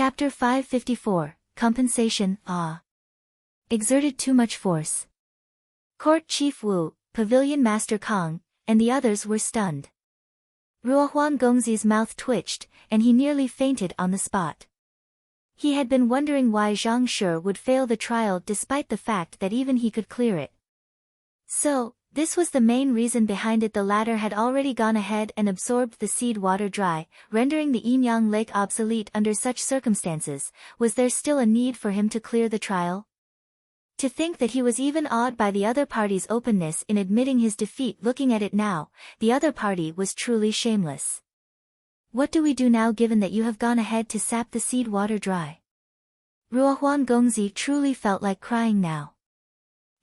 Chapter 554, Compensation, Exerted too much force. Court Chief Wu, Pavilion Master Kong, and the others were stunned. Ruohuan Gongzi's mouth twitched, and he nearly fainted on the spot. He had been wondering why Zhang Shi would fail the trial despite the fact that even he could clear it. So, this was the main reason behind it. The latter had already gone ahead and absorbed the seed water dry, rendering the Yinyang Lake obsolete under such circumstances. Was there still a need for him to clear the trial? To think that he was even awed by the other party's openness in admitting his defeat. Looking at it now, the other party was truly shameless. What do we do now given that you have gone ahead to sap the seed water dry? Ruohuan Gongzi truly felt like crying now.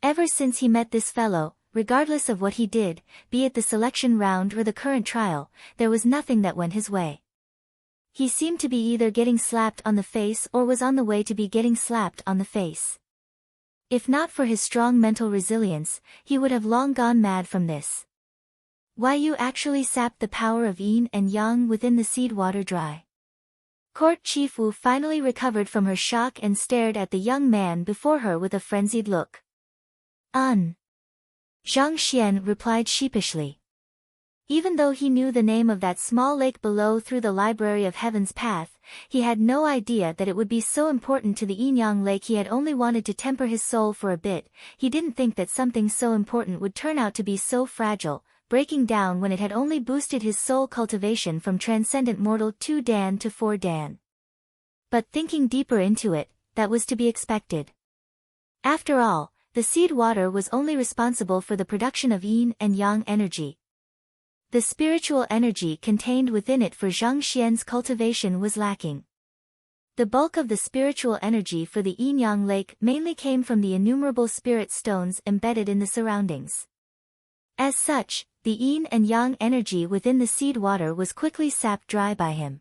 Ever since he met this fellow, regardless of what he did, be it the selection round or the current trial, there was nothing that went his way. He seemed to be either getting slapped on the face or was on the way to be getting slapped on the face. If not for his strong mental resilience, he would have long gone mad from this. Why you actually sapped the power of yin and yang within the seed water dry. Court Chief Wu finally recovered from her shock and stared at the young man before her with a frenzied look. Zhang Xian replied sheepishly. Even though he knew the name of that small lake below through the Library of Heaven's Path, he had no idea that it would be so important to the Yinyang Lake. He had only wanted to temper his soul for a bit. He didn't think that something so important would turn out to be so fragile, breaking down when it had only boosted his soul cultivation from transcendent mortal 2 Dan to 4 Dan. But thinking deeper into it, that was to be expected. After all, the seed water was only responsible for the production of yin and yang energy. The spiritual energy contained within it for Zhang Xian's cultivation was lacking. The bulk of the spiritual energy for the Yinyang Lake mainly came from the innumerable spirit stones embedded in the surroundings. As such, the yin and yang energy within the seed water was quickly sapped dry by him.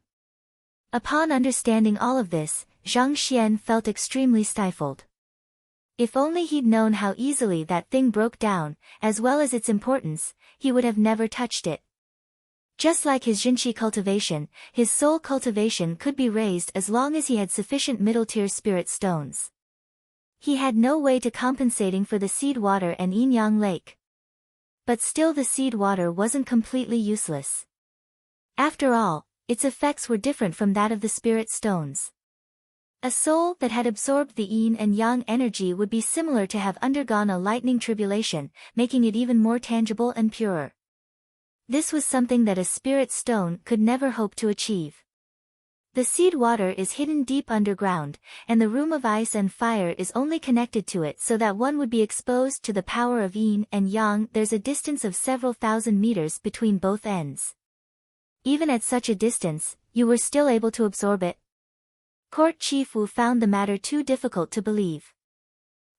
Upon understanding all of this, Zhang Xian felt extremely stifled. If only he'd known how easily that thing broke down, as well as its importance, he would have never touched it. Just like his Jinqi cultivation, his soul cultivation could be raised as long as he had sufficient middle-tier spirit stones. He had no way to compensating for the seed water and Yinyang Lake. But still the seed water wasn't completely useless. After all, its effects were different from that of the spirit stones. A soul that had absorbed the yin and yang energy would be similar to have undergone a lightning tribulation, making it even more tangible and purer. This was something that a spirit stone could never hope to achieve. The seed water is hidden deep underground, and the room of ice and fire is only connected to it so that one would be exposed to the power of yin and yang. There's a distance of several thousand meters between both ends. Even at such a distance, you were still able to absorb it. Court Chief Wu found the matter too difficult to believe.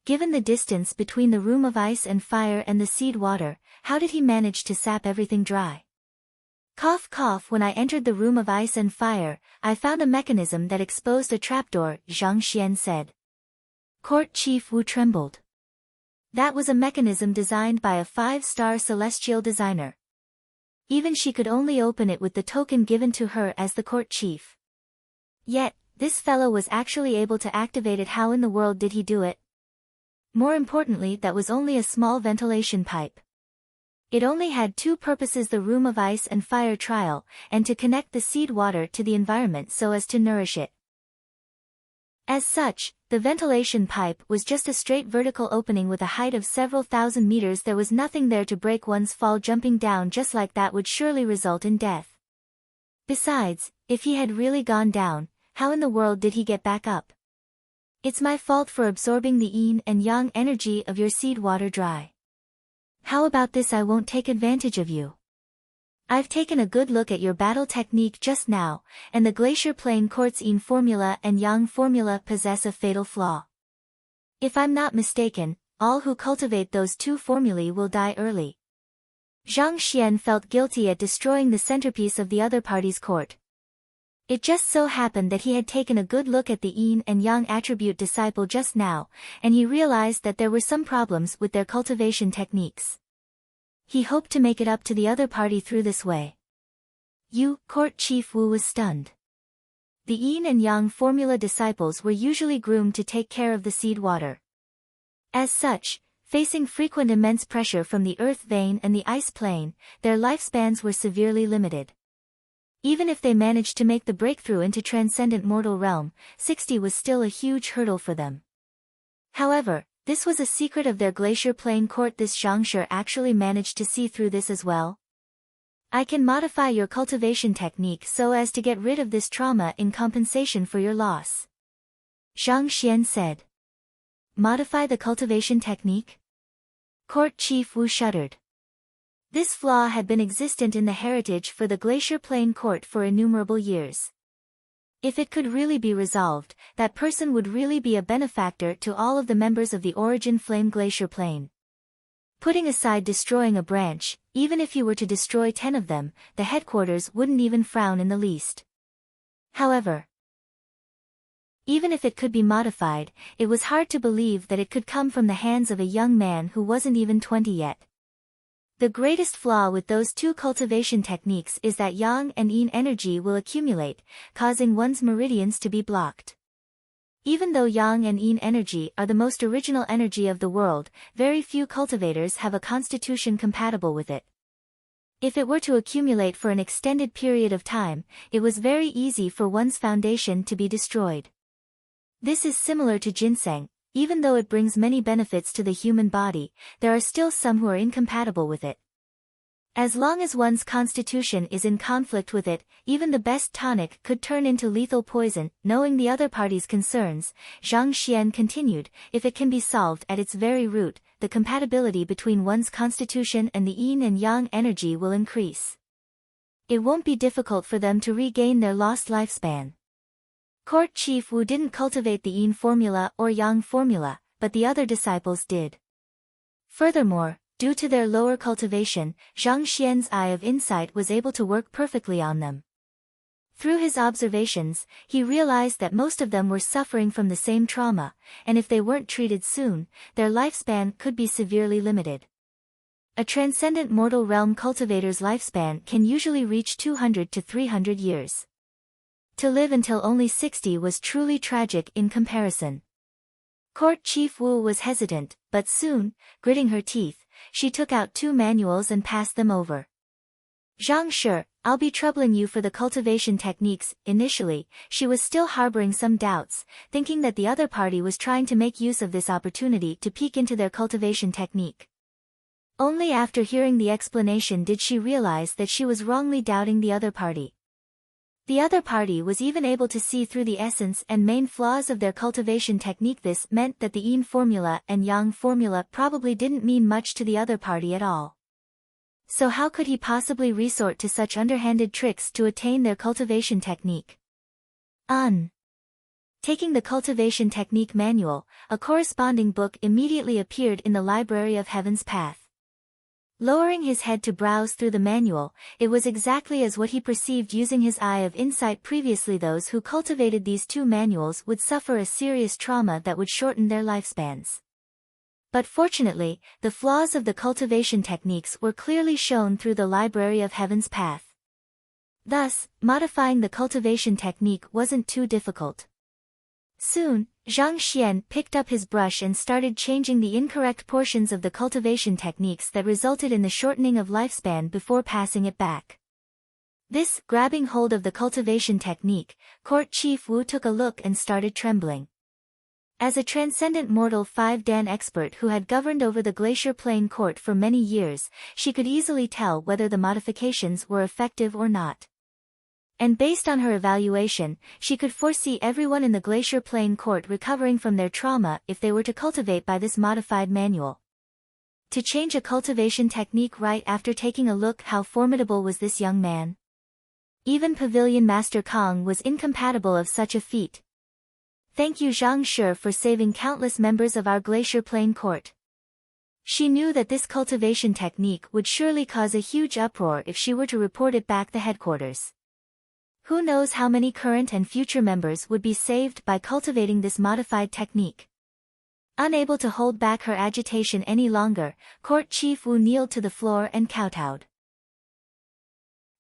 Given the distance between the room of ice and fire and the seed water, how did he manage to sap everything dry? Cough cough. When I entered the room of ice and fire, I found a mechanism that exposed a trapdoor, Zhang Xian said. Court Chief Wu trembled. That was a mechanism designed by a 5-star celestial designer. Even she could only open it with the token given to her as the court chief. Yet, this fellow was actually able to activate it. How in the world did he do it? More importantly, that was only a small ventilation pipe. It only had 2 purposes: the room of ice and fire trial, and to connect the seed water to the environment so as to nourish it. As such, the ventilation pipe was just a straight vertical opening with a height of several thousand meters. There was nothing there to break one's fall. Jumping down just like that would surely result in death. Besides, if he had really gone down, how in the world did he get back up? It's my fault for absorbing the yin and yang energy of your seed water dry. How about this? I won't take advantage of you. I've taken a good look at your battle technique just now, and the Glacier Plain Court's yin formula and yang formula possess a fatal flaw. If I'm not mistaken, all who cultivate those 2 formulae will die early. Zhang Xian felt guilty at destroying the centerpiece of the other party's court. It just so happened that he had taken a good look at the yin and yang attribute disciple just now, and he realized that there were some problems with their cultivation techniques. He hoped to make it up to the other party through this way. Court Chief Wu was stunned. The yin and yang formula disciples were usually groomed to take care of the seed water. As such, facing frequent immense pressure from the earth vein and the ice plane, their lifespans were severely limited. Even if they managed to make the breakthrough into transcendent mortal realm, 60 was still a huge hurdle for them. However, this was a secret of their glacier plain court. This Zhang Shi actually managed to see through this as well. I can modify your cultivation technique so as to get rid of this trauma in compensation for your loss. Zhang Xian said. Modify the cultivation technique? Court Chief Wu shuddered. This flaw had been existent in the heritage for the Glacier Plain court for innumerable years. If it could really be resolved, that person would really be a benefactor to all of the members of the Origin Flame Glacier Plain. Putting aside destroying a branch, even if you were to destroy 10 of them, the headquarters wouldn't even frown in the least. However, even if it could be modified, it was hard to believe that it could come from the hands of a young man who wasn't even 20 yet. The greatest flaw with those two cultivation techniques is that yang and yin energy will accumulate, causing one's meridians to be blocked. Even though yang and yin energy are the most original energy of the world, very few cultivators have a constitution compatible with it. If it were to accumulate for an extended period of time, it was very easy for one's foundation to be destroyed. This is similar to ginseng. Even though it brings many benefits to the human body, there are still some who are incompatible with it. As long as one's constitution is in conflict with it, even the best tonic could turn into lethal poison. Knowing the other party's concerns, Zhang Xian continued, if it can be solved at its very root, the compatibility between one's constitution and the yin and yang energy will increase. It won't be difficult for them to regain their lost lifespan. Court Chief Wu didn't cultivate the yin formula or yang formula, but the other disciples did. Furthermore, due to their lower cultivation, Zhang Xian's eye of insight was able to work perfectly on them. Through his observations, he realized that most of them were suffering from the same trauma, and if they weren't treated soon, their lifespan could be severely limited. A transcendent mortal realm cultivator's lifespan can usually reach 200 to 300 years. To live until only 60 was truly tragic in comparison. Court Chief Wu was hesitant, but soon, gritting her teeth, she took out 2 manuals and passed them over. Zhang Shi, I'll be troubling you for the cultivation techniques. Initially, she was still harboring some doubts, thinking that the other party was trying to make use of this opportunity to peek into their cultivation technique. Only after hearing the explanation did she realize that she was wrongly doubting the other party. The other party was even able to see through the essence and main flaws of their cultivation technique. This meant that the yin formula and yang formula probably didn't mean much to the other party at all. So how could he possibly resort to such underhanded tricks to attain their cultivation technique? Taking the cultivation technique manual, a corresponding book immediately appeared in the Library of Heaven's Path. Lowering his head to browse through the manual, it was exactly as what he perceived using his eye of insight previously. Those who cultivated these 2 manuals would suffer a serious trauma that would shorten their lifespans. But fortunately, the flaws of the cultivation techniques were clearly shown through the Library of Heaven's Path. Thus, modifying the cultivation technique wasn't too difficult. Soon, Zhang Xian picked up his brush and started changing the incorrect portions of the cultivation techniques that resulted in the shortening of lifespan before passing it back. This, grabbing hold of the cultivation technique, Court Chief Wu took a look and started trembling. As a transcendent mortal 5-dan expert who had governed over the Glacier Plain court for many years, she could easily tell whether the modifications were effective or not. And based on her evaluation, she could foresee everyone in the Glacier Plain court recovering from their trauma if they were to cultivate by this modified manual. To change a cultivation technique right after taking a look, how formidable was this young man? Even Pavilion Master Kong was incompatible of such a feat. Thank you Zhang Shi for saving countless members of our Glacier Plain court. She knew that this cultivation technique would surely cause a huge uproar if she were to report it back the headquarters. Who knows how many current and future members would be saved by cultivating this modified technique. Unable to hold back her agitation any longer, Court Chief Wu kneeled to the floor and kowtowed.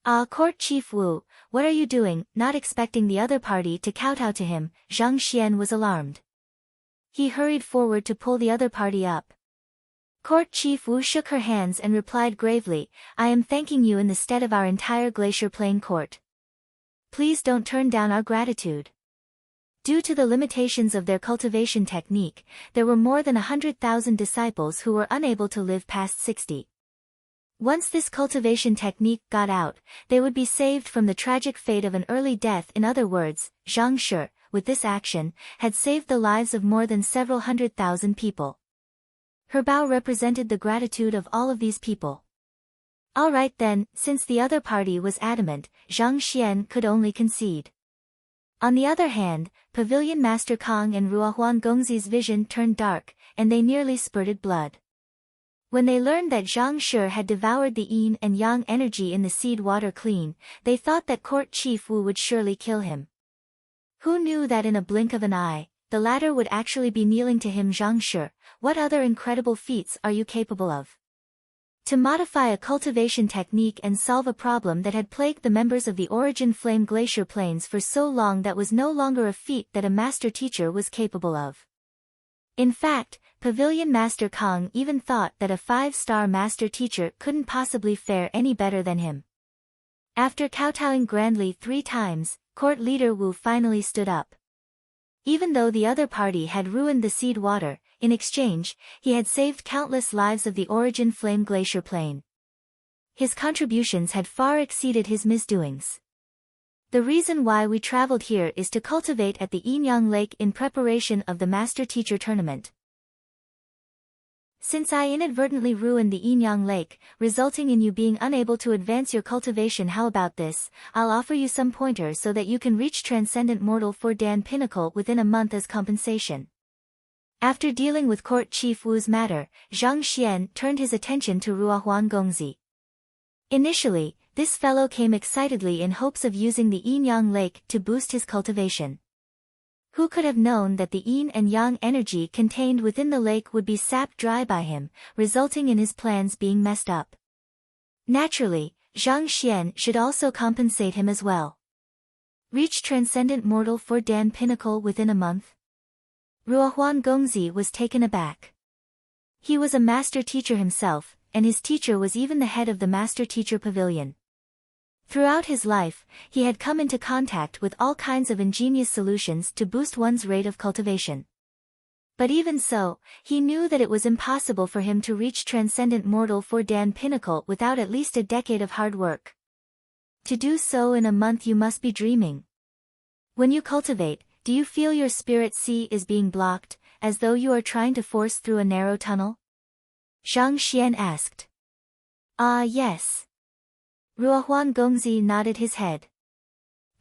Ah, Court Chief Wu, what are you doing? Not expecting the other party to kowtow to him, Zhang Xian was alarmed. He hurried forward to pull the other party up. Court Chief Wu shook her hands and replied gravely, I am thanking you in the stead of our entire Glacier Plain court. Please don't turn down our gratitude. Due to the limitations of their cultivation technique, there were more than 100,000 disciples who were unable to live past 60. Once this cultivation technique got out, they would be saved from the tragic fate of an early death. In other words, Zhang Shi, with this action, had saved the lives of more than several 100,000 people. Her bow represented the gratitude of all of these people. All right then, since the other party was adamant, Zhang Xian could only concede. On the other hand, Pavilion Master Kong and Ruohuan Gongzi's vision turned dark, and they nearly spurted blood. When they learned that Zhang Shi had devoured the yin and yang energy in the seed water clean, they thought that Court Chief Wu would surely kill him. Who knew that in a blink of an eye, the latter would actually be kneeling to him? Zhang Shi, what other incredible feats are you capable of? To modify a cultivation technique and solve a problem that had plagued the members of the Origin Flame Glacier Plains for so long, that was no longer a feat that a master teacher was capable of. In fact, Pavilion Master Kong even thought that a 5-star master teacher couldn't possibly fare any better than him. After kowtowing grandly 3 times, court leader Wu finally stood up. Even though the other party had ruined the seed water, in exchange, he had saved countless lives of the Origin Flame Glacier Plain. His contributions had far exceeded his misdoings. The reason why we traveled here is to cultivate at the Yinyang Lake in preparation of the Master Teacher Tournament. Since I inadvertently ruined the Yinyang Lake, resulting in you being unable to advance your cultivation, how about this? I'll offer you some pointers so that you can reach Transcendent Mortal 4-Dan Pinnacle within a month as compensation. After dealing with Court Chief Wu's matter, Zhang Xian turned his attention to Ruohuan Gongzi. Initially, this fellow came excitedly in hopes of using the Yinyang Lake to boost his cultivation. Who could have known that the yin and yang energy contained within the lake would be sapped dry by him, resulting in his plans being messed up? Naturally, Zhang Xian should also compensate him as well. Reach Transcendent Mortal 4-Dan Pinnacle within a month? Ruohuan Gongzi was taken aback. He was a master teacher himself, and his teacher was even the head of the Master Teacher Pavilion. Throughout his life, he had come into contact with all kinds of ingenious solutions to boost one's rate of cultivation. But even so, he knew that it was impossible for him to reach Transcendent Mortal 4-Dan Pinnacle without at least a decade of hard work. To do so in a month, you must be dreaming. When you cultivate, do you feel your spirit sea is being blocked, as though you are trying to force through a narrow tunnel? Zhang Xian asked. Ah, yes. Ruohuan Gongzi nodded his head.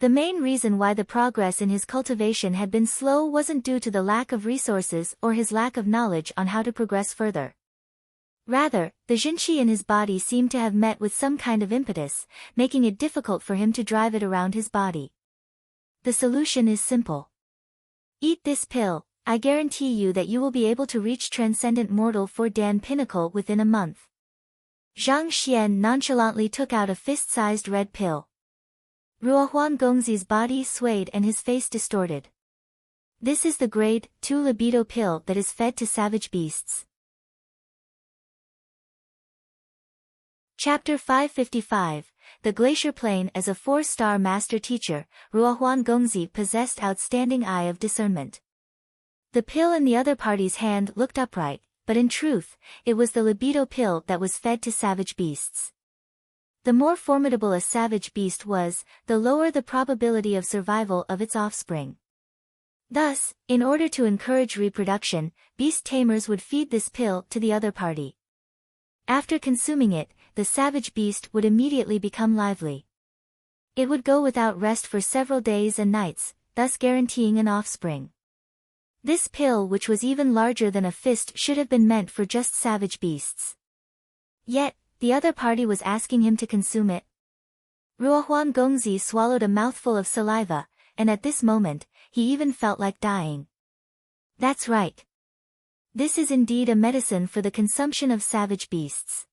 The main reason why the progress in his cultivation had been slow wasn't due to the lack of resources or his lack of knowledge on how to progress further. Rather, the Jinqi in his body seemed to have met with some kind of impetus, making it difficult for him to drive it around his body. The solution is simple. Eat this pill. I guarantee you that you will be able to reach Transcendent Mortal 4-Dan Pinnacle within a month. Zhang Xian nonchalantly took out a fist-sized red pill. Ruohuan Gongzi's body swayed and his face distorted. This is the grade 2 libido pill that is fed to savage beasts. Chapter 555, The Glacier Plain. As a 4-star master teacher, Ruohuan Gongzi possessed outstanding eye of discernment. The pill in the other party's hand looked upright, but in truth, it was the libido pill that was fed to savage beasts. The more formidable a savage beast was, the lower the probability of survival of its offspring. Thus, in order to encourage reproduction, beast tamers would feed this pill to the other party. After consuming it, the savage beast would immediately become lively. It would go without rest for several days and nights, thus guaranteeing an offspring. This pill, which was even larger than a fist, should have been meant for just savage beasts. Yet, the other party was asking him to consume it. Ruohuan Gongzi swallowed a mouthful of saliva, and at this moment, he even felt like dying. That's right. This is indeed a medicine for the consumption of savage beasts.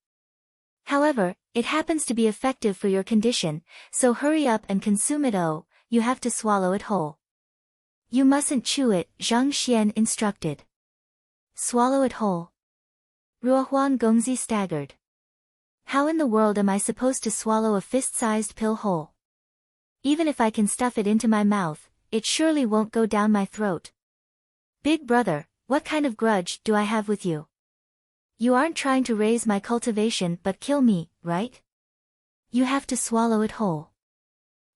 However, it happens to be effective for your condition, so hurry up and consume it. Oh, you have to swallow it whole. You mustn't chew it, Zhang Xian instructed. Swallow it whole. Ruohuan Gongzi staggered. How in the world am I supposed to swallow a fist-sized pill whole? Even if I can stuff it into my mouth, it surely won't go down my throat. Big brother, what kind of grudge do I have with you? You aren't trying to raise my cultivation but kill me, right? You have to swallow it whole.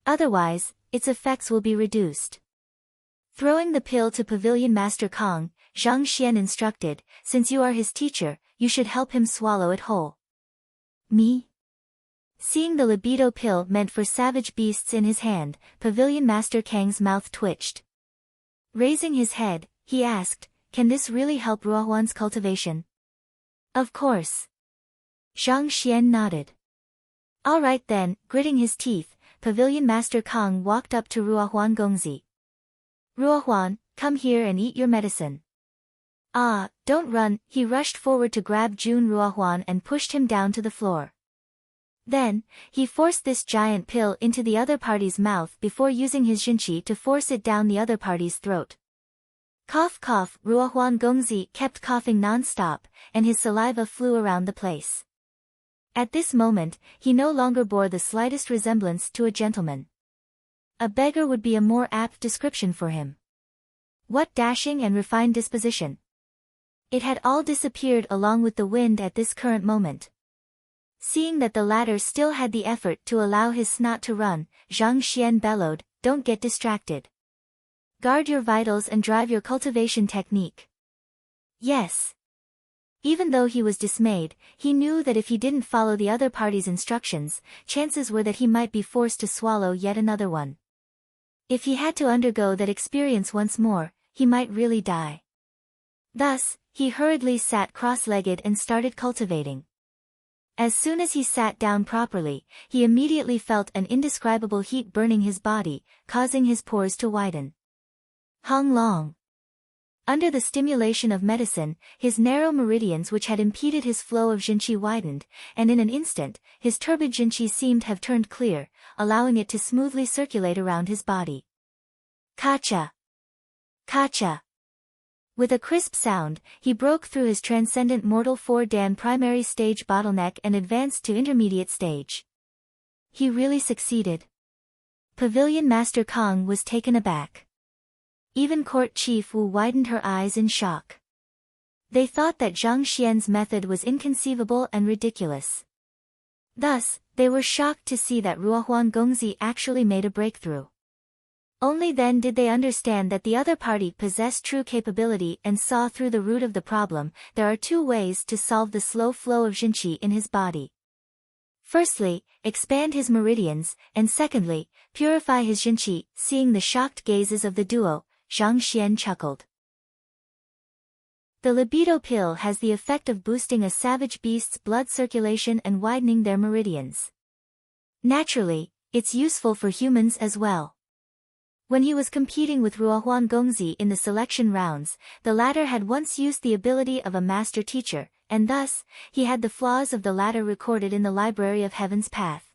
Otherwise, its effects will be reduced. Throwing the pill to Pavilion Master Kong, Zhang Xian instructed, since you are his teacher, you should help him swallow it whole. Me? Seeing the libido pill meant for savage beasts in his hand, Pavilion Master Kang's mouth twitched. Raising his head, he asked, can this really help Ruohuan's cultivation? Of course. Zhang Xian nodded. All right then, gritting his teeth, Pavilion Master Kong walked up to Ruohuan Gongzi. Ruohuan, come here and eat your medicine. Ah, don't run, he rushed forward to grab Jun Ruohuan and pushed him down to the floor. Then, he forced this giant pill into the other party's mouth before using his jinqi to force it down the other party's throat. Cough cough, Ruohuan Gongzi kept coughing non-stop, and his saliva flew around the place. At this moment, he no longer bore the slightest resemblance to a gentleman. A beggar would be a more apt description for him. What dashing and refined disposition! It had all disappeared along with the wind at this current moment. Seeing that the latter still had the effort to allow his snot to run, Zhang Xian bellowed, don't get distracted. Guard your vitals and drive your cultivation technique. Yes. Even though he was dismayed, he knew that if he didn't follow the other party's instructions, chances were that he might be forced to swallow yet another one. If he had to undergo that experience once more, he might really die. Thus, he hurriedly sat cross-legged and started cultivating. As soon as he sat down properly, he immediately felt an indescribable heat burning his body, causing his pores to widen. Hung long. Under the stimulation of medicine, his narrow meridians which had impeded his flow of jinqi widened, and in an instant, his turbid jinqi seemed to have turned clear, allowing it to smoothly circulate around his body. Kacha! Kacha! With a crisp sound, he broke through his transcendent mortal 4-dan primary stage bottleneck and advanced to intermediate stage. He really succeeded. Pavilion Master Kong was taken aback. Even Court Chief Wu widened her eyes in shock. They thought that Zhang Xian's method was inconceivable and ridiculous. Thus, they were shocked to see that Ruohuan Gongzi actually made a breakthrough. Only then did they understand that the other party possessed true capability and saw through the root of the problem. There are two ways to solve the slow flow of jinqi in his body. Firstly, expand his meridians, and secondly, purify his jinqi. Seeing the shocked gazes of the duo, Zhang Xian chuckled. The libido pill has the effect of boosting a savage beast's blood circulation and widening their meridians. Naturally, it's useful for humans as well. When he was competing with Ruohuan Gongzi in the selection rounds, the latter had once used the ability of a master teacher, and thus, he had the flaws of the latter recorded in the Library of Heaven's Path.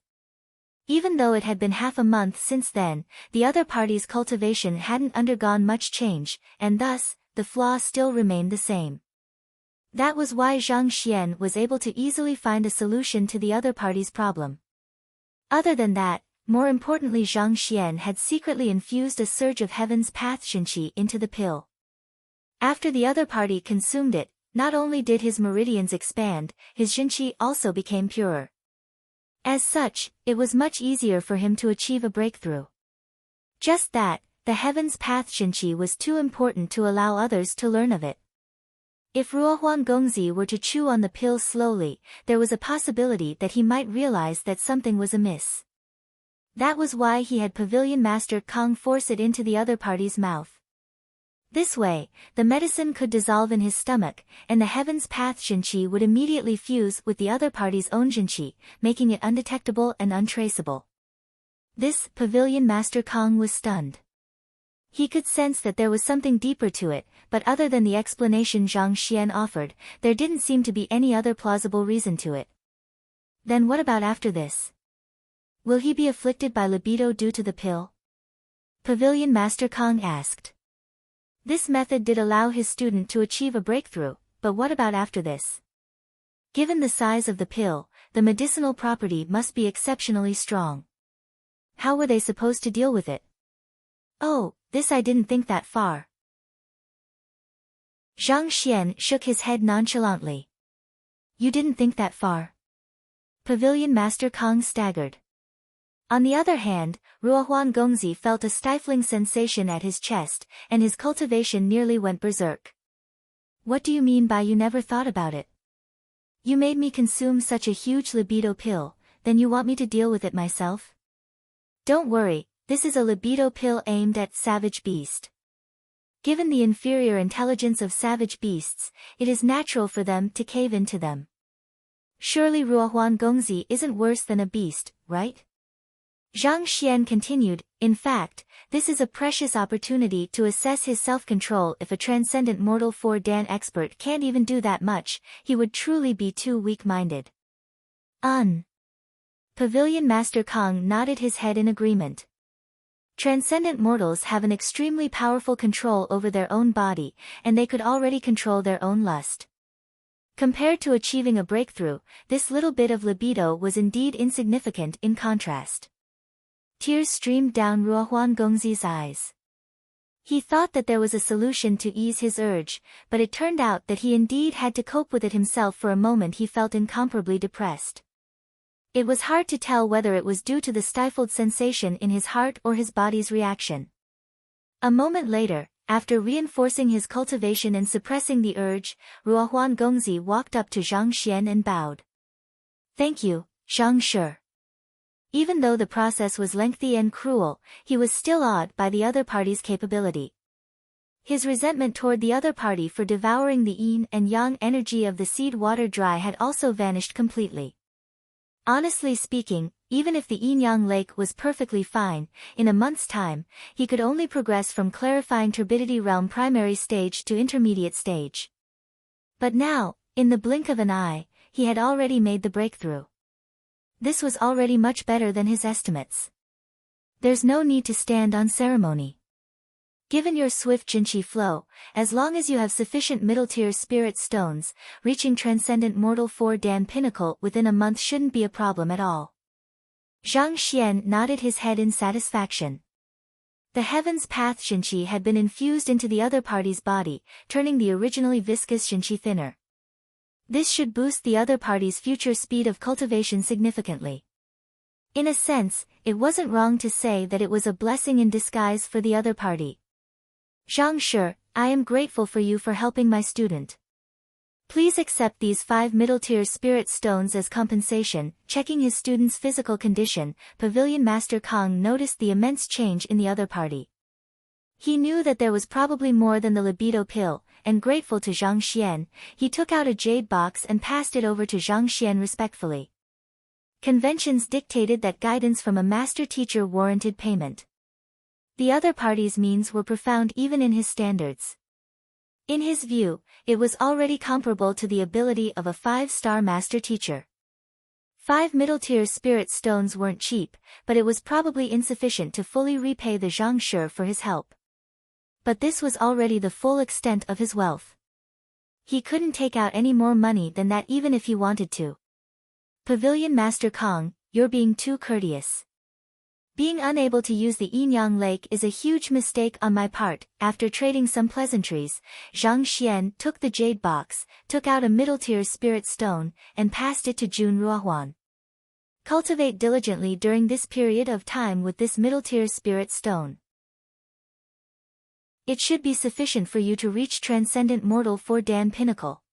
Even though it had been half a month since then, the other party's cultivation hadn't undergone much change, and thus, the flaw still remained the same. That was why Zhang Xian was able to easily find a solution to the other party's problem. Other than that, more importantly, Zhang Xian had secretly infused a surge of Heaven's Path jinqi into the pill. After the other party consumed it, not only did his meridians expand, his jinqi also became purer. As such, it was much easier for him to achieve a breakthrough. Just that, the Heaven's Path jinqi was too important to allow others to learn of it. If Ruohuan Gongzi were to chew on the pill slowly, there was a possibility that he might realize that something was amiss. That was why he had Pavilion Master Kong force it into the other party's mouth. This way, the medicine could dissolve in his stomach, and the Heaven's Path jinqi would immediately fuse with the other party's own jinqi, making it undetectable and untraceable. This, Pavilion Master Kong was stunned. He could sense that there was something deeper to it, but other than the explanation Zhang Xian offered, there didn't seem to be any other plausible reason to it. Then what about after this? Will he be afflicted by libido due to the pill? Pavilion Master Kong asked. This method did allow his student to achieve a breakthrough, but what about after this? Given the size of the pill, the medicinal property must be exceptionally strong. How were they supposed to deal with it? Oh, this I didn't think that far. Zhang Xian shook his head nonchalantly. You didn't think that far? Pavilion Master Kong staggered. On the other hand, Ruohuan Gongzi felt a stifling sensation at his chest, and his cultivation nearly went berserk. What do you mean by you never thought about it? You made me consume such a huge libido pill, then you want me to deal with it myself? Don't worry, this is a libido pill aimed at savage beast. Given the inferior intelligence of savage beasts, it is natural for them to cave into them. Surely Ruohuan Gongzi isn't worse than a beast, right? Zhang Xian continued, in fact, this is a precious opportunity to assess his self-control. If a transcendent mortal 4-dan expert can't even do that much, he would truly be too weak-minded. Pavilion Master Kong nodded his head in agreement. Transcendent mortals have an extremely powerful control over their own body, and they could already control their own lust. Compared to achieving a breakthrough, this little bit of libido was indeed insignificant in contrast. Tears streamed down Ruohuan Gongzi's eyes. He thought that there was a solution to ease his urge, but it turned out that he indeed had to cope with it himself. For a moment he felt incomparably depressed. It was hard to tell whether it was due to the stifled sensation in his heart or his body's reaction. A moment later, after reinforcing his cultivation and suppressing the urge, Ruohuan Gongzi walked up to Zhang Xian and bowed. Thank you, Zhang Shi. Even though the process was lengthy and cruel, he was still awed by the other party's capability. His resentment toward the other party for devouring the yin and yang energy of the seed water dry had also vanished completely. Honestly speaking, even if the yin-yang lake was perfectly fine, in a month's time, he could only progress from clarifying turbidity realm primary stage to intermediate stage. But now, in the blink of an eye, he had already made the breakthrough. This was already much better than his estimates. There's no need to stand on ceremony. Given your swift Jinqi flow, as long as you have sufficient middle-tier spirit stones, reaching transcendent mortal 4-dan pinnacle within a month shouldn't be a problem at all. Zhang Xian nodded his head in satisfaction. The Heaven's Path Jinqi had been infused into the other party's body, turning the originally viscous Jinqi thinner. This should boost the other party's future speed of cultivation significantly. In a sense, it wasn't wrong to say that it was a blessing in disguise for the other party. Zhang Shi, I am grateful for you for helping my student. Please accept these 5 middle-tier spirit stones as compensation. Checking his student's physical condition, Pavilion Master Kong noticed the immense change in the other party. He knew that there was probably more than the libido pill, and grateful to Zhang Xian, he took out a jade box and passed it over to Zhang Xian respectfully. Conventions dictated that guidance from a master teacher warranted payment. The other party's means were profound even in his standards. In his view, it was already comparable to the ability of a 5-star master teacher. 5 middle-tier spirit stones weren't cheap, but it was probably insufficient to fully repay the Zhang Shi for his help. But this was already the full extent of his wealth. He couldn't take out any more money than that even if he wanted to. Pavilion Master Kong, you're being too courteous. Being unable to use the yin-yang lake is a huge mistake on my part. After trading some pleasantries, Zhang Xian took the jade box, took out a middle-tier spirit stone, and passed it to Jun Ruohuan. Cultivate diligently during this period of time with this middle-tier spirit stone. It should be sufficient for you to reach transcendent mortal 4-dan pinnacle.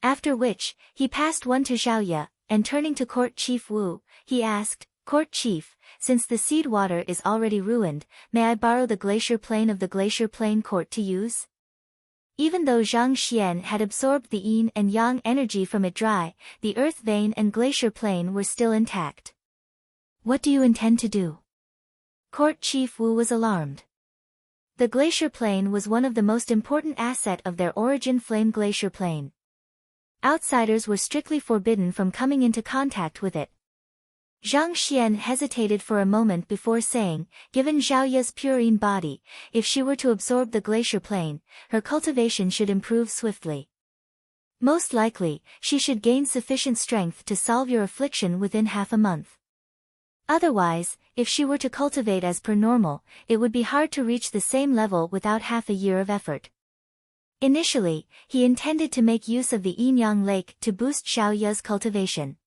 After which, he passed one to Zhaoye, and turning to Court Chief Wu, he asked, Court Chief, since the seed water is already ruined, may I borrow the glacier plain of the glacier plain court to use? Even though Zhang Xian had absorbed the yin and yang energy from it dry, the earth vein and glacier plain were still intact. What do you intend to do? Court Chief Wu was alarmed. The glacier plain was one of the most important asset of their origin flame glacier plain. Outsiders were strictly forbidden from coming into contact with it. Zhang Xian hesitated for a moment before saying, given Xiaoya's purine body, if she were to absorb the glacier plain, her cultivation should improve swiftly. Most likely, she should gain sufficient strength to solve your affliction within half a month. Otherwise, if she were to cultivate as per normal, it would be hard to reach the same level without half a year of effort. Initially, he intended to make use of the Yinyang Lake to boost Xiaoya's cultivation.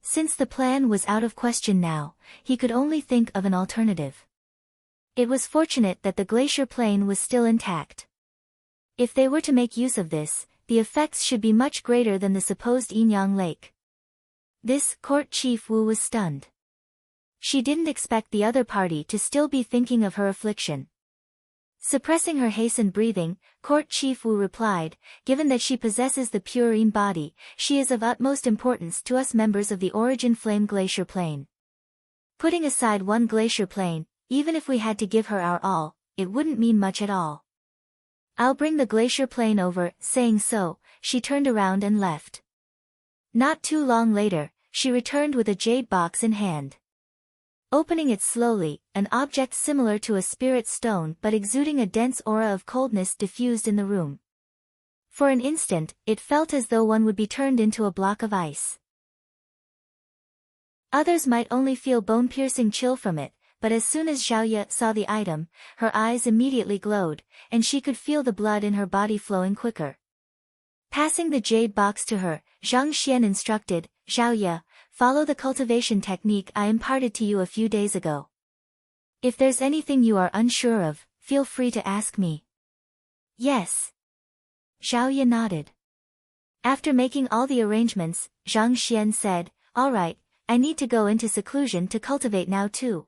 Since the plan was out of question now, he could only think of an alternative. It was fortunate that the glacier plain was still intact. If they were to make use of this, the effects should be much greater than the supposed Yinyang Lake. This court chief Wu was stunned. She didn't expect the other party to still be thinking of her affliction. Suppressing her hastened breathing, Court Chief Wu replied, given that she possesses the purine body, she is of utmost importance to us members of the Origin Flame Glacier Plain. Putting aside one glacier plain, even if we had to give her our all, it wouldn't mean much at all. I'll bring the glacier plain over. Saying so, she turned around and left. Not too long later, she returned with a jade box in hand. Opening it slowly, an object similar to a spirit stone but exuding a dense aura of coldness diffused in the room. For an instant, it felt as though one would be turned into a block of ice. Others might only feel bone-piercing chill from it, but as soon as Xiaoya saw the item, her eyes immediately glowed, and she could feel the blood in her body flowing quicker. Passing the jade box to her, Zhang Xian instructed, Xiaoya, follow the cultivation technique I imparted to you a few days ago. If there's anything you are unsure of, feel free to ask me. Yes. Xiaoya nodded. After making all the arrangements, Zhang Xian said, all right, I need to go into seclusion to cultivate now too.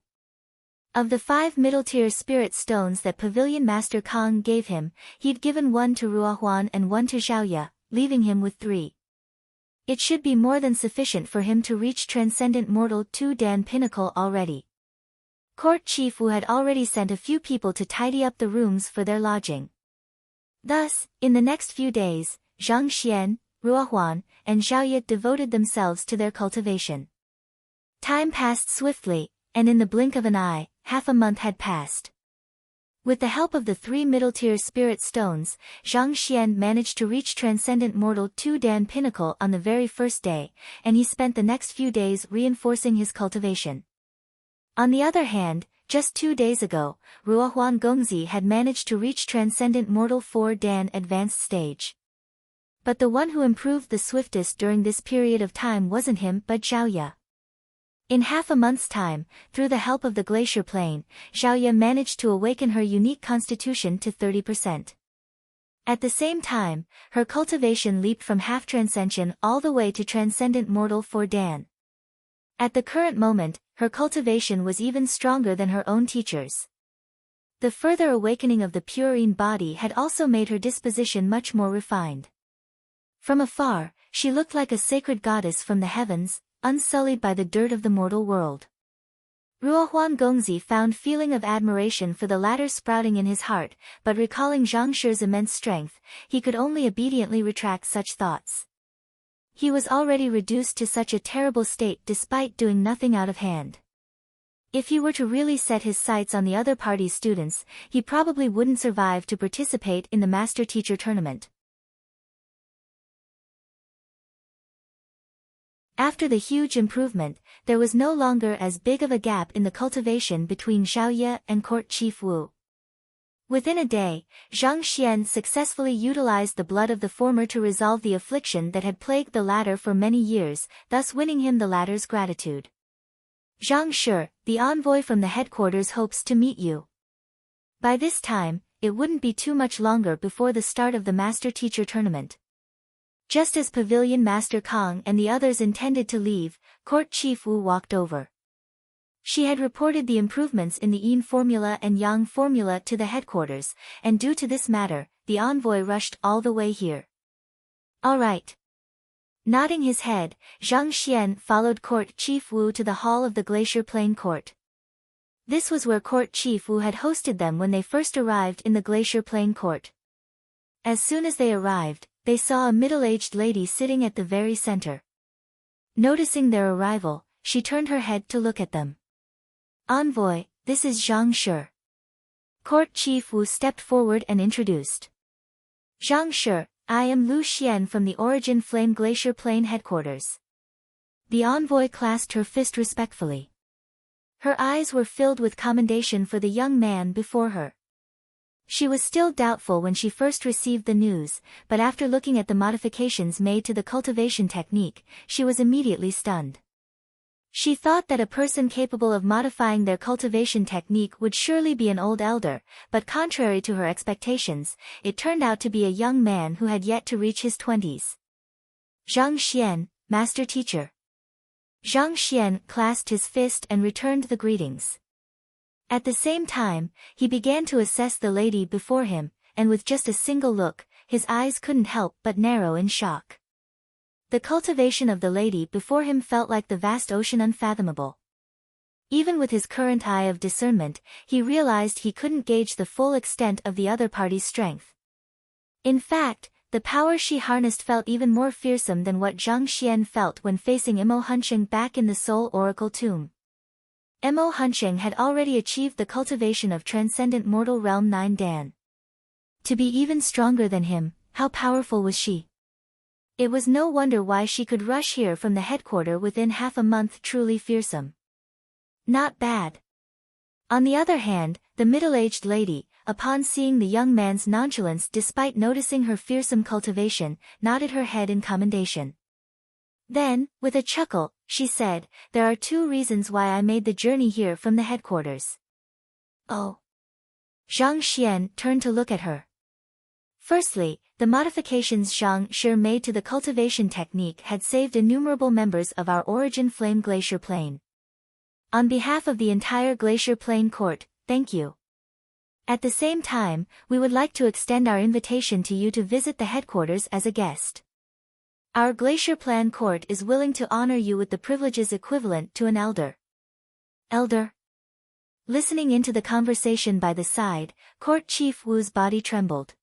Of the 5 middle-tier spirit stones that Pavilion Master Kang gave him, he'd given one to Ruohuan and one to Xiaoya, leaving him with 3. It should be more than sufficient for him to reach Transcendent Mortal 2 Dan Pinnacle already. Court Chief Wu had already sent a few people to tidy up the rooms for their lodging. Thus, in the next few days, Zhang Xian, Ruohuan, and Xiaoya devoted themselves to their cultivation. Time passed swiftly, and in the blink of an eye, half a month had passed. With the help of the 3 middle-tier spirit stones, Zhang Xian managed to reach Transcendent Mortal 2 Dan Pinnacle on the very first day, and he spent the next few days reinforcing his cultivation. On the other hand, just 2 days ago, Ruohuan Gongzi had managed to reach Transcendent Mortal 4 Dan Advanced Stage. But the one who improved the swiftest during this period of time wasn't him but Xiaoya. In half a month's time, through the help of the glacier plain, Xiaoya managed to awaken her unique constitution to 30%. At the same time, her cultivation leaped from half transcension all the way to Transcendent Mortal 4 Dan. At the current moment, her cultivation was even stronger than her own teacher's. The further awakening of the purine body had also made her disposition much more refined. From afar, she looked like a sacred goddess from the heavens, unsullied by the dirt of the mortal world. Ruohuan Gongzi found feeling of admiration for the latter sprouting in his heart, but recalling Zhang Shi's immense strength, he could only obediently retract such thoughts. He was already reduced to such a terrible state despite doing nothing out of hand. If he were to really set his sights on the other party's students, he probably wouldn't survive to participate in the master-teacher tournament. After the huge improvement, there was no longer as big of a gap in the cultivation between Xiaoya and Court Chief Wu. Within a day, Zhang Xian successfully utilized the blood of the former to resolve the affliction that had plagued the latter for many years, thus winning him the latter's gratitude. Zhang Shi, the envoy from the headquarters hopes to meet you. By this time, it wouldn't be too much longer before the start of the master-teacher tournament. Just as Pavilion Master Kang and the others intended to leave, Court Chief Wu walked over. She had reported the improvements in the Yin formula and Yang formula to the headquarters, and due to this matter, the envoy rushed all the way here. All right. Nodding his head, Zhang Xian followed Court Chief Wu to the hall of the Glacier Plain Court. This was where Court Chief Wu had hosted them when they first arrived in the Glacier Plain Court. As soon as they arrived, they saw a middle-aged lady sitting at the very center. Noticing their arrival, she turned her head to look at them. "Envoy, this is Zhang Shi." Court Chief Wu stepped forward and introduced. "Zhang Shi, I am Lu Xian from the Origin Flame Glacier Plain headquarters." The envoy clasped her fist respectfully. Her eyes were filled with commendation for the young man before her. She was still doubtful when she first received the news, but after looking at the modifications made to the cultivation technique, she was immediately stunned. She thought that a person capable of modifying their cultivation technique would surely be an old elder, but contrary to her expectations, it turned out to be a young man who had yet to reach his 20s. "Zhang Xian, Master Teacher." Zhang Xian clasped his fist and returned the greetings. At the same time, he began to assess the lady before him, and with just a single look, his eyes couldn't help but narrow in shock. The cultivation of the lady before him felt like the vast ocean unfathomable. Even with his current eye of discernment, he realized he couldn't gauge the full extent of the other party's strength. In fact, the power she harnessed felt even more fearsome than what Zhang Xian felt when facing Emo Huncheng back in the Soul Oracle tomb. Emo Huncheng had already achieved the cultivation of Transcendent Mortal Realm 9 Dan. To be even stronger than him, how powerful was she? It was no wonder why she could rush here from the headquarters within half a month. Truly fearsome. Not bad. On the other hand, the middle-aged lady, upon seeing the young man's nonchalance despite noticing her fearsome cultivation, nodded her head in commendation. Then, with a chuckle, she said, "There are 2 reasons why I made the journey here from the headquarters." "Oh." Zhang Xian turned to look at her. Firstly, the modifications Zhang Shi made to the cultivation technique had saved innumerable members of our Origin Flame Glacier Plain. On behalf of the entire Glacier Plain Court, thank you. At the same time, we would like to extend our invitation to you to visit the headquarters as a guest. Our Glacier Plain Court is willing to honor you with the privileges equivalent to an elder. Elder? Listening into the conversation by the side, Court Chief Wu's body trembled.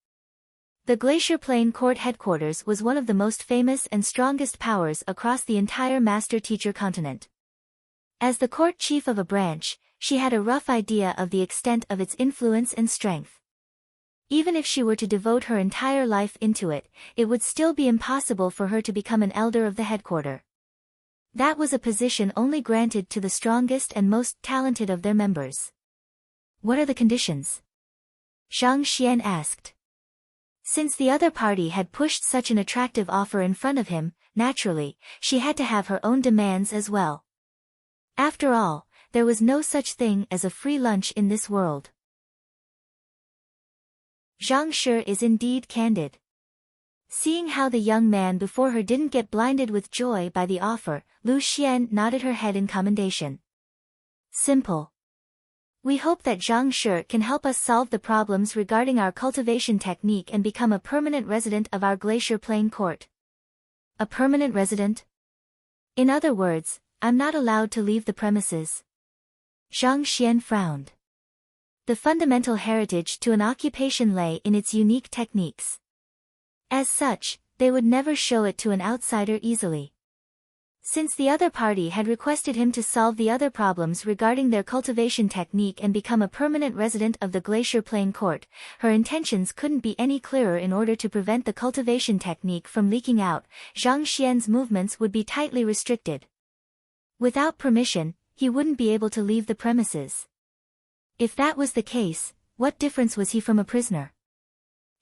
The Glacier Plain Court headquarters was one of the most famous and strongest powers across the entire Master-Teacher continent. As the court chief of a branch, she had a rough idea of the extent of its influence and strength. Even if she were to devote her entire life into it, it would still be impossible for her to become an elder of the headquarters. That was a position only granted to the strongest and most talented of their members. "What are the conditions?" Zhang Xian asked. Since the other party had pushed such an attractive offer in front of him, naturally, she had to have her own demands as well. After all, there was no such thing as a free lunch in this world. Zhang Shi is indeed candid. Seeing how the young man before her didn't get blinded with joy by the offer, Lu Xian nodded her head in commendation. Simple. We hope that Zhang Shi can help us solve the problems regarding our cultivation technique and become a permanent resident of our Glacier Plain Court. A permanent resident? In other words, I'm not allowed to leave the premises. Zhang Xian frowned. The fundamental heritage to an occupation lay in its unique techniques. As such, they would never show it to an outsider easily. Since the other party had requested him to solve the other problems regarding their cultivation technique and become a permanent resident of the Glacier Plain Court, her intentions couldn't be any clearer. In order to prevent the cultivation technique from leaking out, Zhang Xian's movements would be tightly restricted. Without permission, he wouldn't be able to leave the premises. If that was the case, what difference was he from a prisoner?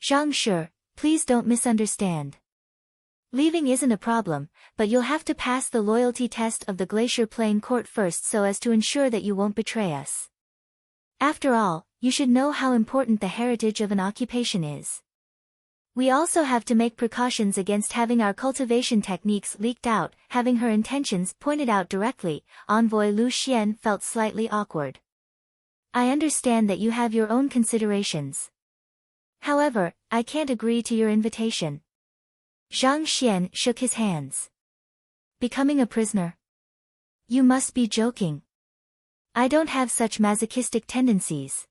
Zhang Shi, please don't misunderstand. Leaving isn't a problem, but you'll have to pass the loyalty test of the Glacier Plain Court first so as to ensure that you won't betray us. After all, you should know how important the heritage of an occupation is. We also have to make precautions against having our cultivation techniques leaked out. Having her intentions pointed out directly, Envoy Lu Xian felt slightly awkward. I understand that you have your own considerations. However, I can't agree to your invitation. Zhang Xian shook his hands. Becoming a prisoner? You must be joking. I don't have such masochistic tendencies.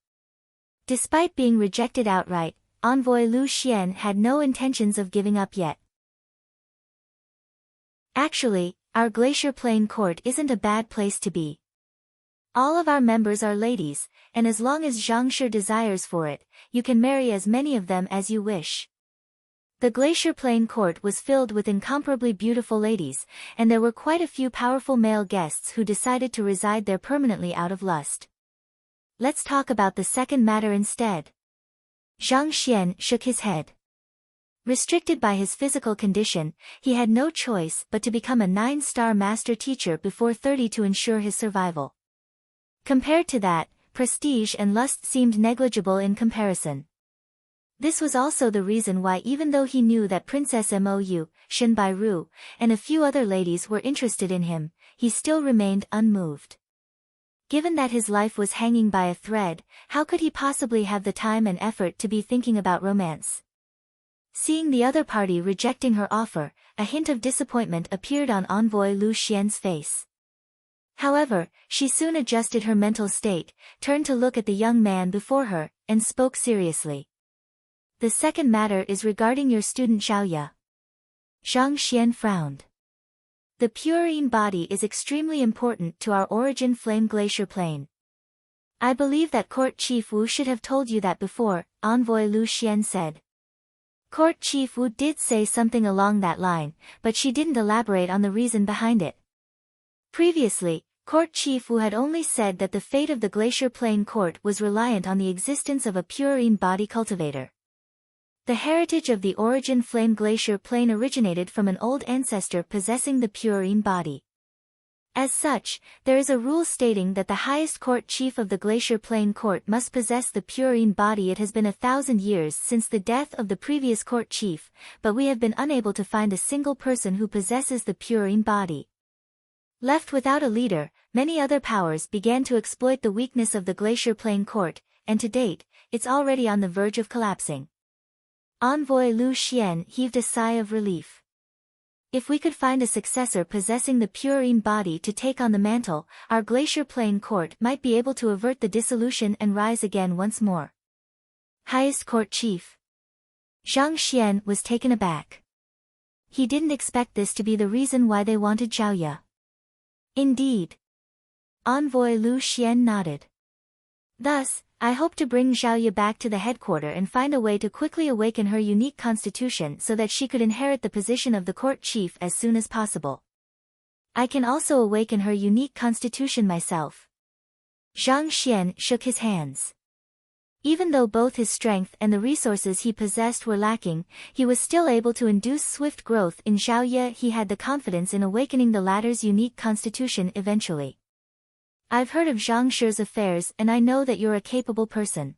Despite being rejected outright, Envoy Lu Xian had no intentions of giving up yet. Actually, our Glacier Plain court isn't a bad place to be. All of our members are ladies, and as long as Zhang Shi desires for it, you can marry as many of them as you wish. The Glacier Plain court was filled with incomparably beautiful ladies, and there were quite a few powerful male guests who decided to reside there permanently out of lust. Let's talk about the second matter instead. Zhang Xian shook his head. Restricted by his physical condition, he had no choice but to become a 9-star master teacher before 30 to ensure his survival. Compared to that, prestige and lust seemed negligible in comparison. This was also the reason why, even though he knew that Princess Mou, Shen Bairu, and a few other ladies were interested in him, he still remained unmoved. Given that his life was hanging by a thread, how could he possibly have the time and effort to be thinking about romance? Seeing the other party rejecting her offer, a hint of disappointment appeared on Envoy Lu Xian's face. However, she soon adjusted her mental state, turned to look at the young man before her, and spoke seriously. The second matter is regarding your student Xiaoya. Zhang Xian frowned. The purine body is extremely important to our origin flame Glacier Plain. I believe that Court Chief Wu should have told you that before, Envoy Lu Xian said. Court Chief Wu did say something along that line, but she didn't elaborate on the reason behind it. Previously, Court Chief Wu had only said that the fate of the Glacier Plain court was reliant on the existence of a purine body cultivator. The heritage of the origin flame Glacier Plain originated from an old ancestor possessing the purine body. As such, there is a rule stating that the highest court chief of the Glacier Plain court must possess the purine body. It has been 1,000 years since the death of the previous court chief, but we have been unable to find a single person who possesses the purine body. Left without a leader, many other powers began to exploit the weakness of the Glacier Plain court, and to date, it's already on the verge of collapsing. Envoy Lu Xian heaved a sigh of relief. If we could find a successor possessing the purine body to take on the mantle, our Glacier Plain court might be able to avert the dissolution and rise again once more. Highest court chief. Zhang Xian was taken aback. He didn't expect this to be the reason why they wanted Xiaoya. Indeed. Envoy Lu Xian nodded. Thus, I hope to bring Xiaoya back to the headquarters and find a way to quickly awaken her unique constitution so that she could inherit the position of the court chief as soon as possible. I can also awaken her unique constitution myself. Zhang Xian shook his hands. Even though both his strength and the resources he possessed were lacking, he was still able to induce swift growth in Xiaoya. He had the confidence in awakening the latter's unique constitution eventually. I've heard of Zhang Shi's affairs and I know that you're a capable person.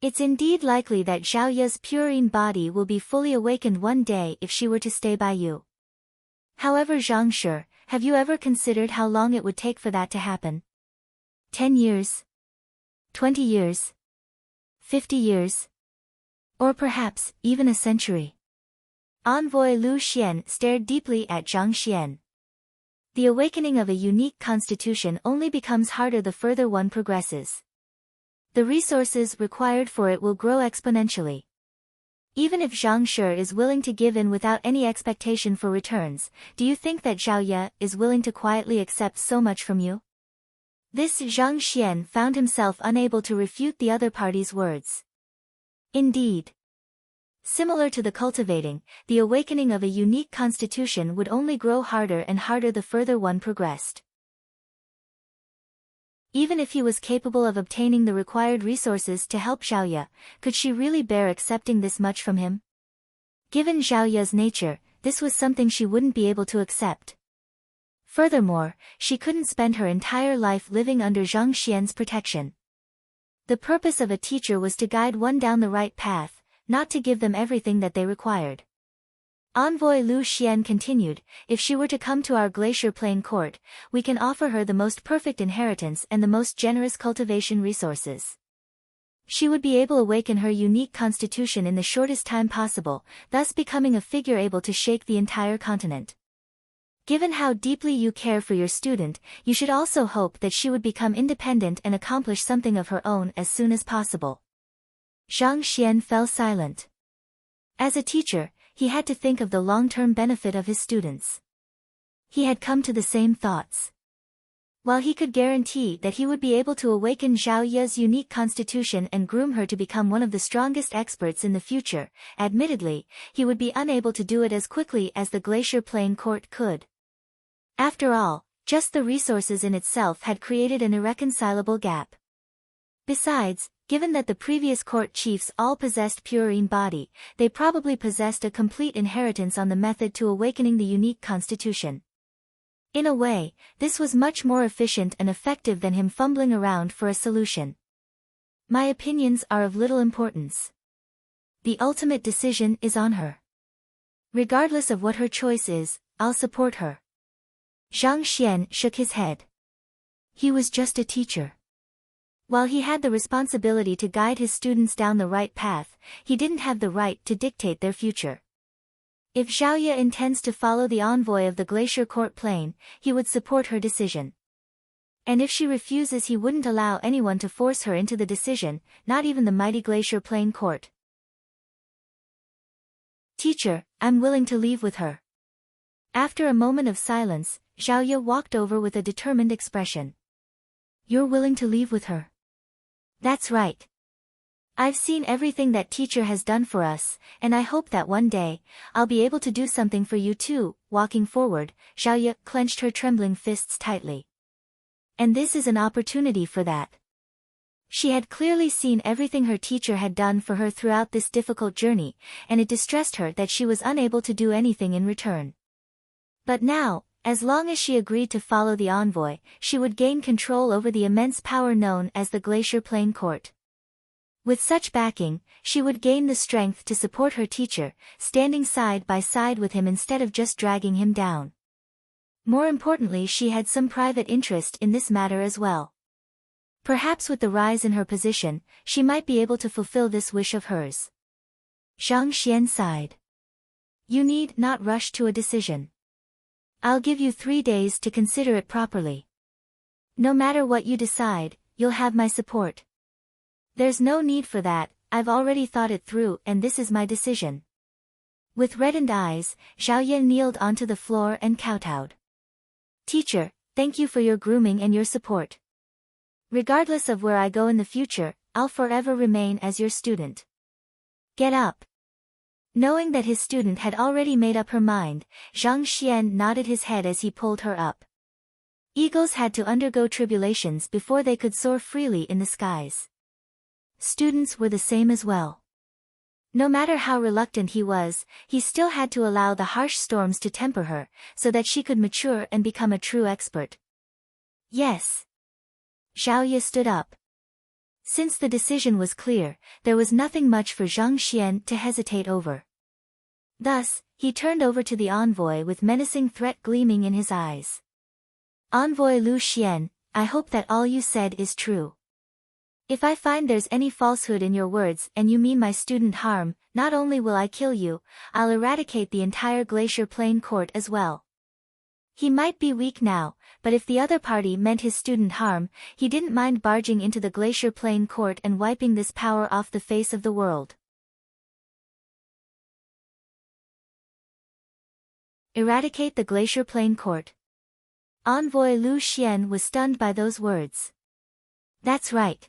It's indeed likely that Xiaoya's purine body will be fully awakened one day if she were to stay by you. However, Zhang Shi, have you ever considered how long it would take for that to happen? 10 years? 20 years? 50 years? Or perhaps, even a century? Envoy Lu Xian stared deeply at Zhang Xian. The awakening of a unique constitution only becomes harder the further one progresses. The resources required for it will grow exponentially. Even if Zhang Shi is willing to give in without any expectation for returns, do you think that Xiaoya is willing to quietly accept so much from you? This Zhang Xian found himself unable to refute the other party's words. Indeed. Similar to the cultivating, the awakening of a unique constitution would only grow harder and harder the further one progressed. Even if he was capable of obtaining the required resources to help Xiaoya, could she really bear accepting this much from him? Given Xiaoya's nature, this was something she wouldn't be able to accept. Furthermore, she couldn't spend her entire life living under Zhang Xian's protection. The purpose of a teacher was to guide one down the right path, not to give them everything that they required. Envoy Lu Xian continued, if she were to come to our Glacier Plain court, we can offer her the most perfect inheritance and the most generous cultivation resources. She would be able to awaken her unique constitution in the shortest time possible, thus becoming a figure able to shake the entire continent. Given how deeply you care for your student, you should also hope that she would become independent and accomplish something of her own as soon as possible. Zhang Xian fell silent. As a teacher, he had to think of the long-term benefit of his students. He had come to the same thoughts. While he could guarantee that he would be able to awaken Zhao Ye's unique constitution and groom her to become one of the strongest experts in the future, admittedly, he would be unable to do it as quickly as the Glacier Plain Court could. After all, just the resources in itself had created an irreconcilable gap. Besides, given that the previous court chiefs all possessed purine body, they probably possessed a complete inheritance on the method to awakening the unique constitution. In a way, this was much more efficient and effective than him fumbling around for a solution. My opinions are of little importance. The ultimate decision is on her. Regardless of what her choice is, I'll support her. Zhang Xian shook his head. He was just a teacher. While he had the responsibility to guide his students down the right path, he didn't have the right to dictate their future. If Zhao Ye intends to follow the envoy of the Glacier Court Plain, he would support her decision. And if she refuses, he wouldn't allow anyone to force her into the decision, not even the mighty Glacier Plain Court. Teacher, I'm willing to leave with her. After a moment of silence, Zhao Ye walked over with a determined expression. You're willing to leave with her? That's right. I've seen everything that teacher has done for us, and I hope that one day, I'll be able to do something for you too. Walking forward, Zhao Ye clenched her trembling fists tightly. And this is an opportunity for that. She had clearly seen everything her teacher had done for her throughout this difficult journey, and it distressed her that she was unable to do anything in return. But now, as long as she agreed to follow the envoy, she would gain control over the immense power known as the Glacier Plain Court. With such backing, she would gain the strength to support her teacher, standing side by side with him instead of just dragging him down. More importantly, she had some private interest in this matter as well. Perhaps with the rise in her position, she might be able to fulfill this wish of hers. Zhang Xian sighed. You need not rush to a decision. I'll give you 3 days to consider it properly. No matter what you decide, you'll have my support. There's no need for that, I've already thought it through and this is my decision. With reddened eyes, Zhao Ye kneeled onto the floor and kowtowed. Teacher, thank you for your grooming and your support. Regardless of where I go in the future, I'll forever remain as your student. Get up. Knowing that his student had already made up her mind, Zhang Xian nodded his head as he pulled her up. Eagles had to undergo tribulations before they could soar freely in the skies. Students were the same as well. No matter how reluctant he was, he still had to allow the harsh storms to temper her, so that she could mature and become a true expert. Yes. Zhao Ye stood up. Since the decision was clear, there was nothing much for Zhang Xian to hesitate over. Thus, he turned over to the envoy with menacing threat gleaming in his eyes. Envoy Lu Xian, I hope that all you said is true. If I find there's any falsehood in your words and you mean my student harm, not only will I kill you, I'll eradicate the entire Glacier Plain Court as well. He might be weak now, but if the other party meant his student harm, he didn't mind barging into the Glacier Plain Court and wiping this power off the face of the world. Eradicate the Glacier Plain Court. Envoy Lu Xian was stunned by those words. That's right.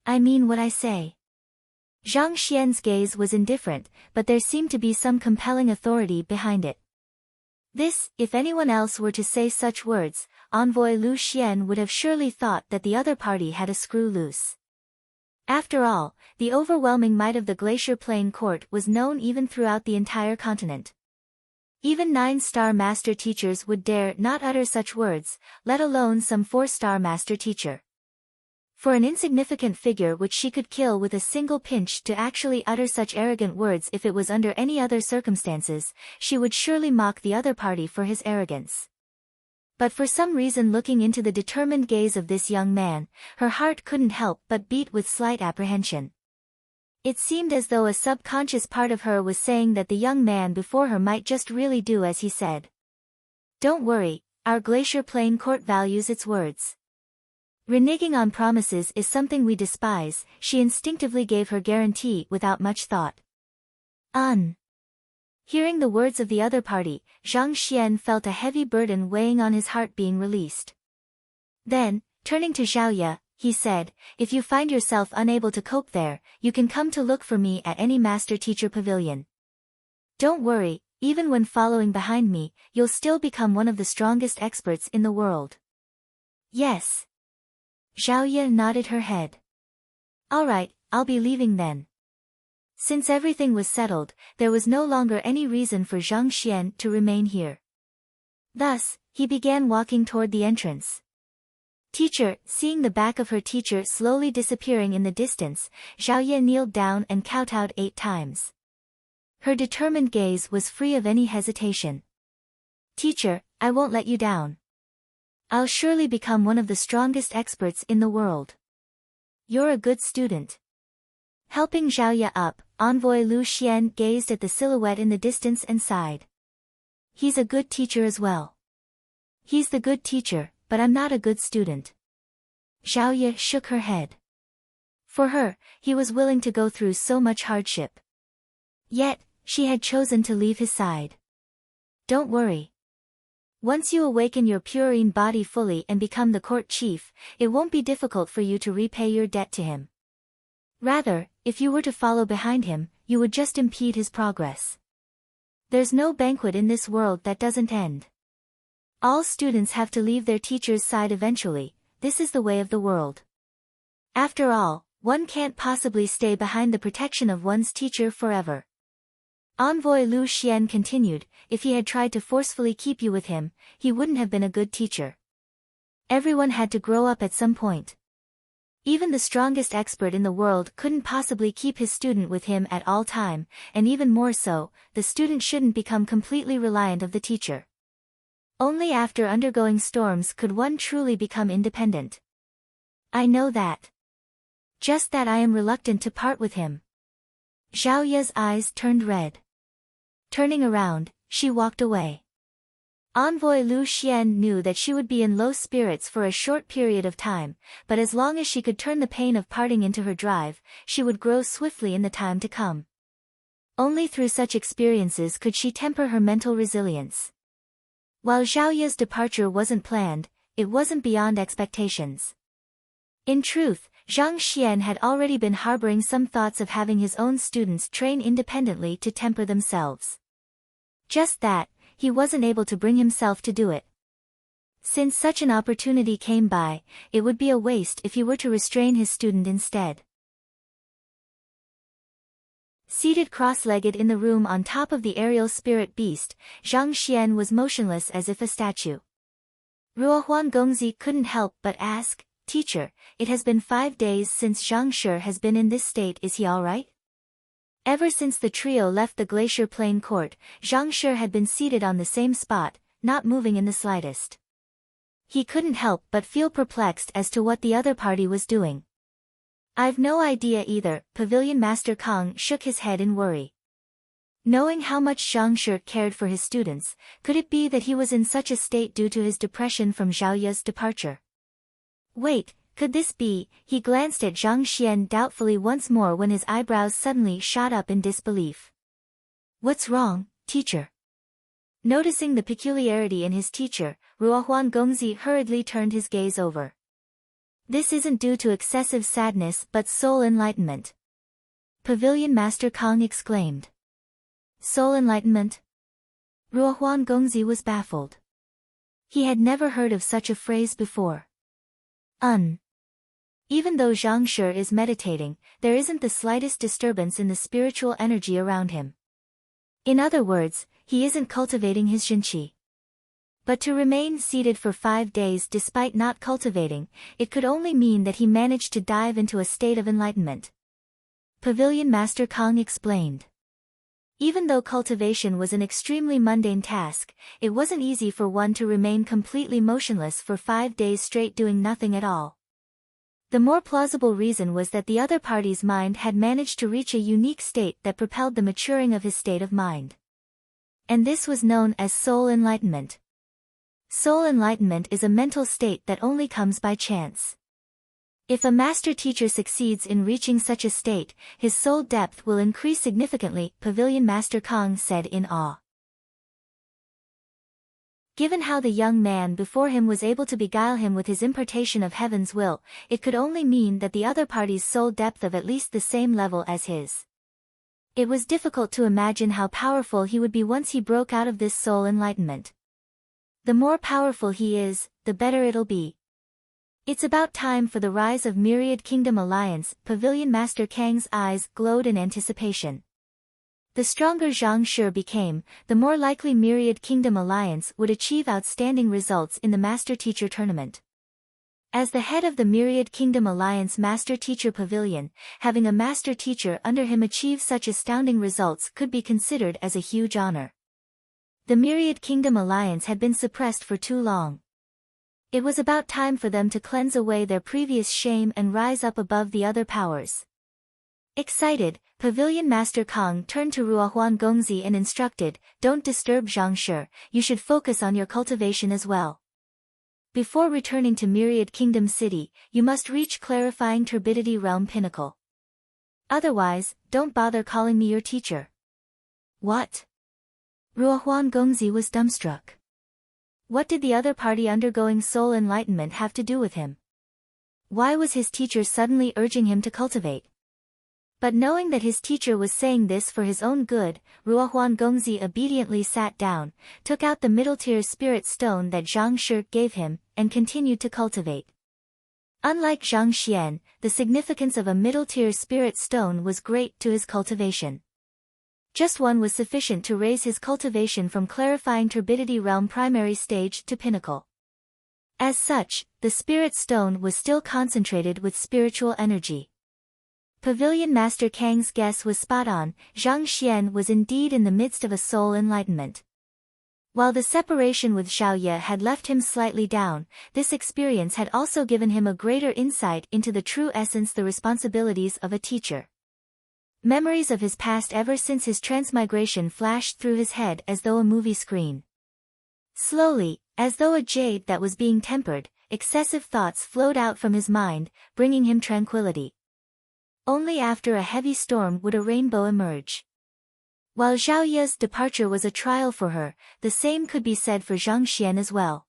I mean what I say. Zhang Xian's gaze was indifferent, but there seemed to be some compelling authority behind it. This, if anyone else were to say such words, Envoy Lu Xian would have surely thought that the other party had a screw loose. After all, the overwhelming might of the Glacier Plain Court was known even throughout the entire continent. Even 9-star master teachers would dare not utter such words, let alone some 4-star master teacher. For an insignificant figure which she could kill with a single pinch to actually utter such arrogant words if it was under any other circumstances, she would surely mock the other party for his arrogance. But for some reason, looking into the determined gaze of this young man, her heart couldn't help but beat with slight apprehension. It seemed as though a subconscious part of her was saying that the young man before her might just really do as he said. Don't worry, our Glacier Plain Court values its words. Reneging on promises is something we despise, she instinctively gave her guarantee without much thought. Hearing the words of the other party, Zhang Xian felt a heavy burden weighing on his heart being released. Then, turning to Zhao Ye, he said, if you find yourself unable to cope there, you can come to look for me at any master-teacher pavilion. Don't worry, even when following behind me, you'll still become one of the strongest experts in the world. Yes. Zhao Ye nodded her head. All right, I'll be leaving then. Since everything was settled, there was no longer any reason for Zhang Xian to remain here. Thus, he began walking toward the entrance. Teacher, seeing the back of her teacher slowly disappearing in the distance, Zhao Ye kneeled down and kowtowed 8 times. Her determined gaze was free of any hesitation. Teacher, I won't let you down. I'll surely become one of the strongest experts in the world. You're a good student. Helping Zhao Ye up, Envoy Lu Xian gazed at the silhouette in the distance and sighed. He's a good teacher as well. He's the good teacher, but I'm not a good student. Zhao Ye shook her head. For her, he was willing to go through so much hardship. Yet, she had chosen to leave his side. Don't worry. Once you awaken your purine body fully and become the court chief, it won't be difficult for you to repay your debt to him. Rather, if you were to follow behind him, you would just impede his progress. There's no banquet in this world that doesn't end. All students have to leave their teacher's side eventually, this is the way of the world. After all, one can't possibly stay behind the protection of one's teacher forever. Envoy Lu Xian continued, if he had tried to forcefully keep you with him, he wouldn't have been a good teacher. Everyone had to grow up at some point. Even the strongest expert in the world couldn't possibly keep his student with him at all time, and even more so, the student shouldn't become completely reliant of the teacher. Only after undergoing storms could one truly become independent. I know that. Just that I am reluctant to part with him. Zhao Ye's eyes turned red. Turning around, she walked away. Envoy Lu Xian knew that she would be in low spirits for a short period of time, but as long as she could turn the pain of parting into her drive, she would grow swiftly in the time to come. Only through such experiences could she temper her mental resilience. While Zhao Ye's departure wasn't planned, it wasn't beyond expectations. In truth, Zhang Xian had already been harboring some thoughts of having his own students train independently to temper themselves. Just that, he wasn't able to bring himself to do it. Since such an opportunity came by, it would be a waste if he were to restrain his student instead. Seated cross-legged in the room on top of the aerial spirit beast, Zhang Xian was motionless as if a statue. Ruohuan Gongzi couldn't help but ask, Teacher, it has been 5 days since Zhang Shi has been in this state, is he alright? Ever since the trio left the Glacier Plain court, Zhang Shi had been seated on the same spot, not moving in the slightest. He couldn't help but feel perplexed as to what the other party was doing. I've no idea either, Pavilion Master Kong shook his head in worry. Knowing how much Zhang Shi cared for his students, could it be that he was in such a state due to his depression from Zhao Ye's departure? Wait, could this be? He glanced at Zhang Xian doubtfully once more when his eyebrows suddenly shot up in disbelief. What's wrong, teacher? Noticing the peculiarity in his teacher, Ruohuan Gongzi hurriedly turned his gaze over. This isn't due to excessive sadness but soul enlightenment. Pavilion Master Kong exclaimed. Soul enlightenment? Ruohuan Gongzi was baffled. He had never heard of such a phrase before. Even though Zhang Shi is meditating, there isn't the slightest disturbance in the spiritual energy around him. In other words, he isn't cultivating his Zhenqi. But to remain seated for 5 days despite not cultivating, it could only mean that he managed to dive into a state of enlightenment. Pavilion Master Kong explained. Even though cultivation was an extremely mundane task, it wasn't easy for one to remain completely motionless for 5 days straight doing nothing at all. The more plausible reason was that the other party's mind had managed to reach a unique state that propelled the maturing of his state of mind. And this was known as soul enlightenment. Soul enlightenment is a mental state that only comes by chance. If a master teacher succeeds in reaching such a state, his soul depth will increase significantly, Pavilion Master Kong said in awe. Given how the young man before him was able to beguile him with his impartation of heaven's will, it could only mean that the other party's soul depth of at least the same level as his. It was difficult to imagine how powerful he would be once he broke out of this soul enlightenment. The more powerful he is, the better it'll be. It's about time for the rise of Myriad Kingdom Alliance, Pavilion Master Kang's eyes glowed in anticipation. The stronger Zhang Shi became, the more likely Myriad Kingdom Alliance would achieve outstanding results in the Master Teacher Tournament. As the head of the Myriad Kingdom Alliance Master Teacher Pavilion, having a Master Teacher under him achieve such astounding results could be considered as a huge honor. The Myriad Kingdom Alliance had been suppressed for too long. It was about time for them to cleanse away their previous shame and rise up above the other powers. Excited, Pavilion Master Kong turned to Ruohuan Gongzi and instructed, "Don't disturb Zhang Shi, you should focus on your cultivation as well. Before returning to Myriad Kingdom City, you must reach Clarifying Turbidity Realm Pinnacle. Otherwise, don't bother calling me your teacher." What? Ruohuan Gongzi was dumbstruck. What did the other party undergoing soul enlightenment have to do with him? Why was his teacher suddenly urging him to cultivate? But knowing that his teacher was saying this for his own good, Ruohuan Gongzi obediently sat down, took out the middle-tier spirit stone that Zhang Shi gave him, and continued to cultivate. Unlike Zhang Xian, the significance of a middle-tier spirit stone was great to his cultivation. Just one was sufficient to raise his cultivation from Clarifying Turbidity Realm primary stage to pinnacle. As such, the spirit stone was still concentrated with spiritual energy. Pavilion Master Kang's guess was spot on, Zhang Xian was indeed in the midst of a soul enlightenment. While the separation with Xiaoye had left him slightly down, this experience had also given him a greater insight into the true essence, the responsibilities of a teacher. Memories of his past ever since his transmigration flashed through his head as though a movie screen. Slowly, as though a jade that was being tempered, excessive thoughts flowed out from his mind, bringing him tranquility. Only after a heavy storm would a rainbow emerge. While Xiaoye's departure was a trial for her, the same could be said for Zhang Xian as well.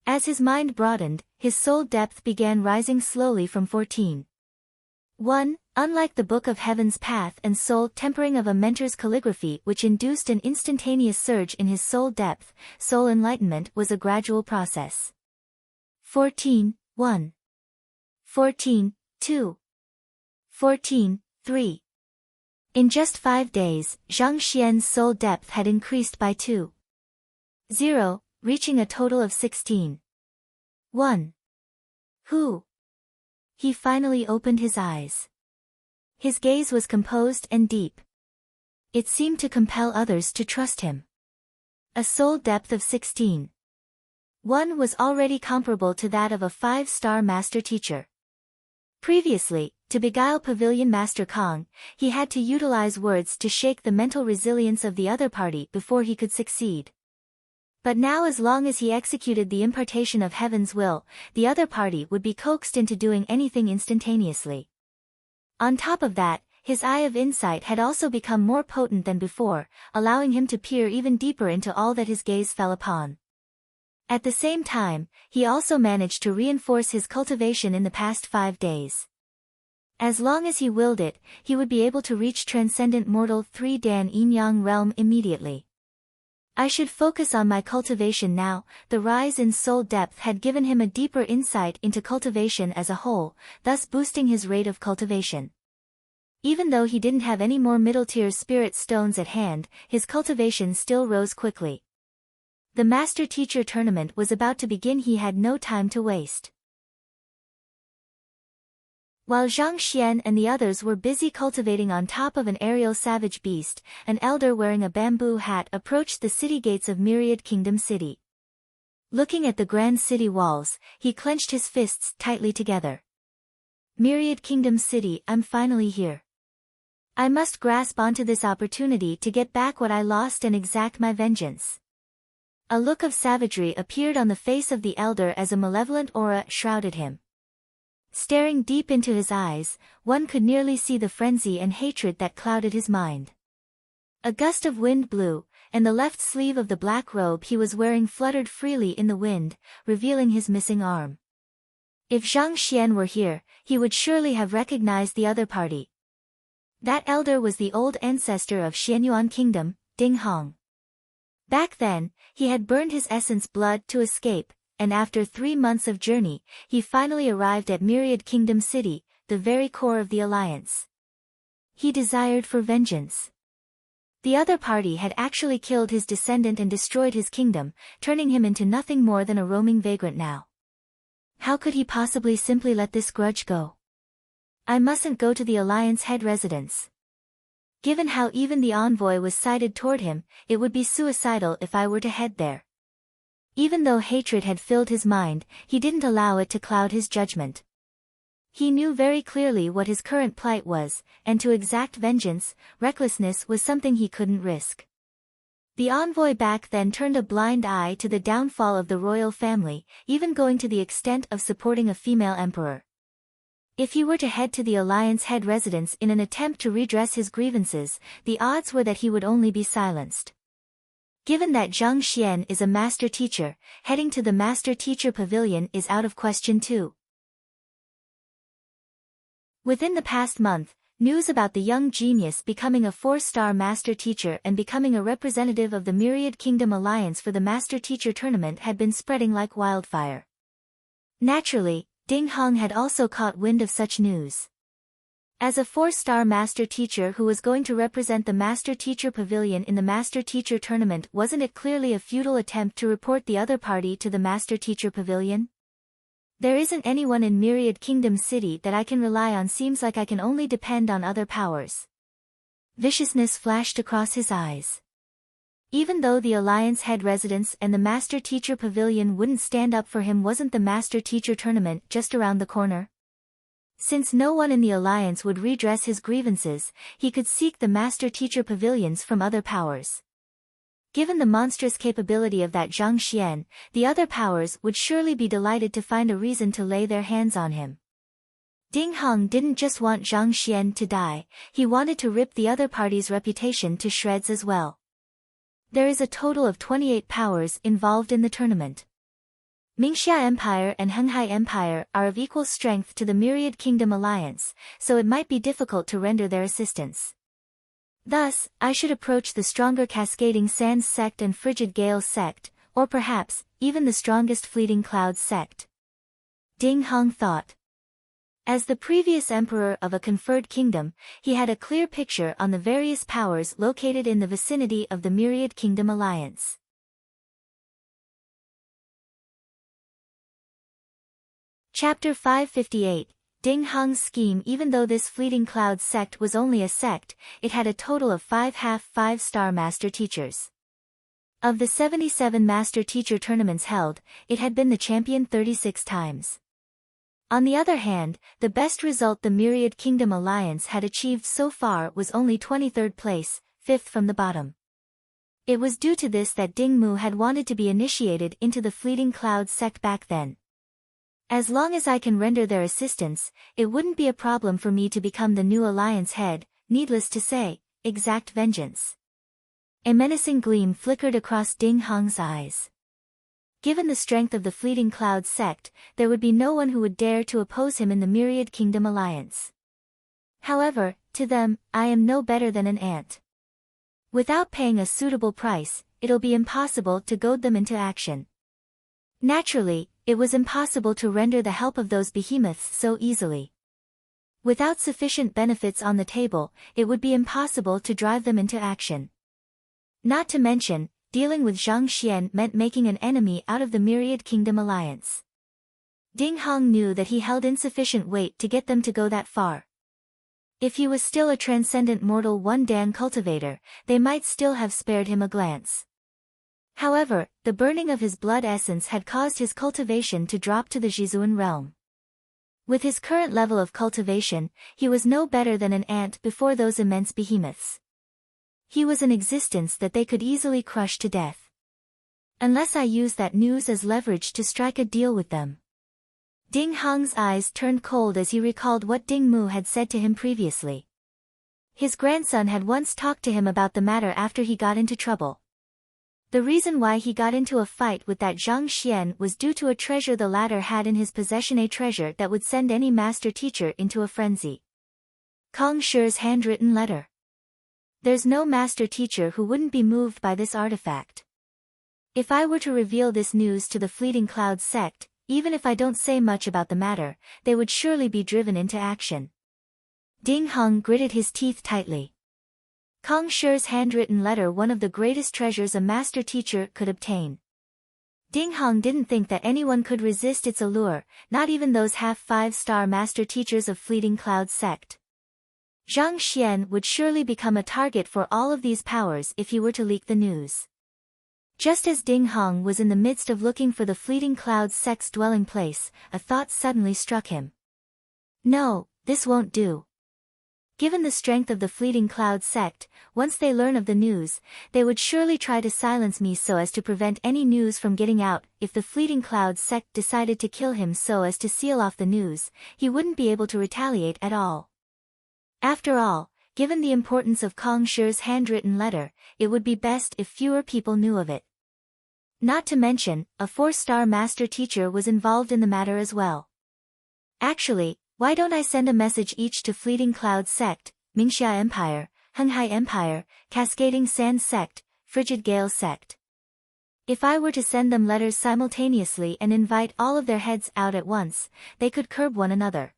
As his mind broadened, his soul depth began rising slowly from 14. 1. Unlike the Book of Heaven's path and soul tempering of a mentor's calligraphy which induced an instantaneous surge in his soul depth, soul enlightenment was a gradual process. 14. 1. 14. 2. 14. 3. In just 5 days, Zhang Xian's soul depth had increased by 2. 0, reaching a total of 16. 1. Who? He finally opened his eyes. His gaze was composed and deep. It seemed to compel others to trust him. A soul depth of 16. 1 was already comparable to that of a 5-star master teacher. Previously, to beguile Pavilion Master Kong, he had to utilize words to shake the mental resilience of the other party before he could succeed. But now, as long as he executed the impartation of heaven's will, the other party would be coaxed into doing anything instantaneously. On top of that, his eye of insight had also become more potent than before, allowing him to peer even deeper into all that his gaze fell upon. At the same time, he also managed to reinforce his cultivation in the past 5 days. As long as he willed it, he would be able to reach Transcendent Mortal 3 Dan Yin-Yang realm immediately. I should focus on my cultivation now. The rise in soul depth had given him a deeper insight into cultivation as a whole, thus boosting his rate of cultivation. Even though he didn't have any more middle-tier spirit stones at hand, his cultivation still rose quickly. The Master Teacher Tournament was about to begin. He had no time to waste. While Zhang Xian and the others were busy cultivating on top of an aerial savage beast, an elder wearing a bamboo hat approached the city gates of Myriad Kingdom City. Looking at the grand city walls, he clenched his fists tightly together. Myriad Kingdom City, I'm finally here. I must grasp onto this opportunity to get back what I lost and exact my vengeance. A look of savagery appeared on the face of the elder as a malevolent aura shrouded him. Staring deep into his eyes, one could nearly see the frenzy and hatred that clouded his mind. A gust of wind blew, and the left sleeve of the black robe he was wearing fluttered freely in the wind, revealing his missing arm. If Zhang Xian were here, he would surely have recognized the other party. That elder was the old ancestor of Xianyuan Kingdom, Ding Hong. Back then, he had burned his essence blood to escape, and after 3 months of journey, he finally arrived at Myriad Kingdom City, the very core of the alliance. He desired for vengeance. The other party had actually killed his descendant and destroyed his kingdom, turning him into nothing more than a roaming vagrant now. How could he possibly simply let this grudge go? I mustn't go to the alliance head residence. Given how even the envoy was sided toward him, it would be suicidal if I were to head there. Even though hatred had filled his mind, he didn't allow it to cloud his judgment. He knew very clearly what his current plight was, and to exact vengeance, recklessness was something he couldn't risk. The envoy back then turned a blind eye to the downfall of the royal family, even going to the extent of supporting a female emperor. If he were to head to the alliance head residence in an attempt to redress his grievances, the odds were that he would only be silenced. Given that Zhang Xian is a master teacher, heading to the master teacher pavilion is out of question too. Within the past month, news about the young genius becoming a 4-star master teacher and becoming a representative of the Myriad Kingdom Alliance for the Master Teacher Tournament had been spreading like wildfire. Naturally, Ding Hong had also caught wind of such news. As a 4-star master teacher who was going to represent the Master Teacher Pavilion in the Master Teacher Tournament, wasn't it clearly a futile attempt to report the other party to the Master Teacher Pavilion? There isn't anyone in Myriad Kingdom City that I can rely on. Seems like I can only depend on other powers. Viciousness flashed across his eyes. Even though the Alliance head residence and the Master Teacher Pavilion wouldn't stand up for him, wasn't the Master Teacher Tournament just around the corner? Since no one in the Alliance would redress his grievances, he could seek the Master Teacher Pavilions from other powers. Given the monstrous capability of that Zhang Xian, the other powers would surely be delighted to find a reason to lay their hands on him. Ding Hong didn't just want Zhang Xian to die, he wanted to rip the other party's reputation to shreds as well. There is a total of 28 powers involved in the tournament. Mingxia Empire and Henghai Empire are of equal strength to the Myriad Kingdom Alliance, so it might be difficult to render their assistance. Thus, I should approach the stronger Cascading Sands sect and Frigid Gales sect, or perhaps, even the strongest Fleeting Clouds sect. Ding Hong thought. As the previous emperor of a conferred kingdom, he had a clear picture on the various powers located in the vicinity of the Myriad Kingdom Alliance. Chapter 558. Ding Hong's scheme. Even though this Fleeting Clouds sect was only a sect, it had a total of 5 5-star master teachers. Of the 77 master teacher tournaments held, it had been the champion 36 times. On the other hand, the best result the Myriad Kingdom Alliance had achieved so far was only 23rd place, 5th from the bottom. It was due to this that Ding Mu had wanted to be initiated into the Fleeting Clouds sect back then. As long as I can render their assistance, it wouldn't be a problem for me to become the new alliance head, needless to say, exact vengeance. A menacing gleam flickered across Ding Hong's eyes. Given the strength of the Fleeting Clouds sect, there would be no one who would dare to oppose him in the Myriad Kingdom Alliance. However, to them, I am no better than an ant. Without paying a suitable price, it'll be impossible to goad them into action. Naturally, it was impossible to render the help of those behemoths so easily. Without sufficient benefits on the table, it would be impossible to drive them into action. Not to mention, dealing with Zhang Xian meant making an enemy out of the Myriad Kingdom Alliance. Ding Hong knew that he held insufficient weight to get them to go that far. If he was still a transcendent mortal one Dan cultivator, they might still have spared him a glance. However, the burning of his blood essence had caused his cultivation to drop to the Jizuan realm. With his current level of cultivation, he was no better than an ant before those immense behemoths. He was an existence that they could easily crush to death. Unless I use that news as leverage to strike a deal with them. Ding Hong's eyes turned cold as he recalled what Ding Mu had said to him previously. His grandson had once talked to him about the matter after he got into trouble. The reason why he got into a fight with that Zhang Xian was due to a treasure the latter had in his possession, a treasure that would send any master teacher into a frenzy. Kong Shi's handwritten letter. There's no master teacher who wouldn't be moved by this artifact. If I were to reveal this news to the Fleeting Clouds sect, even if I don't say much about the matter, they would surely be driven into action. Ding Hong gritted his teeth tightly. Kong Shi's handwritten letter, one of the greatest treasures a master teacher could obtain. Ding Hong didn't think that anyone could resist its allure, not even those half-5-star master teachers of Fleeting Cloud sect. Zhang Xian would surely become a target for all of these powers if he were to leak the news. Just as Ding Hong was in the midst of looking for the Fleeting Cloud sect's dwelling place, a thought suddenly struck him. No, this won't do. Given the strength of the Fleeting Cloud sect, once they learn of the news, they would surely try to silence me so as to prevent any news from getting out. If the Fleeting Cloud sect decided to kill him so as to seal off the news, he wouldn't be able to retaliate at all. After all, given the importance of Kong Shi's handwritten letter, it would be best if fewer people knew of it. Not to mention, a 4-star master teacher was involved in the matter as well. Actually, why don't I send a message each to Fleeting Cloud sect, Mingxia Empire, Henghai Empire, Cascading Sand sect, Frigid Gale sect? If I were to send them letters simultaneously and invite all of their heads out at once, they could curb one another.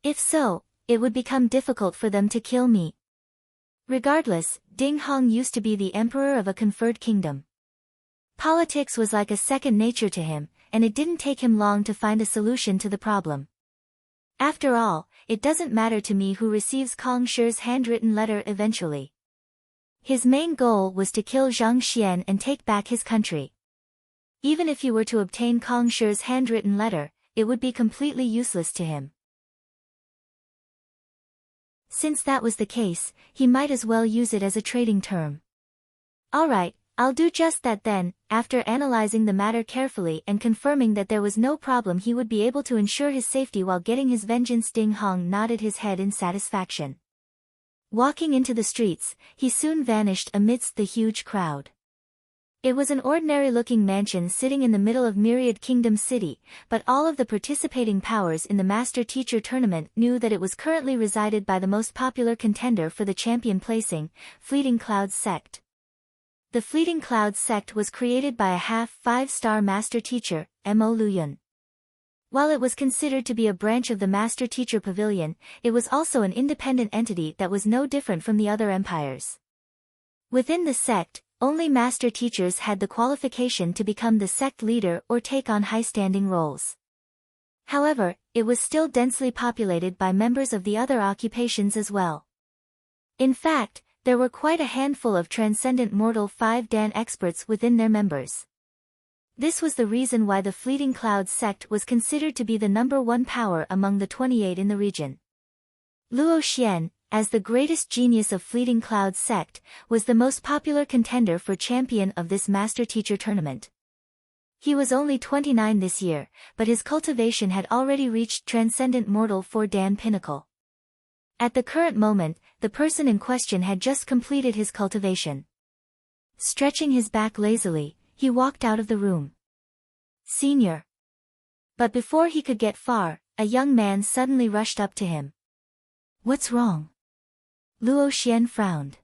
If so, it would become difficult for them to kill me. Regardless, Ding Hong used to be the emperor of a conferred kingdom. Politics was like a second nature to him, and it didn't take him long to find a solution to the problem. After all, it doesn't matter to me who receives Kong Shi's handwritten letter eventually. His main goal was to kill Zhang Xian and take back his country. Even if he were to obtain Kong Shi's handwritten letter, it would be completely useless to him. Since that was the case, he might as well use it as a trading term. Alright, I'll do just that then. After analyzing the matter carefully and confirming that there was no problem, he would be able to ensure his safety while getting his vengeance. Ding Hong nodded his head in satisfaction. Walking into the streets, he soon vanished amidst the huge crowd. It was an ordinary-looking mansion sitting in the middle of Myriad Kingdom City, but all of the participating powers in the Master Teacher Tournament knew that it was currently resided by the most popular contender for the champion placing, Fleeting Clouds sect. The Fleeting Clouds sect was created by a half-5-star Master Teacher, Mo Luyun. While it was considered to be a branch of the Master Teacher Pavilion, it was also an independent entity that was no different from the other empires. Within the sect, only Master Teachers had the qualification to become the sect leader or take on high-standing roles. However, it was still densely populated by members of the other occupations as well. In fact, there were quite a handful of transcendent mortal 5-dan experts within their members. This was the reason why the Fleeting Clouds sect was considered to be the #1 power among the 28 in the region. Luo Xian, as the greatest genius of Fleeting Clouds sect, was the most popular contender for champion of this Master Teacher Tournament. He was only 29 this year, but his cultivation had already reached Transcendent Mortal 4-dan pinnacle. At the current moment, the person in question had just completed his cultivation. Stretching his back lazily, he walked out of the room. Senior. But before he could get far, a young man suddenly rushed up to him. What's wrong? Luo Xian frowned.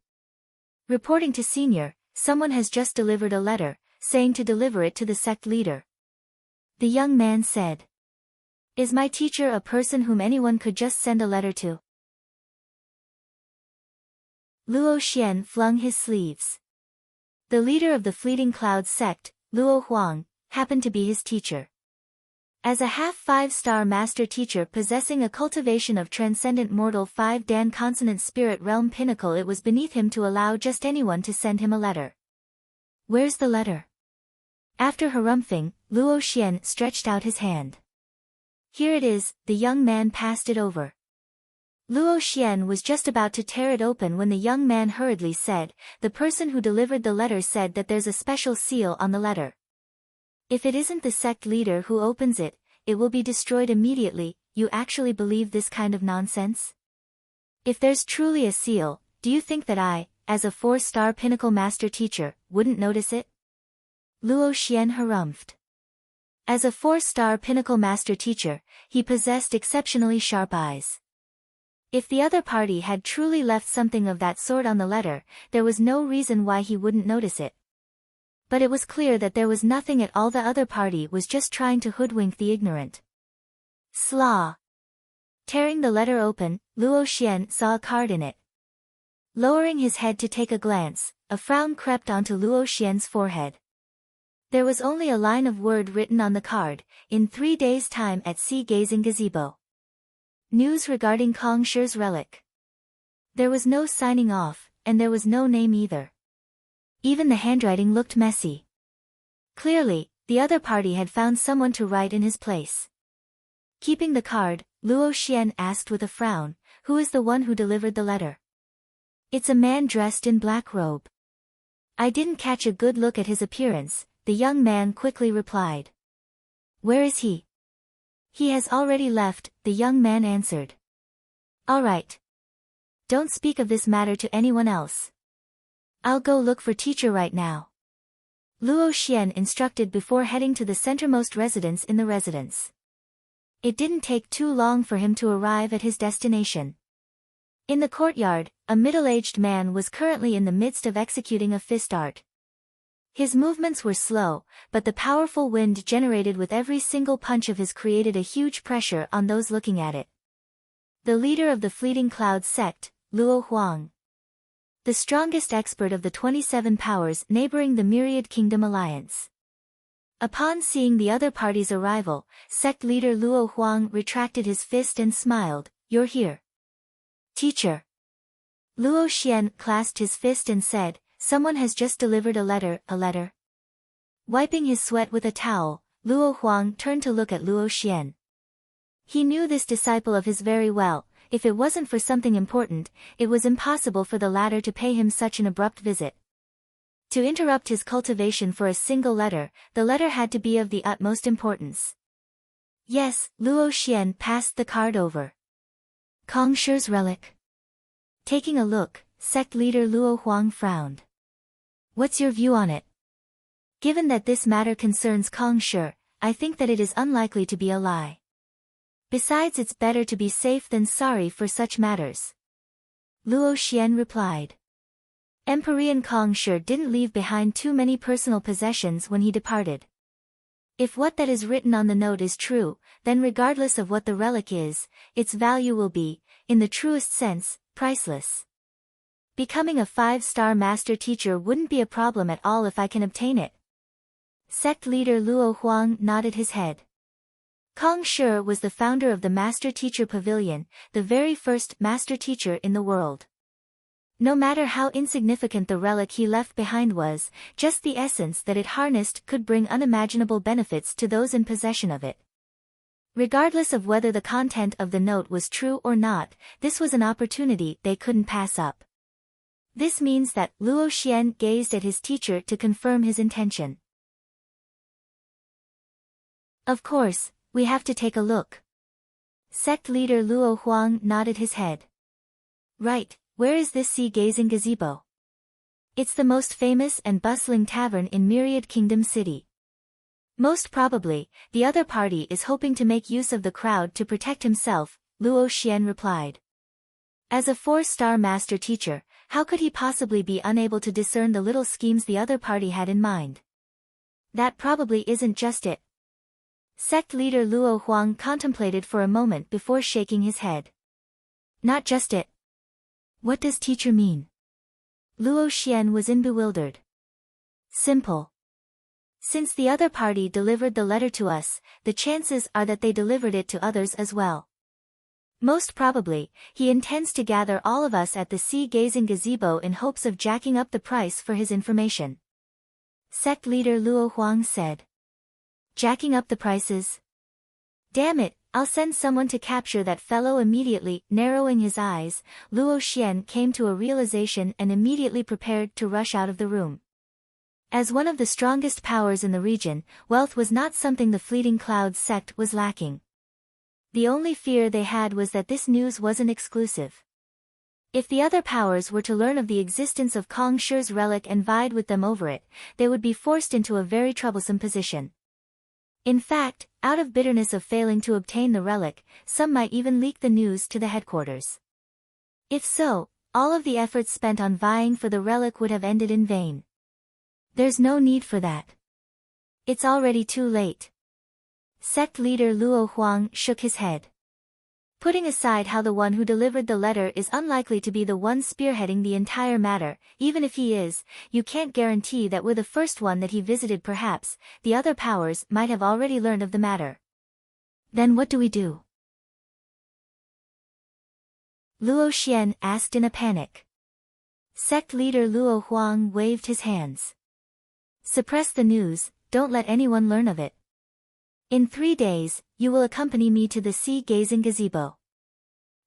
Reporting to Senior, someone has just delivered a letter, saying to deliver it to the sect leader. The young man said. Is my teacher a person whom anyone could just send a letter to? Luo Xian flung his sleeves. The leader of the Fleeting Clouds sect, Luo Huang, happened to be his teacher. As a half-5-star master teacher possessing a cultivation of transcendent mortal 5-dan consonant spirit realm pinnacle, it was beneath him to allow just anyone to send him a letter. Where's the letter? After harumphing, Luo Xian stretched out his hand. Here it is. The young man passed it over. Luo Xian was just about to tear it open when the young man hurriedly said, the person who delivered the letter said that there's a special seal on the letter. If it isn't the sect leader who opens it, it will be destroyed immediately. You actually believe this kind of nonsense? If there's truly a seal, do you think that I, as a 4-star pinnacle master teacher, wouldn't notice it? Luo Xian harumphed. As a 4-star pinnacle master teacher, he possessed exceptionally sharp eyes. If the other party had truly left something of that sort on the letter, there was no reason why he wouldn't notice it. But it was clear that there was nothing at all. The other party was just trying to hoodwink the ignorant. Slaw. Tearing the letter open, Luo Xian saw a card in it. Lowering his head to take a glance, a frown crept onto Luo Xian's forehead. There was only a line of word written on the card: in 3 days' time at Sea Gazing Gazebo. News regarding Kong Shi's relic. There was no signing off, and there was no name either. Even the handwriting looked messy. Clearly, the other party had found someone to write in his place. Keeping the card, Luo Xian asked with a frown, "Who is the one who delivered the letter?" "It's a man dressed in black robe." "I didn't catch a good look at his appearance," the young man quickly replied. "Where is he?" "He has already left," the young man answered. "All right. Don't speak of this matter to anyone else. I'll go look for teacher right now," Luo Xian instructed before heading to the centermost residence in the residence. It didn't take too long for him to arrive at his destination. In the courtyard, a middle-aged man was currently in the midst of executing a fist art. His movements were slow, but the powerful wind generated with every single punch of his created a huge pressure on those looking at it. The leader of the Fleeting Clouds sect, Luo Huang. The strongest expert of the 27 powers neighboring the Myriad Kingdom Alliance. Upon seeing the other party's arrival, sect leader Luo Huang retracted his fist and smiled. "You're here, teacher." Luo Xian clasped his fist and said, "Someone has just delivered a letter." "A letter?" Wiping his sweat with a towel, Luo Huang turned to look at Luo Xian. He knew this disciple of his very well. If it wasn't for something important, it was impossible for the latter to pay him such an abrupt visit. To interrupt his cultivation for a single letter, the letter had to be of the utmost importance. "Yes," Luo Xian passed the card over. "Kong Shi's relic." Taking a look, sect leader Luo Huang frowned. "What's your view on it?" "Given that this matter concerns Kong Shi, I think that it is unlikely to be a lie. Besides, it's better to be safe than sorry for such matters," Luo Xian replied. Emperor Kong Shi didn't leave behind too many personal possessions when he departed. If what that is written on the note is true, then regardless of what the relic is, its value will be, in the truest sense, priceless. Becoming a 5-star master teacher wouldn't be a problem at all if I can obtain it. Sect leader Luo Huang nodded his head. Kong Shi was the founder of the Master Teacher Pavilion, the very first master teacher in the world. No matter how insignificant the relic he left behind was, just the essence that it harnessed could bring unimaginable benefits to those in possession of it. Regardless of whether the content of the note was true or not, this was an opportunity they couldn't pass up. This means that Luo Xian gazed at his teacher to confirm his intention. "Of course, we have to take a look." Sect leader Luo Huang nodded his head. "Right, where is this Sea Gazing Gazebo?" "It's the most famous and bustling tavern in Myriad Kingdom City." "Most probably, the other party is hoping to make use of the crowd to protect himself," Luo Xian replied. As a 4-star master teacher, how could he possibly be unable to discern the little schemes the other party had in mind? "That probably isn't just it." Sect leader Luo Huang contemplated for a moment before shaking his head. "Not just it. What does teacher mean?" Luo Xian was bewildered. "Simple. Since the other party delivered the letter to us, the chances are that they delivered it to others as well. Most probably, he intends to gather all of us at the Sea Gazing Gazebo in hopes of jacking up the price for his information," sect leader Luo Huang said. "Jacking up the prices? Damn it, I'll send someone to capture that fellow immediately." Narrowing his eyes, Luo Xian came to a realization and immediately prepared to rush out of the room. As one of the strongest powers in the region, wealth was not something the Fleeting Clouds sect was lacking. The only fear they had was that this news wasn't exclusive. If the other powers were to learn of the existence of Kong Shi's relic and vied with them over it, they would be forced into a very troublesome position. In fact, out of bitterness of failing to obtain the relic, some might even leak the news to the headquarters. If so, all of the efforts spent on vying for the relic would have ended in vain. There's no need for that. It's already too late. Sect leader Luo Huang shook his head. Putting aside how the one who delivered the letter is unlikely to be the one spearheading the entire matter, even if he is, you can't guarantee that we're the first one that he visited. Perhaps the other powers might have already learned of the matter. Then what do we do? Luo Xian asked in a panic. Sect leader Luo Huang waved his hands. Suppress the news, don't let anyone learn of it. In 3 days, you will accompany me to the sea-gazing gazebo.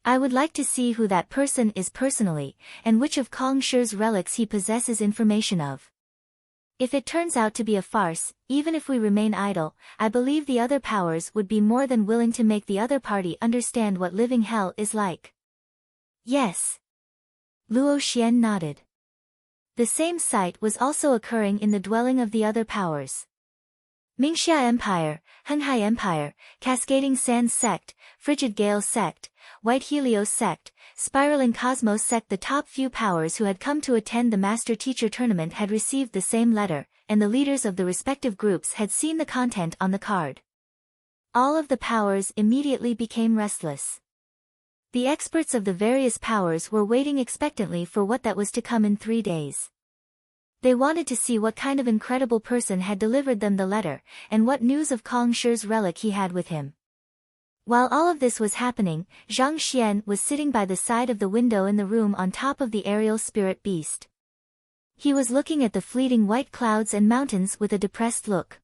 I would like to see who that person is personally, and which of Kong Shi's relics he possesses information of. If it turns out to be a farce, even if we remain idle, I believe the other powers would be more than willing to make the other party understand what living hell is like. Yes. Luo Xian nodded. The same sight was also occurring in the dwelling of the other powers. Mingxia Empire, Henhai Empire, Cascading Sands Sect, Frigid Gale Sect, White Helios Sect, Spiraling Cosmos Sect. The top few powers who had come to attend the Master Teacher Tournament had received the same letter, and the leaders of the respective groups had seen the content on the card. All of the powers immediately became restless. The experts of the various powers were waiting expectantly for what that was to come in 3 days. They wanted to see what kind of incredible person had delivered them the letter, and what news of Kong Shi's relic he had with him. While all of this was happening, Zhang Xian was sitting by the side of the window in the room on top of the aerial spirit beast. He was looking at the fleeting white clouds and mountains with a depressed look.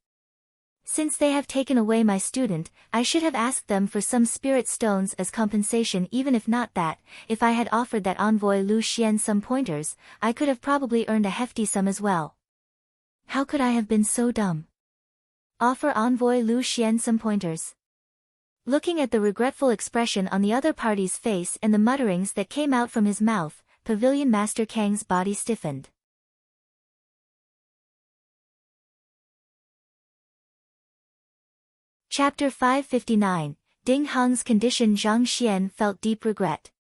Since they have taken away my student, I should have asked them for some spirit stones as compensation. Even if not that, if I had offered that envoy Lu Xian some pointers, I could have probably earned a hefty sum as well. How could I have been so dumb? Offer envoy Lu Xian some pointers? Looking at the regretful expression on the other party's face and the mutterings that came out from his mouth, Pavilion Master Kang's body stiffened. Chapter 559, Ding Hong's condition. Zhang Xian felt deep regret.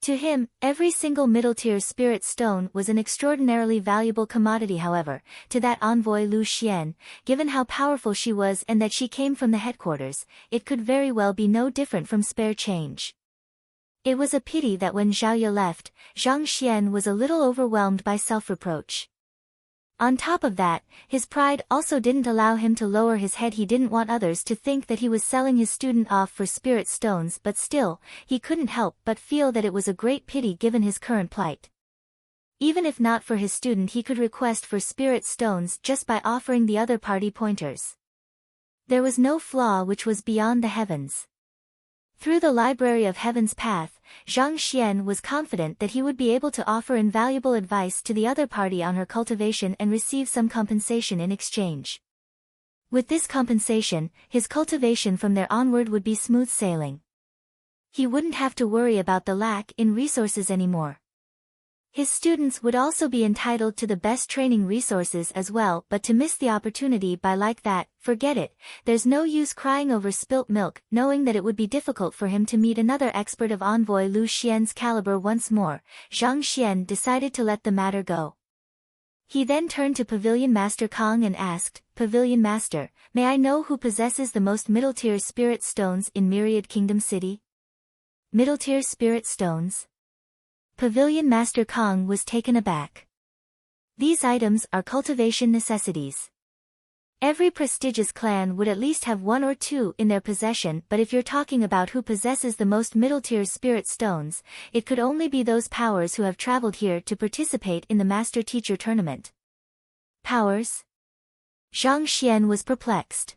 To him, every single middle-tier spirit stone was an extraordinarily valuable commodity. However, to that envoy Lu Xian, given how powerful she was and that she came from the headquarters, it could very well be no different from spare change. It was a pity that when Zhao left, Zhang Xian was a little overwhelmed by self-reproach. On top of that, his pride also didn't allow him to lower his head. He didn't want others to think that he was selling his student off for spirit stones, but still, he couldn't help but feel that it was a great pity given his current plight. Even if not for his student, he could request for spirit stones just by offering the other party pointers. There was no flaw which was beyond the heavens. Through the Library of Heaven's path, Zhang Xian was confident that he would be able to offer invaluable advice to the other party on her cultivation and receive some compensation in exchange. With this compensation, his cultivation from there onward would be smooth sailing. He wouldn't have to worry about the lack in resources anymore. His students would also be entitled to the best training resources as well, but to miss the opportunity by like that, forget it. There's no use crying over spilt milk. Knowing that it would be difficult for him to meet another expert of envoy Lu Xian's caliber once more, Zhang Xian decided to let the matter go. He then turned to Pavilion Master Kong and asked, "Pavilion Master, may I know who possesses the most middle-tier spirit stones in Myriad Kingdom City?" Middle-tier spirit stones? Pavilion Master Kong was taken aback. These items are cultivation necessities. Every prestigious clan would at least have 1 or 2 in their possession, but if you're talking about who possesses the most middle-tier spirit stones, it could only be those powers who have traveled here to participate in the Master Teacher Tournament. Powers? Zhang Xian was perplexed.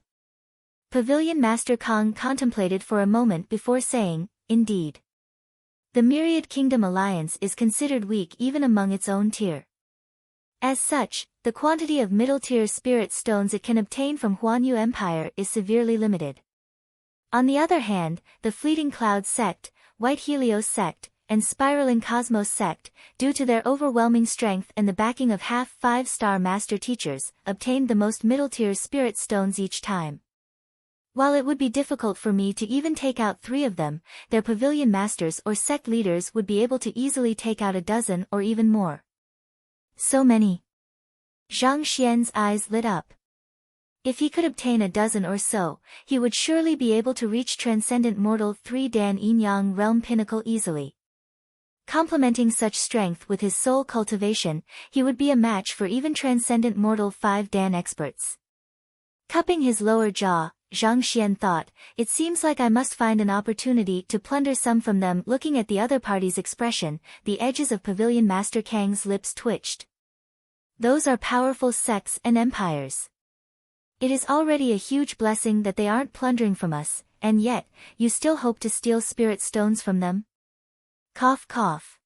Pavilion Master Kong contemplated for a moment before saying, "Indeed. The Myriad Kingdom Alliance is considered weak even among its own tier. As such, the quantity of middle-tier spirit stones it can obtain from Huanyu Empire is severely limited. On the other hand, the Fleeting Cloud sect, White Helios sect, and Spiraling Cosmos sect, due to their overwhelming strength and the backing of half 5-star master teachers, obtained the most middle-tier spirit stones each time. While it would be difficult for me to even take out 3 of them, their pavilion masters or sect leaders would be able to easily take out a dozen or even more. So many. Zhang Xian's eyes lit up. If he could obtain a dozen or so, he would surely be able to reach Transcendent Mortal 3 Dan Yin-Yang Realm Pinnacle easily. Complementing such strength with his soul cultivation, he would be a match for even Transcendent Mortal 5 Dan experts. Cupping his lower jaw, Zhang Xian thought, it seems like I must find an opportunity to plunder some from them. Looking at the other party's expression, the edges of Pavilion Master Kang's lips twitched. Those are powerful sects and empires. It is already a huge blessing that they aren't plundering from us, and yet, you still hope to steal spirit stones from them? Cough cough.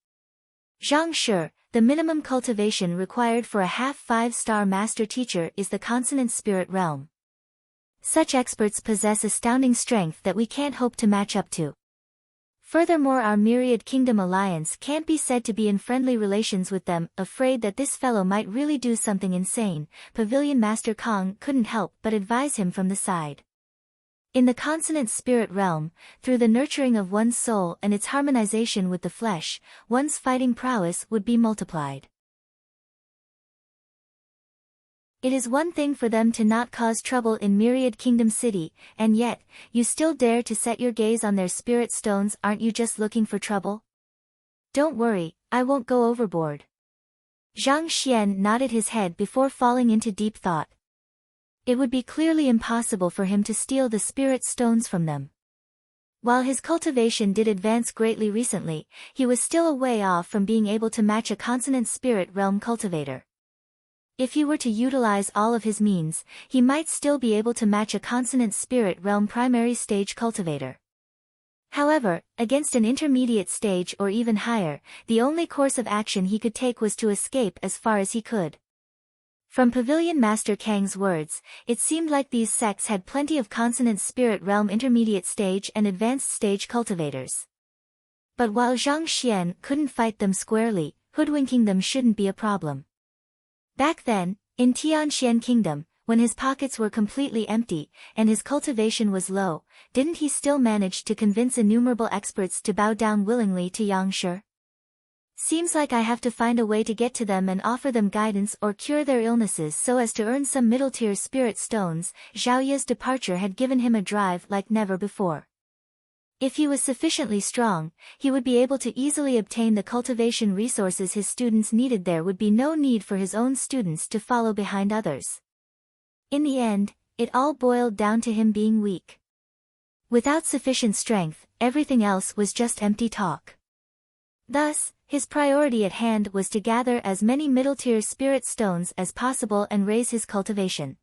Zhang Shi, the minimum cultivation required for a half 5-star master teacher is the consonant spirit realm. Such experts possess astounding strength that we can't hope to match up to. Furthermore, our Myriad Kingdom alliance can't be said to be in friendly relations with them. Afraid that this fellow might really do something insane, Pavilion Master Kong couldn't help but advise him from the side. In the consonant spirit realm, through the nurturing of one's soul and its harmonization with the flesh, one's fighting prowess would be multiplied. It is one thing for them to not cause trouble in Myriad Kingdom City, and yet, you still dare to set your gaze on their spirit stones. Aren't you just looking for trouble? Don't worry, I won't go overboard. Zhang Xian nodded his head before falling into deep thought. It would be clearly impossible for him to steal the spirit stones from them. While his cultivation did advance greatly recently, he was still a way off from being able to match a consonant spirit realm cultivator. If he were to utilize all of his means, he might still be able to match a consonant spirit realm primary stage cultivator. However, against an intermediate stage or even higher, the only course of action he could take was to escape as far as he could. From Pavilion Master Kang's words, it seemed like these sects had plenty of consonant spirit realm intermediate stage and advanced stage cultivators. But while Zhang Xian couldn't fight them squarely, hoodwinking them shouldn't be a problem. Back then, in Tianxian Kingdom, when his pockets were completely empty, and his cultivation was low, didn't he still manage to convince innumerable experts to bow down willingly to Yang Shi? Seems like I have to find a way to get to them and offer them guidance or cure their illnesses so as to earn some middle-tier spirit stones. Zhao Ye's departure had given him a drive like never before. If he was sufficiently strong, he would be able to easily obtain the cultivation resources his students needed. There would be no need for his own students to follow behind others. In the end, it all boiled down to him being weak. Without sufficient strength, everything else was just empty talk. Thus, his priority at hand was to gather as many middle-tier spirit stones as possible and raise his cultivation.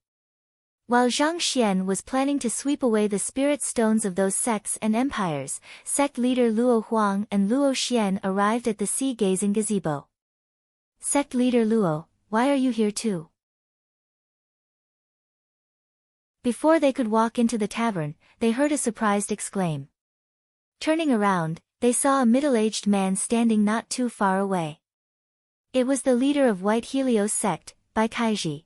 While Zhang Xian was planning to sweep away the spirit stones of those sects and empires, sect leader Luo Huang and Luo Xian arrived at the sea-gazing gazebo. Sect leader Luo, why are you here too? Before they could walk into the tavern, they heard a surprised exclaim. Turning around, they saw a middle-aged man standing not too far away. It was the leader of White Helios sect, Bai Kaiji.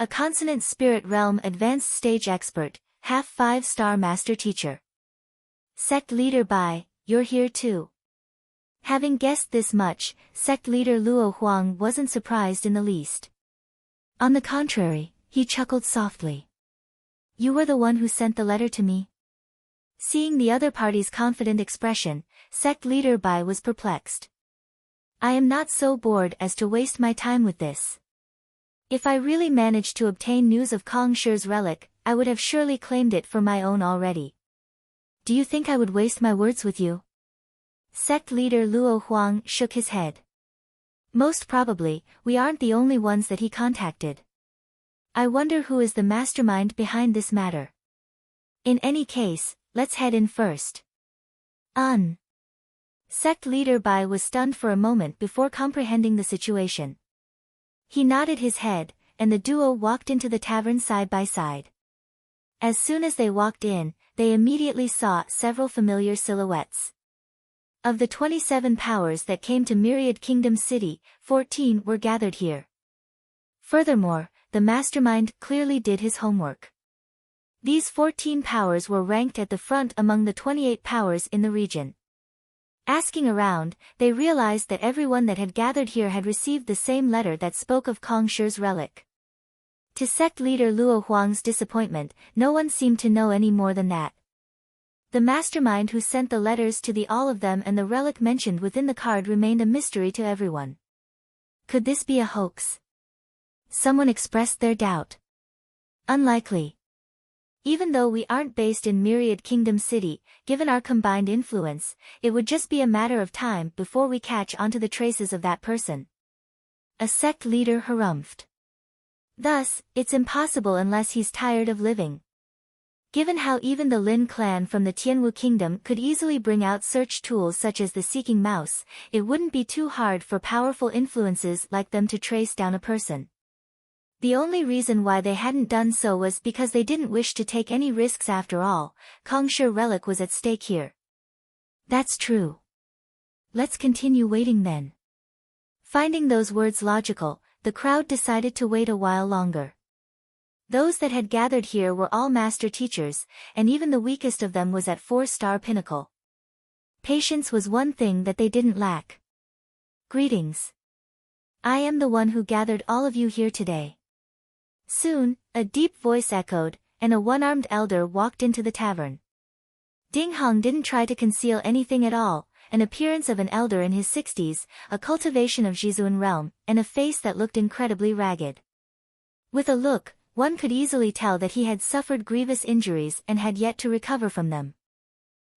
A consonant spirit realm advanced stage expert, half 5-star master teacher. Sect leader Bai, you're here too. Having guessed this much, sect leader Luo Huang wasn't surprised in the least. On the contrary, he chuckled softly. You were the one who sent the letter to me? Seeing the other party's confident expression, sect leader Bai was perplexed. I am not so bored as to waste my time with this. If I really managed to obtain news of Kong Shi's relic, I would have surely claimed it for my own already. Do you think I would waste my words with you? Sect leader Luo Huang shook his head. Most probably, we aren't the only ones that he contacted. I wonder who is the mastermind behind this matter. In any case, let's head in first. Sect leader Bai was stunned for a moment before comprehending the situation. He nodded his head, and the duo walked into the tavern side by side. As soon as they walked in, they immediately saw several familiar silhouettes. Of the 27 powers that came to Myriad Kingdom City, 14 were gathered here. Furthermore, the mastermind clearly did his homework. These 14 powers were ranked at the front among the 28 powers in the region. Asking around, they realized that everyone that had gathered here had received the same letter that spoke of Kong Shi's relic. To sect leader Luo Huang's disappointment, no one seemed to know any more than that. The mastermind who sent the letters to all of them and the relic mentioned within the card remained a mystery to everyone. Could this be a hoax? Someone expressed their doubt. Unlikely. Even though we aren't based in Myriad Kingdom City, given our combined influence, it would just be a matter of time before we catch onto the traces of that person. A sect leader harumphed. Thus, it's impossible unless he's tired of living. Given how even the Lin clan from the Tianwu Kingdom could easily bring out search tools such as the Seeking Mouse, it wouldn't be too hard for powerful influences like them to trace down a person. The only reason why they hadn't done so was because they didn't wish to take any risks after all. Kong Shi relic was at stake here. That's true. Let's continue waiting then. Finding those words logical, the crowd decided to wait a while longer. Those that had gathered here were all master teachers, and even the weakest of them was at 4-star pinnacle. Patience was one thing that they didn't lack. Greetings. I am the one who gathered all of you here today. Soon, a deep voice echoed, and a one-armed elder walked into the tavern. Ding Hong didn't try to conceal anything at all, an appearance of an elder in his 60s, a cultivation of Jizuan realm, and a face that looked incredibly ragged. With a look, one could easily tell that he had suffered grievous injuries and had yet to recover from them.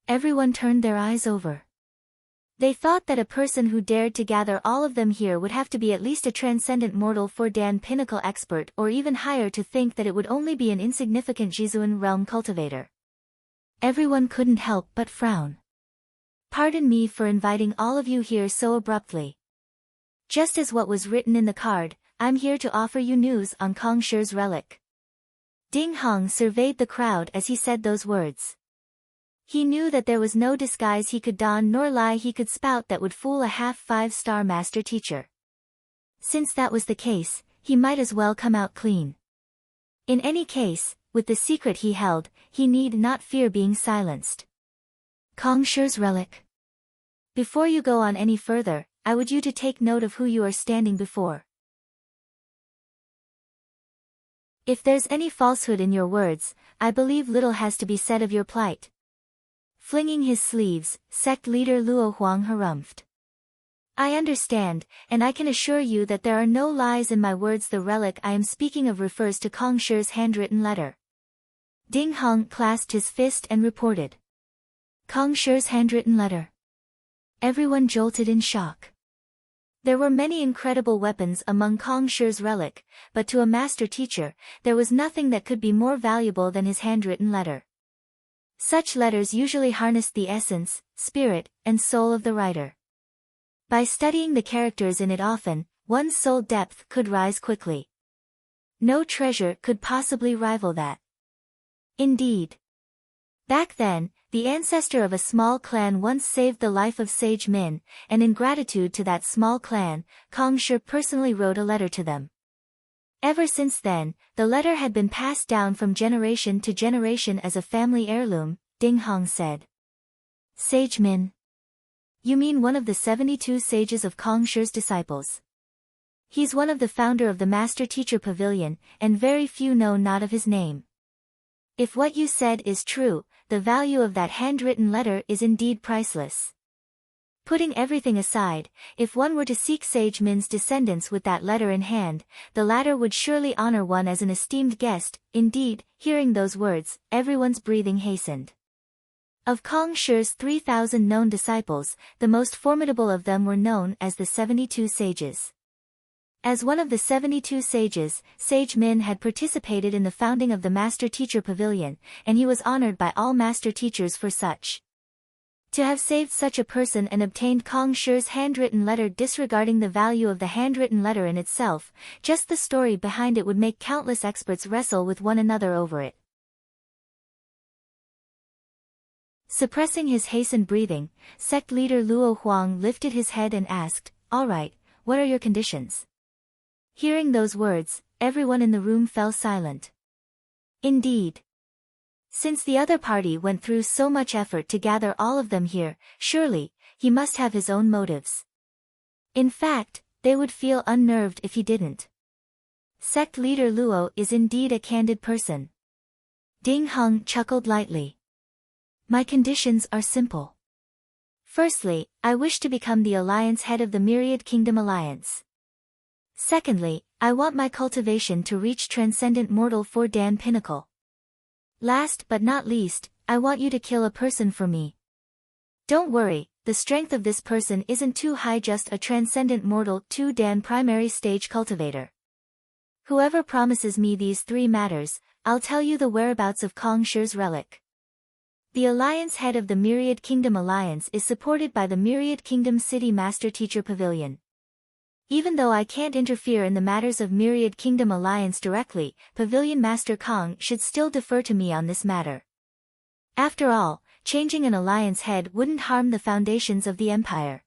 Everyone turned their eyes over. They thought that a person who dared to gather all of them here would have to be at least a transcendent mortal 4-dan pinnacle expert or even higher to think that it would only be an insignificant Jizuan realm cultivator. Everyone couldn't help but frown. Pardon me for inviting all of you here so abruptly. Just as what was written in the card, I'm here to offer you news on Kong Shi's relic. Ding Hong surveyed the crowd as he said those words. He knew that there was no disguise he could don nor lie he could spout that would fool a half 5-star master teacher. Since that was the case, he might as well come out clean. In any case, with the secret he held, he need not fear being silenced. Kong Shi's relic. Before you go on any further, I would you to take note of who you are standing before. If there's any falsehood in your words, I believe little has to be said of your plight. Flinging his sleeves, sect leader Luo Huang harumphed. I understand, and I can assure you that there are no lies in my words. The relic I am speaking of refers to Kong Shi's handwritten letter. Ding Hong clasped his fist and reported. Kong Shi's handwritten letter. Everyone jolted in shock. There were many incredible weapons among Kong Shi's relic, but to a master teacher, there was nothing that could be more valuable than his handwritten letter. Such letters usually harnessed the essence, spirit, and soul of the writer. By studying the characters in it often, one's soul depth could rise quickly. No treasure could possibly rival that. Indeed. Back then, the ancestor of a small clan once saved the life of Sage Min, and in gratitude to that small clan, Kong Shi personally wrote a letter to them. Ever since then, the letter had been passed down from generation to generation as a family heirloom, Ding Hong said. Sage Min. You mean one of the 72 sages of Kong Shi's disciples? He's one of the founder of the Master Teacher Pavilion, and very few know not of his name. If what you said is true, the value of that handwritten letter is indeed priceless. Putting everything aside, if one were to seek Sage Min's descendants with that letter in hand, the latter would surely honor one as an esteemed guest. Indeed, hearing those words, everyone's breathing hastened. Of Kong Shi's 3,000 known disciples, the most formidable of them were known as the 72 sages. As one of the 72 sages, Sage Min had participated in the founding of the Master Teacher Pavilion, and he was honored by all master teachers for such. To have saved such a person and obtained Kong Shi's handwritten letter disregarding the value of the handwritten letter in itself, just the story behind it would make countless experts wrestle with one another over it. Suppressing his hastened breathing, sect leader Luo Huang lifted his head and asked, "All right, what are your conditions?" Hearing those words, everyone in the room fell silent. Indeed. Since the other party went through so much effort to gather all of them here, surely, he must have his own motives. In fact, they would feel unnerved if he didn't. Sect leader Luo is indeed a candid person. Ding Heng chuckled lightly. My conditions are simple. Firstly, I wish to become the alliance head of the Myriad Kingdom Alliance. Secondly, I want my cultivation to reach Transcendent Mortal 4-Dan Pinnacle. Last but not least, I want you to kill a person for me. Don't worry, the strength of this person isn't too high, just a Transcendent Mortal 2-Dan primary stage cultivator. Whoever promises me these 3 matters, I'll tell you the whereabouts of Kong Shi's relic. The Alliance head of the Myriad Kingdom Alliance is supported by the Myriad Kingdom City Master Teacher Pavilion. Even though I can't interfere in the matters of Myriad Kingdom Alliance directly, Pavilion Master Kong should still defer to me on this matter. After all, changing an alliance head wouldn't harm the foundations of the empire.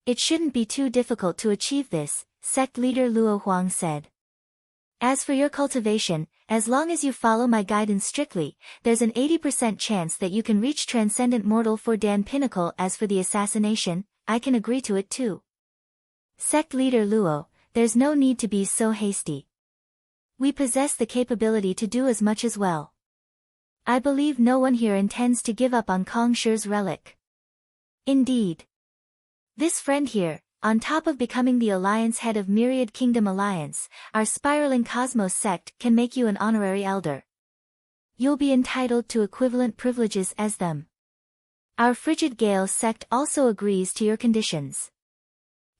It shouldn't be too difficult to achieve this, sect leader Luo Huang said. As for your cultivation, as long as you follow my guidance strictly, there's an 80% chance that you can reach Transcendent Mortal 4-Dan Pinnacle. As for the assassination, I can agree to it too. Sect leader Luo, there's no need to be so hasty. We possess the capability to do as much as well. I believe no one here intends to give up on Kong Shi's relic. Indeed. This friend here, on top of becoming the alliance head of Myriad Kingdom Alliance, our spiraling Cosmos sect can make you an honorary elder. You'll be entitled to equivalent privileges as them. Our Frigid Gale sect also agrees to your conditions.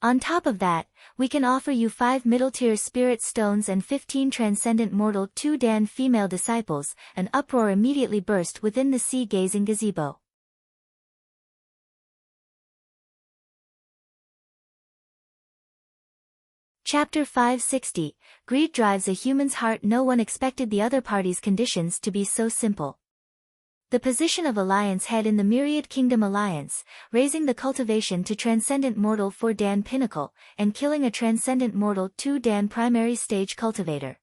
On top of that, we can offer you 5 middle-tier spirit stones and 15 Transcendent Mortal 2-Dan female disciples. An uproar immediately burst within the sea-gazing gazebo. Chapter 560, Greed drives a human's heart. No one expected the other party's conditions to be so simple. The position of Alliance head in the Myriad Kingdom Alliance, raising the cultivation to Transcendent Mortal 4-Dan Pinnacle, and killing a Transcendent Mortal 2-Dan primary stage cultivator.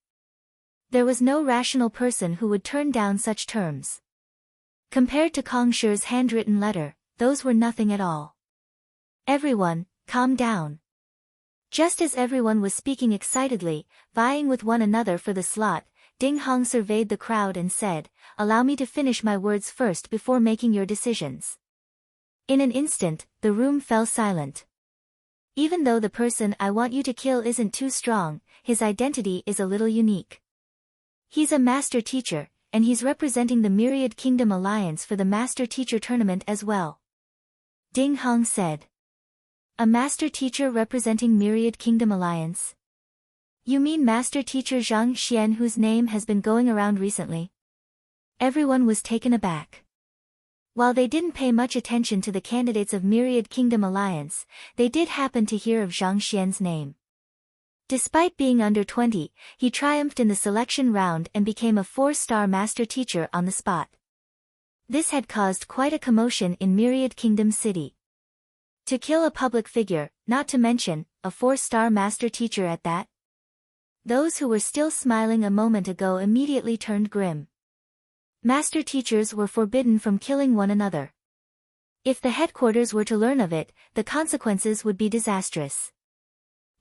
There was no rational person who would turn down such terms. Compared to Kong Shi's handwritten letter, those were nothing at all. Everyone, calm down. Just as everyone was speaking excitedly, vying with one another for the slot, Ding Heng surveyed the crowd and said, "Allow me to finish my words first before making your decisions." In an instant, the room fell silent. Even though the person I want you to kill isn't too strong, his identity is a little unique. He's a master teacher, and he's representing the Myriad Kingdom Alliance for the Master Teacher Tournament as well. Ding Heng said. A master teacher representing Myriad Kingdom Alliance? You mean Master Teacher Zhang Xian, whose name has been going around recently? Everyone was taken aback. While they didn't pay much attention to the candidates of Myriad Kingdom Alliance, they did happen to hear of Zhang Xian's name. Despite being under 20, he triumphed in the selection round and became a 4-star master teacher on the spot. This had caused quite a commotion in Myriad Kingdom City. To kill a public figure, not to mention, a 4-star master teacher at that? Those who were still smiling a moment ago immediately turned grim. Master teachers were forbidden from killing one another. If the headquarters were to learn of it, the consequences would be disastrous.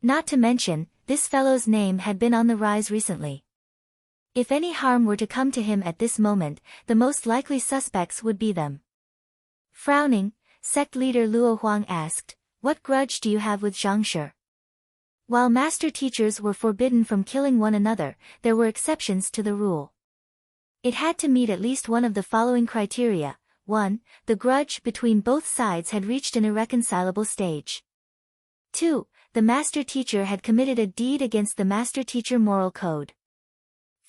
Not to mention, this fellow's name had been on the rise recently. If any harm were to come to him at this moment, the most likely suspects would be them. Frowning, sect leader Luo Huang asked, "What grudge do you have with Zhang Shi?" While master teachers were forbidden from killing one another, there were exceptions to the rule. It had to meet at least one of the following criteria. 1. The grudge between both sides had reached an irreconcilable stage. 2. The master teacher had committed a deed against the master teacher moral code.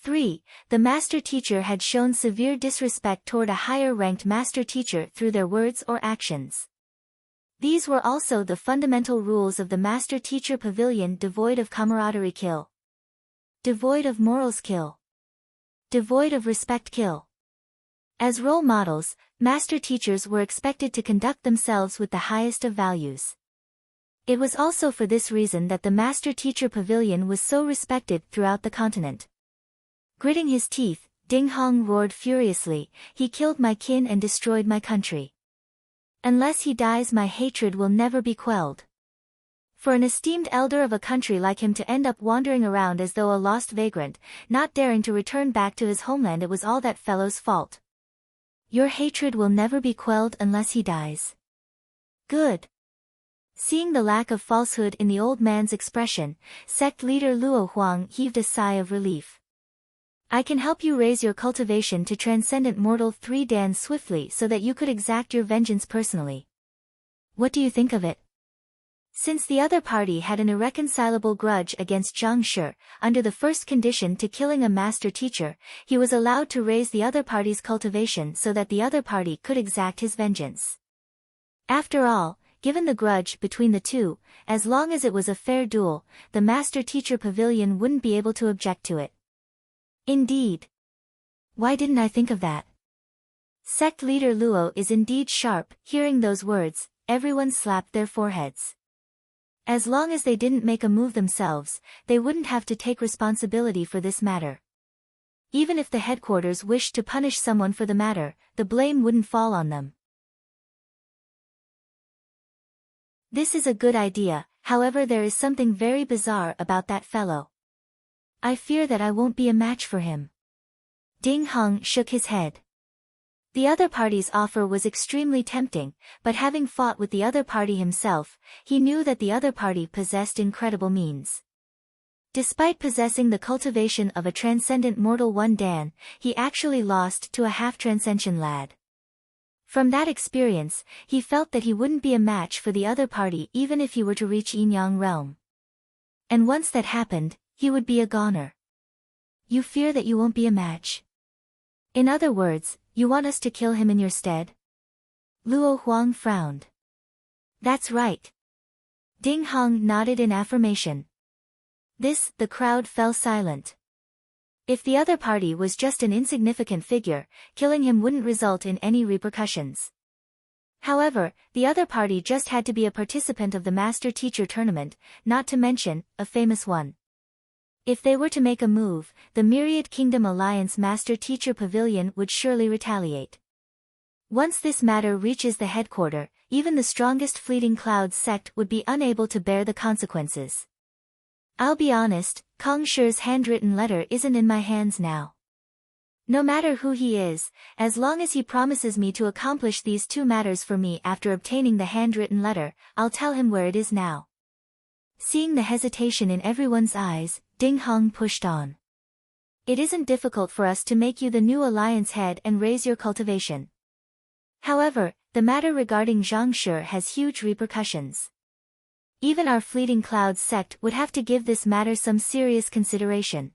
3. The master teacher had shown severe disrespect toward a higher-ranked master teacher through their words or actions. These were also the fundamental rules of the master-teacher pavilion: devoid of camaraderie, kill. Devoid of morals, kill. Devoid of respect, kill. As role models, master teachers were expected to conduct themselves with the highest of values. It was also for this reason that the master-teacher pavilion was so respected throughout the continent. Gritting his teeth, Ding Hong roared furiously, "He killed my kin and destroyed my country. Unless he dies, my hatred will never be quelled." For an esteemed elder of a country like him to end up wandering around as though a lost vagrant, not daring to return back to his homeland, it was all that fellow's fault. Your hatred will never be quelled unless he dies. Good. Seeing the lack of falsehood in the old man's expression, sect leader Luo Huang heaved a sigh of relief. "I can help you raise your cultivation to transcendent mortal 3 Dan swiftly so that you could exact your vengeance personally. What do you think of it?" Since the other party had an irreconcilable grudge against Zhang Shi, under the first condition to killing a master teacher, he was allowed to raise the other party's cultivation so that the other party could exact his vengeance. After all, given the grudge between the two, as long as it was a fair duel, the master-teacher pavilion wouldn't be able to object to it. Indeed. Why didn't I think of that? Sect leader Luo is indeed sharp. Hearing those words, everyone slapped their foreheads. As long as they didn't make a move themselves, they wouldn't have to take responsibility for this matter. Even if the headquarters wished to punish someone for the matter, the blame wouldn't fall on them. This is a good idea, however there is something very bizarre about that fellow. I fear that I won't be a match for him. Ding Hong shook his head. The other party's offer was extremely tempting, but having fought with the other party himself, he knew that the other party possessed incredible means. Despite possessing the cultivation of a transcendent mortal 1 Dan, he actually lost to a half-transcension lad. From that experience, he felt that he wouldn't be a match for the other party even if he were to reach Yin Yang realm. And once that happened, he would be a goner. You fear that you won't be a match? In other words, you want us to kill him in your stead? Luo Huang frowned. That's right. Ding Hong nodded in affirmation. The crowd fell silent. If the other party was just an insignificant figure, killing him wouldn't result in any repercussions. However, the other party just had to be a participant of the master-teacher tournament, not to mention, a famous one. If they were to make a move, the Myriad Kingdom Alliance Master-Teacher Pavilion would surely retaliate. Once this matter reaches the headquarters, even the strongest Fleeting Clouds sect would be unable to bear the consequences. I'll be honest, Kong Shi's handwritten letter isn't in my hands now. No matter who he is, as long as he promises me to accomplish these 2 matters for me after obtaining the handwritten letter, I'll tell him where it is now. Seeing the hesitation in everyone's eyes, Ding Hong pushed on. It isn't difficult for us to make you the new alliance head and raise your cultivation. However, the matter regarding Zhang Shi has huge repercussions. Even our Fleeting Clouds sect would have to give this matter some serious consideration.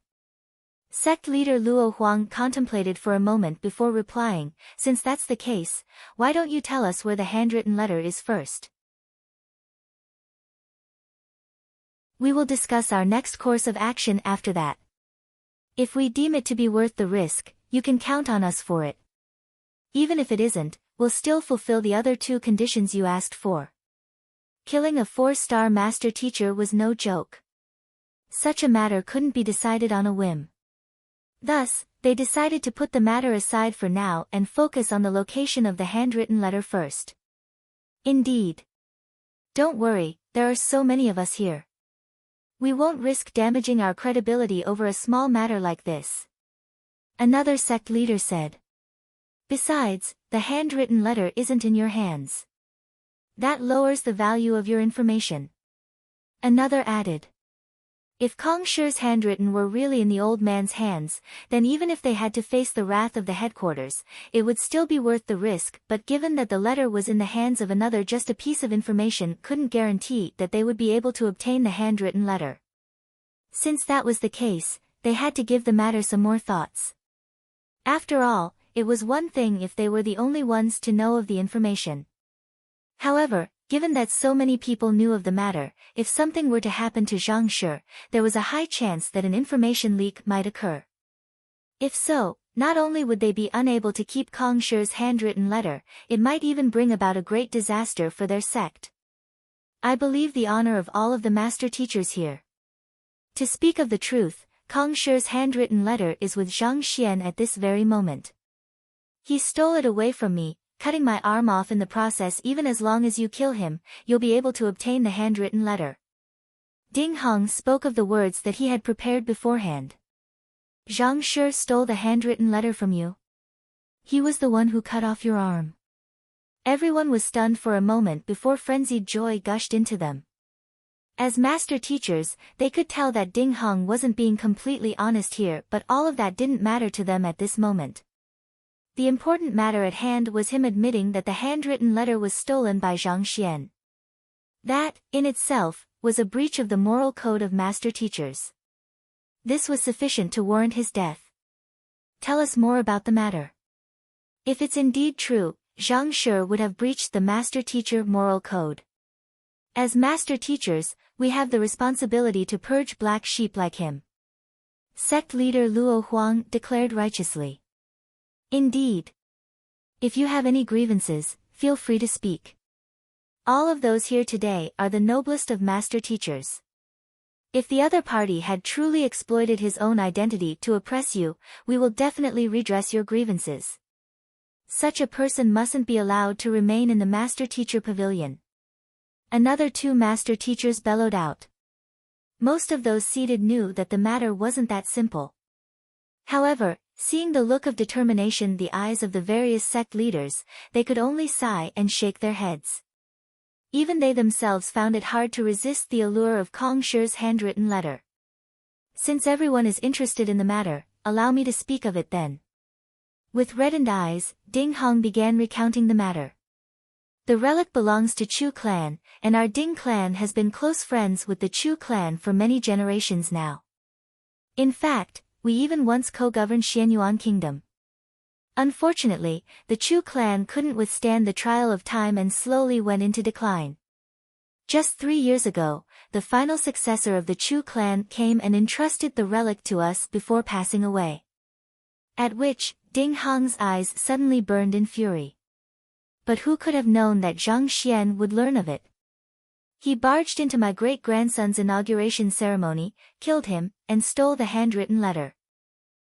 Sect leader Luo Huang contemplated for a moment before replying, "Since that's the case, why don't you tell us where the handwritten letter is first? We will discuss our next course of action after that. If we deem it to be worth the risk, you can count on us for it. Even if it isn't, we'll still fulfill the other 2 conditions you asked for." Killing a 4-star master teacher was no joke. Such a matter couldn't be decided on a whim. Thus, they decided to put the matter aside for now and focus on the location of the handwritten letter first. Indeed. Don't worry, there are so many of us here. We won't risk damaging our credibility over a small matter like this. Another sect leader said. Besides, the handwritten letter isn't in your hands. That lowers the value of your information. Another added. If Kong Shi's handwritten were really in the old man's hands, then even if they had to face the wrath of the headquarters, it would still be worth the risk, but given that the letter was in the hands of another, just a piece of information couldn't guarantee that they would be able to obtain the handwritten letter. Since that was the case, they had to give the matter some more thoughts. After all, it was one thing if they were the only ones to know of the information. However, given that so many people knew of the matter, if something were to happen to Zhang Shi, there was a high chance that an information leak might occur. If so, not only would they be unable to keep Kong Shi's handwritten letter, it might even bring about a great disaster for their sect. I believe the honor of all of the master teachers here. To speak of the truth, Kong Shi's handwritten letter is with Zhang Xian at this very moment. He stole it away from me, cutting my arm off in the process. Even as long as you kill him, you'll be able to obtain the handwritten letter. Ding Hong spoke of the words that he had prepared beforehand. Zhang Shi stole the handwritten letter from you. He was the one who cut off your arm. Everyone was stunned for a moment before frenzied joy gushed into them. As master teachers, they could tell that Ding Hong wasn't being completely honest here, but all of that didn't matter to them at this moment. The important matter at hand was him admitting that the handwritten letter was stolen by Zhang Xian. That, in itself, was a breach of the moral code of master teachers. This was sufficient to warrant his death. Tell us more about the matter. If it's indeed true, Zhang Shi would have breached the master teacher moral code. As master teachers, we have the responsibility to purge black sheep like him. Sect leader Luo Huang declared righteously. Indeed. If you have any grievances, feel free to speak. All of those here today are the noblest of master teachers. If the other party had truly exploited his own identity to oppress you, we will definitely redress your grievances. Such a person mustn't be allowed to remain in the master teacher pavilion. Another 2 master teachers bellowed out. Most of those seated knew that the matter wasn't that simple. However, seeing the look of determination in the eyes of the various sect leaders, they could only sigh and shake their heads. Even they themselves found it hard to resist the allure of Kong Shi's handwritten letter. Since everyone is interested in the matter, allow me to speak of it then. With reddened eyes, Ding Hong began recounting the matter. The relic belongs to Chu clan, and our Ding clan has been close friends with the Chu clan for many generations now. In fact, we even once co-governed Xianyuan Kingdom. Unfortunately, the Chu clan couldn't withstand the trial of time and slowly went into decline. Just 3 years ago, the final successor of the Chu clan came and entrusted the relic to us before passing away. At which, Ding Hong's eyes suddenly burned in fury. But who could have known that Zhang Xian would learn of it? He barged into my great-grandson's inauguration ceremony, killed him, and stole the handwritten letter.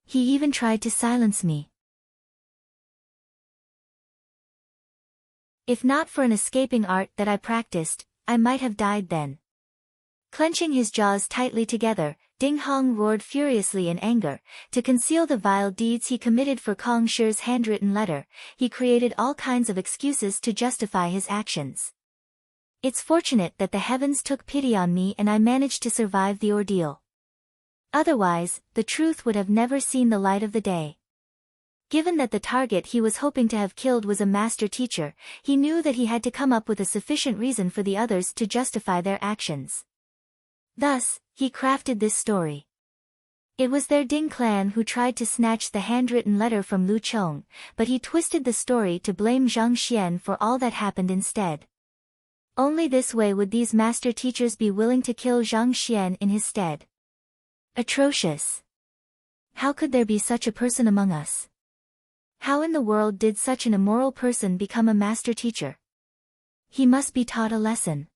He even tried to silence me. If not for an escaping art that I practiced, I might have died then. Clenching his jaws tightly together, Ding Hong roared furiously in anger. To conceal the vile deeds he committed for Kong Shi's handwritten letter, he created all kinds of excuses to justify his actions. It's fortunate that the heavens took pity on me and I managed to survive the ordeal. Otherwise, the truth would have never seen the light of the day. Given that the target he was hoping to have killed was a master teacher, he knew that he had to come up with a sufficient reason for the others to justify their actions. Thus, he crafted this story. It was their Ding clan who tried to snatch the handwritten letter from Lu Chong, but he twisted the story to blame Zhang Xian for all that happened instead. Only this way would these master teachers be willing to kill Zhang Xian in his stead. Atrocious. How could there be such a person among us? How in the world did such an immoral person become a master teacher? He must be taught a lesson.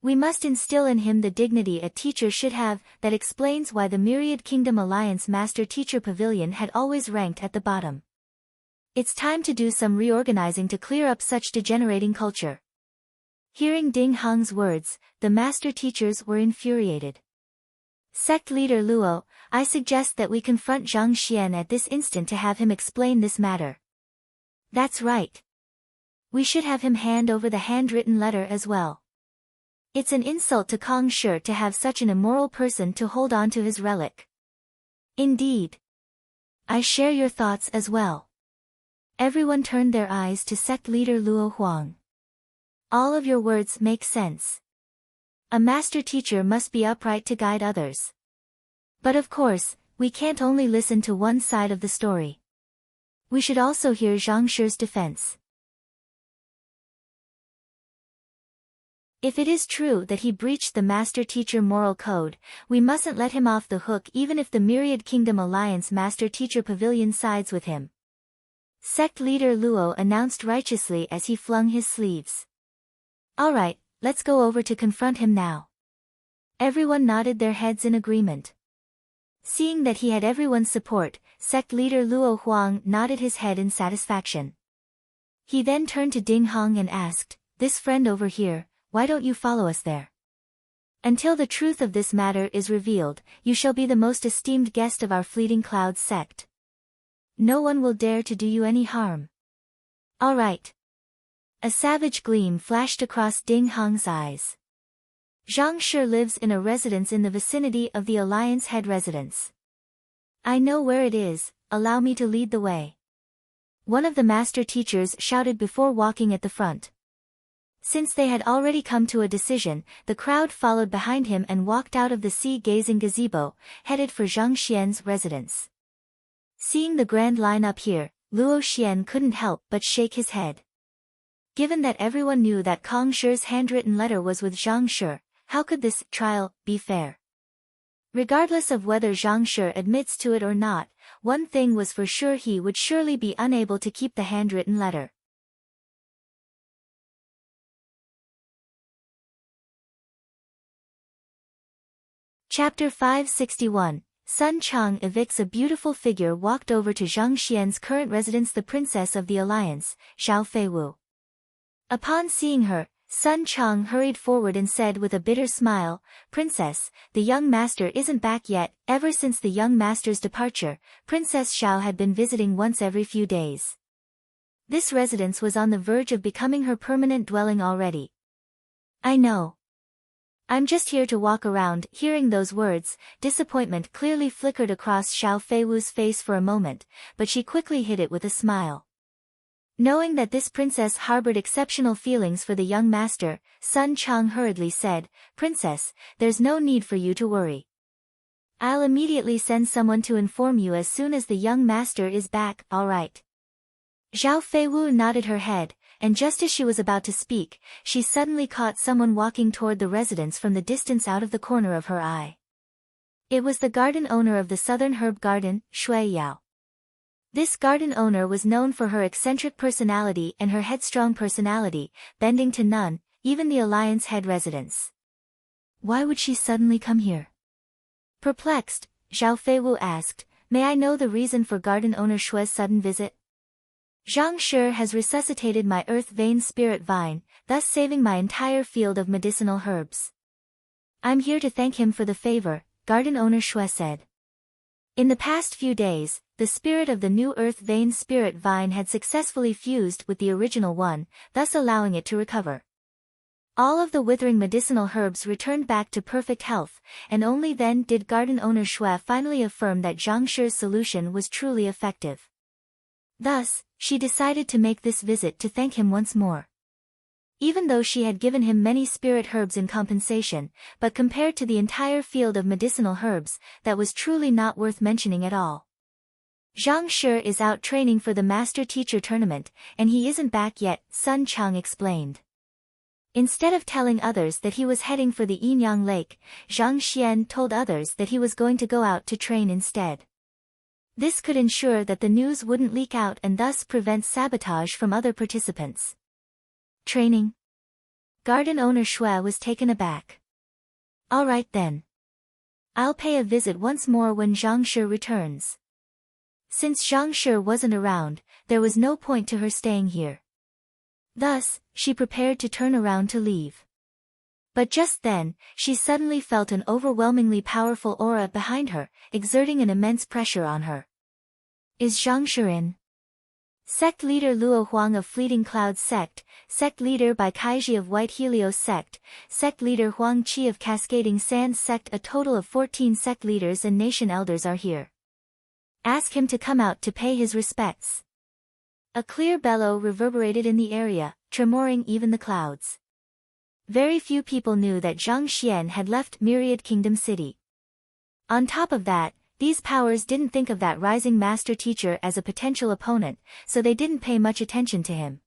We must instill in him the dignity a teacher should have. That explains why the Myriad Kingdom Alliance Master Teacher Pavilion had always ranked at the bottom. It's time to do some reorganizing to clear up such degenerating culture. Hearing Ding Hong's words, the master teachers were infuriated. Sect leader Luo, I suggest that we confront Zhang Xian at this instant to have him explain this matter. That's right. We should have him hand over the handwritten letter as well. It's an insult to Kong Shi to have such an immoral person to hold on to his relic. Indeed. I share your thoughts as well. Everyone turned their eyes to sect leader Luo Huang. All of your words make sense. A master teacher must be upright to guide others. But of course, we can't only listen to one side of the story. We should also hear Zhang Shi's defense. If it is true that he breached the master-teacher moral code, we mustn't let him off the hook even if the Myriad Kingdom Alliance Master-Teacher Pavilion sides with him. Sect leader Luo announced righteously as he flung his sleeves. Alright, let's go over to confront him now. Everyone nodded their heads in agreement. Seeing that he had everyone's support, sect leader Luo Huang nodded his head in satisfaction. He then turned to Ding Hong and asked, "This friend over here, why don't you follow us there? Until the truth of this matter is revealed, you shall be the most esteemed guest of our Fleeting Clouds sect. No one will dare to do you any harm." All right. A savage gleam flashed across Ding Hong's eyes. Zhang Shi lives in a residence in the vicinity of the Alliance head residence. I know where it is, allow me to lead the way. One of the master teachers shouted before walking at the front. Since they had already come to a decision, the crowd followed behind him and walked out of the sea-gazing gazebo, headed for Zhang Xian's residence. Seeing the grand line-up here, Luo Xian couldn't help but shake his head. Given that everyone knew that Kong Shi's handwritten letter was with Zhang Shi, how could this trial be fair? Regardless of whether Zhang Shi admits to it or not, one thing was for sure: he would surely be unable to keep the handwritten letter. Chapter 561, Sun Chang evicts a beautiful figure walked over to Zhang Xian's current residence, the princess of the alliance, Xiao Feiwu. Upon seeing her, Sun Chang hurried forward and said with a bitter smile, "Princess, the young master isn't back yet." Ever since the young master's departure, Princess Xiao had been visiting once every few days. This residence was on the verge of becoming her permanent dwelling already. "I know. I'm just here to walk around." Hearing those words, disappointment clearly flickered across Xiao Feiwu's face for a moment, but she quickly hid it with a smile. Knowing that this princess harbored exceptional feelings for the young master, Sun Chang hurriedly said, "Princess, there's no need for you to worry. I'll immediately send someone to inform you as soon as the young master is back." "All right." Xiao Feiwu nodded her head, and just as she was about to speak, she suddenly caught someone walking toward the residence from the distance out of the corner of her eye. It was the garden owner of the Southern Herb Garden, Shui Yao. This garden owner was known for her eccentric personality and her headstrong personality, bending to none, even the Alliance head residents. Why would she suddenly come here? Perplexed, Xiao Feiwu asked, "May I know the reason for garden owner Shui's sudden visit?" "Zhang Shi has resuscitated my earth vein spirit vine, thus saving my entire field of medicinal herbs. I'm here to thank him for the favor," garden owner Shui said. In the past few days, the spirit of the new earth vein spirit vine had successfully fused with the original one, thus allowing it to recover. All of the withering medicinal herbs returned back to perfect health, and only then did garden owner Shui finally affirm that Zhang Shi's solution was truly effective. Thus, she decided to make this visit to thank him once more. Even though she had given him many spirit herbs in compensation, but compared to the entire field of medicinal herbs, that was truly not worth mentioning at all. "Zhang Shi is out training for the Master Teacher Tournament, and he isn't back yet," Sun Chang explained. Instead of telling others that he was heading for the Yinyang Lake, Zhang Xian told others that he was going to go out to train instead. This could ensure that the news wouldn't leak out and thus prevent sabotage from other participants. Training? Garden owner Shui was taken aback. "All right then. I'll pay a visit once more when Zhang Shi returns." Since Zhang Shi wasn't around, there was no point to her staying here. Thus, she prepared to turn around to leave. But just then, she suddenly felt an overwhelmingly powerful aura behind her, exerting an immense pressure on her. "Is Zhang Shi in?" Sect leader Luo Huang of Fleeting Clouds sect, sect leader Bai Kaiji of White Helios sect, sect leader Huang Qi of Cascading Sands sect. A total of 14 sect leaders and nation elders are here. Ask him to come out to pay his respects. A clear bellow reverberated in the area, tremoring even the clouds. Very few people knew that Zhang Xian had left Myriad Kingdom City. On top of that, these powers didn't think of that rising master teacher as a potential opponent, so they didn't pay much attention to him.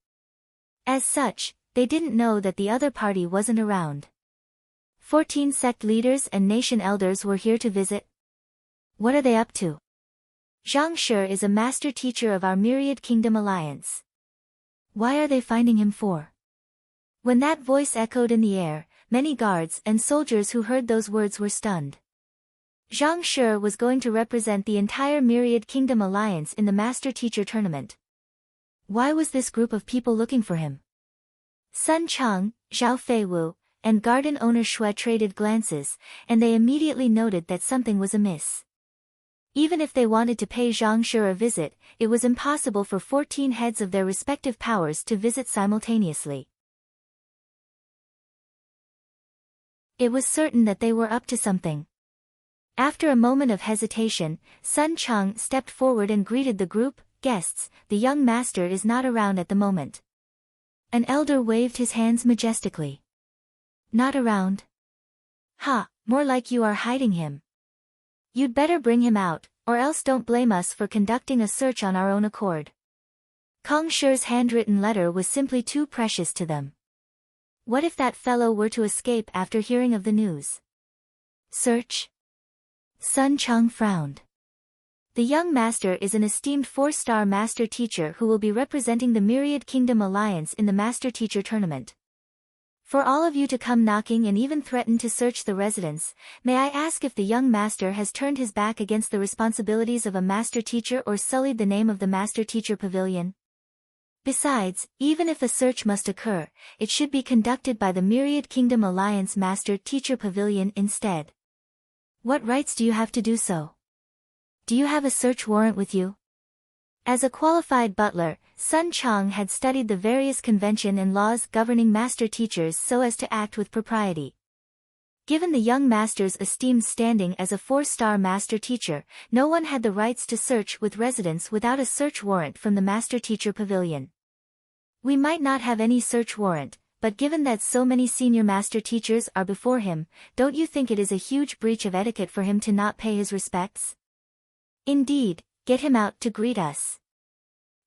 As such, they didn't know that the other party wasn't around. 14 sect leaders and nation elders were here to visit. What are they up to? Zhang Shi is a master teacher of our Myriad Kingdom Alliance. Why are they finding him for? When that voice echoed in the air, many guards and soldiers who heard those words were stunned. Zhang Shi was going to represent the entire Myriad Kingdom Alliance in the Master Teacher Tournament. Why was this group of people looking for him? Sun Cheng, Zhao Feiwu, and garden owner Shui traded glances, and they immediately noted that something was amiss. Even if they wanted to pay Zhang Shi a visit, it was impossible for 14 heads of their respective powers to visit simultaneously. It was certain that they were up to something. After a moment of hesitation, Sun Cheng stepped forward and greeted the group. Guests, the young master is not around at the moment. An elder waved his hands majestically. Not around? Ha, more like you are hiding him. You'd better bring him out, or else don't blame us for conducting a search on our own accord. Kong Shi's handwritten letter was simply too precious to them. What if that fellow were to escape after hearing of the news? Search? Sun Cheng frowned. The young master is an esteemed 4-star master teacher who will be representing the Myriad Kingdom Alliance in the Master Teacher Tournament. For all of you to come knocking and even threaten to search the residence, may I ask if the young master has turned his back against the responsibilities of a master teacher or sullied the name of the Master Teacher Pavilion? Besides, even if a search must occur, it should be conducted by the Myriad Kingdom Alliance Master Teacher Pavilion instead. What rights do you have to do so? Do you have a search warrant with you? As a qualified butler, Sun Cheng had studied the various convention and laws governing master teachers so as to act with propriety. Given the young master's esteemed standing as a 4-star master teacher, no one had the rights to search with residence without a search warrant from the Master Teacher Pavilion. We might not have any search warrant, but given that so many senior master teachers are before him, don't you think it is a huge breach of etiquette for him to not pay his respects? Indeed, get him out to greet us.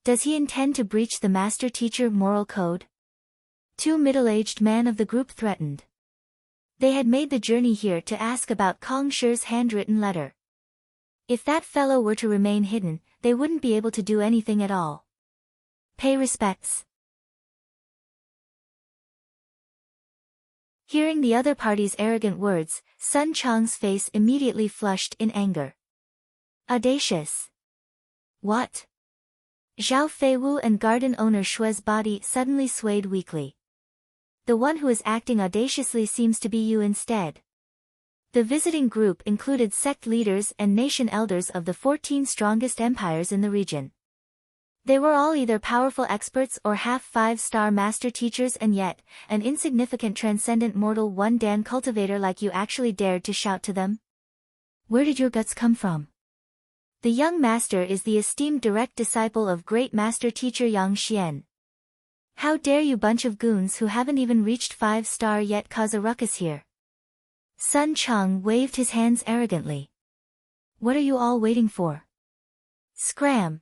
Does he intend to breach the master teacher moral code? 2 middle-aged men of the group threatened. They had made the journey here to ask about Kong Shi's handwritten letter. If that fellow were to remain hidden, they wouldn't be able to do anything at all. Pay respects. Hearing the other party's arrogant words, Sun Cheng's face immediately flushed in anger. Audacious. What? Zhao Feiwu and garden owner Shui's body suddenly swayed weakly. The one who is acting audaciously seems to be you instead. The visiting group included sect leaders and nation elders of the 14 strongest empires in the region. They were all either powerful experts or half 5-star master teachers, and yet, an insignificant transcendent mortal one-dan cultivator like you actually dared to shout to them? Where did your guts come from? The young master is the esteemed direct disciple of great master teacher Yang Xian. How dare you bunch of goons who haven't even reached 5-star yet cause a ruckus here? Sun Cheng waved his hands arrogantly. What are you all waiting for? Scram!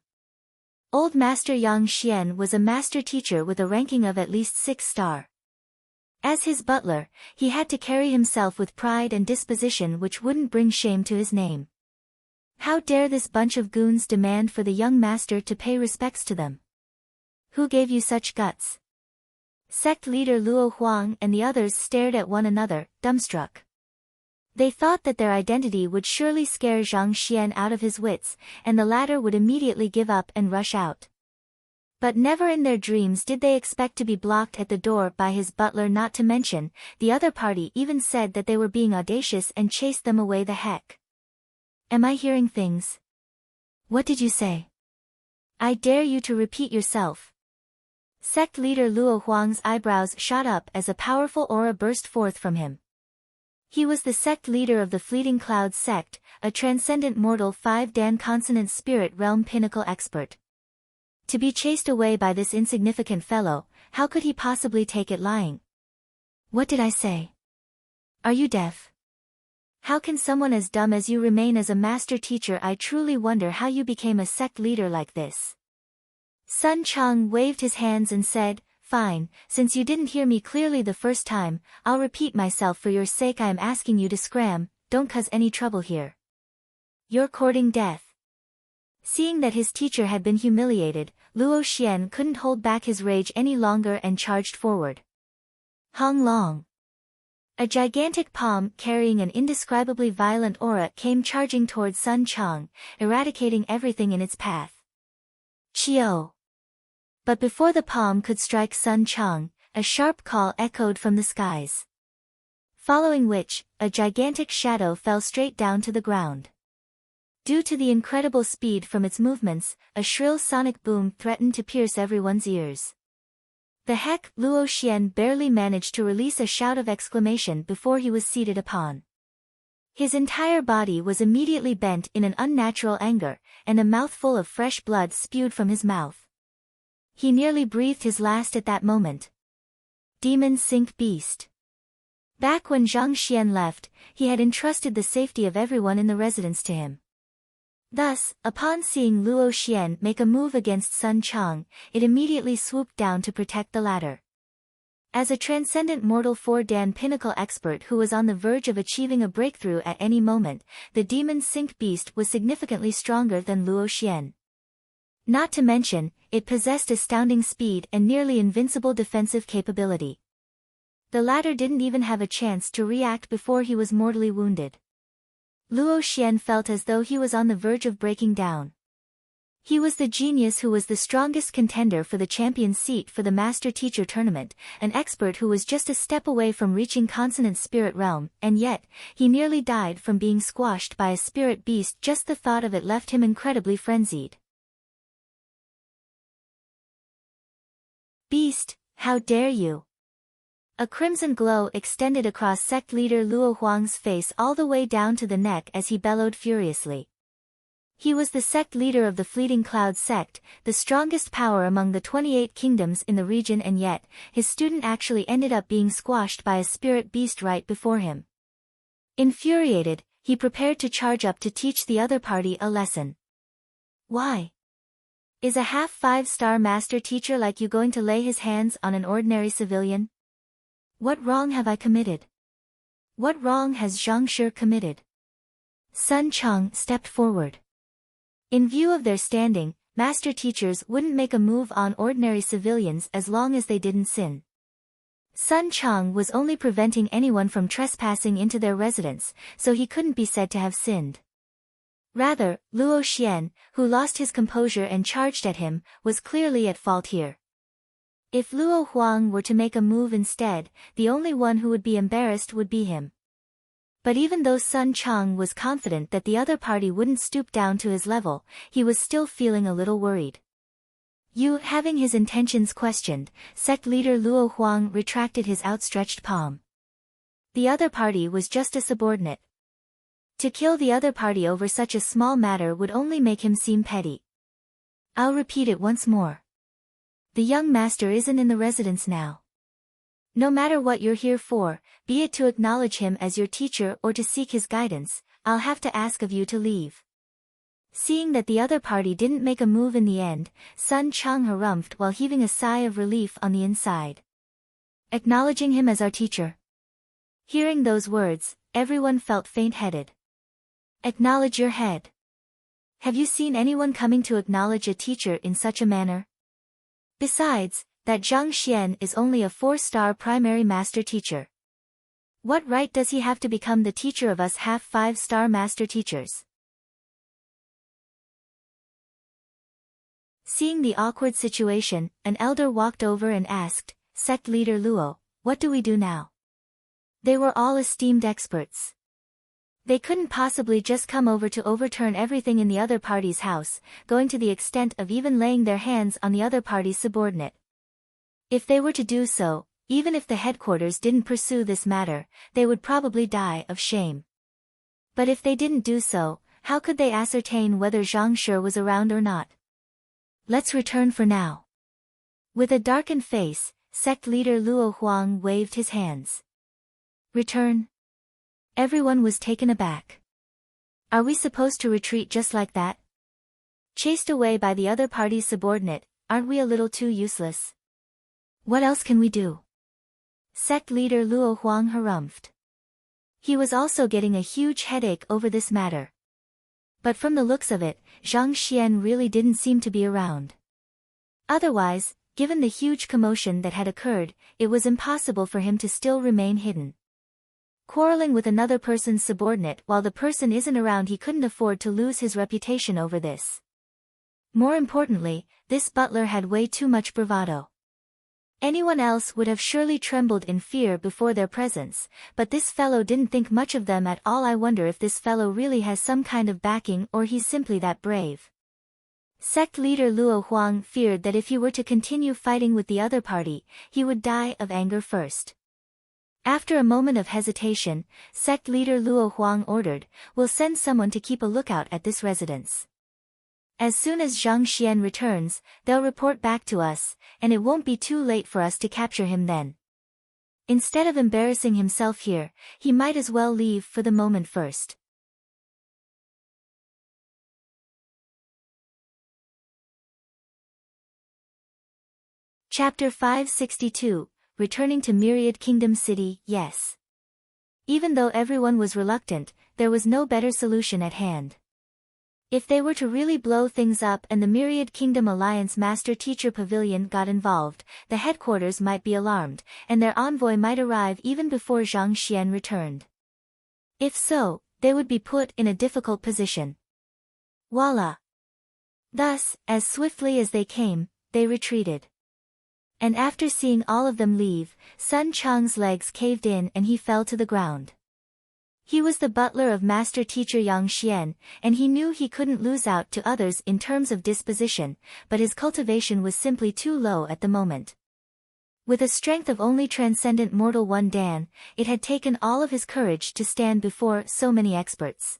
Old Master Yang Xian was a master teacher with a ranking of at least 6-star. As his butler, he had to carry himself with pride and disposition which wouldn't bring shame to his name. How dare this bunch of goons demand for the young master to pay respects to them? Who gave you such guts? Sect leader Luo Huang and the others stared at one another, dumbstruck. They thought that their identity would surely scare Zhang Xian out of his wits, and the latter would immediately give up and rush out. But never in their dreams did they expect to be blocked at the door by his butler, not to mention, the other party even said that they were being audacious and chased them away the heck. Am I hearing things? What did you say? I dare you to repeat yourself. Sect leader Luo Huang's eyebrows shot up as a powerful aura burst forth from him. He was the sect leader of the Fleeting Clouds sect, a transcendent mortal 5-dan consonant spirit realm pinnacle expert. To be chased away by this insignificant fellow, how could he possibly take it lying? What did I say? Are you deaf? How can someone as dumb as you remain as a master teacher? I truly wonder how you became a sect leader like this. Sun Chang waved his hands and said, "Fine, since you didn't hear me clearly the first time, I'll repeat myself for your sake. I am asking you to scram, don't cause any trouble here. You're courting death." Seeing that his teacher had been humiliated, Luo Xian couldn't hold back his rage any longer and charged forward. Hong Long. A gigantic palm carrying an indescribably violent aura came charging towards Sun Chang, eradicating everything in its path. Chio. But before the palm could strike Sun Chang, a sharp call echoed from the skies. Following which, a gigantic shadow fell straight down to the ground. Due to the incredible speed from its movements, a shrill sonic boom threatened to pierce everyone's ears. The heck, Luo Xian barely managed to release a shout of exclamation before he was seated upon. His entire body was immediately bent in an unnatural anger, and a mouthful of fresh blood spewed from his mouth. He nearly breathed his last at that moment. Demon Sink Beast. Back when Zhang Xian left, he had entrusted the safety of everyone in the residence to him. Thus, upon seeing Luo Xian make a move against Sun Chang, it immediately swooped down to protect the latter. As a transcendent mortal 4-Dan pinnacle expert who was on the verge of achieving a breakthrough at any moment, the Demon Sink Beast was significantly stronger than Luo Xian. Not to mention, it possessed astounding speed and nearly invincible defensive capability. The latter didn't even have a chance to react before he was mortally wounded. Luo Xian felt as though he was on the verge of breaking down. He was the genius who was the strongest contender for the champion's seat for the Master Teacher Tournament, an expert who was just a step away from reaching Consonant Spirit Realm, and yet, he nearly died from being squashed by a spirit beast. Just the thought of it left him incredibly frenzied. "Beast, how dare you!" A crimson glow extended across sect leader Luo Huang's face all the way down to the neck as he bellowed furiously. He was the sect leader of the Fleeting Cloud sect, the strongest power among the 28 kingdoms in the region, and yet, his student actually ended up being squashed by a spirit beast right before him. Infuriated, he prepared to charge up to teach the other party a lesson. "Why? Is a half 5-star master teacher like you going to lay his hands on an ordinary civilian? What wrong have I committed? What wrong has Zhang Shi committed?" Sun Chang stepped forward. In view of their standing, master teachers wouldn't make a move on ordinary civilians as long as they didn't sin. Sun Chang was only preventing anyone from trespassing into their residence, so he couldn't be said to have sinned. Rather, Luo Xian, who lost his composure and charged at him, was clearly at fault here. If Luo Huang were to make a move instead, the only one who would be embarrassed would be him. But even though Sun Chang was confident that the other party wouldn't stoop down to his level, he was still feeling a little worried. Having his intentions questioned, sect leader Luo Huang retracted his outstretched palm. The other party was just a subordinate. To kill the other party over such a small matter would only make him seem petty. "I'll repeat it once more. The young master isn't in the residence now. No matter what you're here for, be it to acknowledge him as your teacher or to seek his guidance, I'll have to ask of you to leave." Seeing that the other party didn't make a move in the end, Sun Chang harumphed while heaving a sigh of relief on the inside. "Acknowledging him as our teacher." Hearing those words, everyone felt faint-headed. Acknowledge your head. Have you seen anyone coming to acknowledge a teacher in such a manner? Besides, that Zhang Xian is only a 4-star primary master teacher. What right does he have to become the teacher of us half 5-star master teachers? Seeing the awkward situation, an elder walked over and asked, "Sect leader Luo, what do we do now?" They were all esteemed experts. They couldn't possibly just come over to overturn everything in the other party's house, going to the extent of even laying their hands on the other party's subordinate. If they were to do so, even if the headquarters didn't pursue this matter, they would probably die of shame. But if they didn't do so, how could they ascertain whether Zhang Shi was around or not? "Let's return for now." With a darkened face, sect leader Luo Huang waved his hands. "Return? Everyone was taken aback. Are we supposed to retreat just like that? Chased away by the other party's subordinate, aren't we a little too useless? What else can we do? Sect leader Luo Huang harumphed. He was also getting a huge headache over this matter. But from the looks of it, Zhang Xian really didn't seem to be around. Otherwise, given the huge commotion that had occurred, it was impossible for him to still remain hidden. Quarreling with another person's subordinate while the person isn't around, he couldn't afford to lose his reputation over this. More importantly, this butler had way too much bravado. Anyone else would have surely trembled in fear before their presence, but this fellow didn't think much of them at all. I wonder if this fellow really has some kind of backing or he's simply that brave. Sect leader Luo Huang feared that if he were to continue fighting with the other party, he would die of anger first. After a moment of hesitation, sect leader Luo Huang ordered, "We'll send someone to keep a lookout at this residence. As soon as Zhang Xian returns, they'll report back to us, and it won't be too late for us to capture him then." Instead of embarrassing himself here, he might as well leave for the moment first. Chapter 562, Returning to Myriad Kingdom City. Yes. Even though everyone was reluctant, there was no better solution at hand. If they were to really blow things up and the Myriad Kingdom Alliance Master-Teacher Pavilion got involved, the headquarters might be alarmed, and their envoy might arrive even before Zhang Xian returned. If so, they would be put in a difficult position. Voila! Thus, as swiftly as they came, they retreated. And after seeing all of them leave, Sun Chang's legs caved in and he fell to the ground. He was the butler of Master Teacher Yang Xian, and he knew he couldn't lose out to others in terms of disposition, but his cultivation was simply too low at the moment. With a strength of only transcendent mortal one Dan, it had taken all of his courage to stand before so many experts.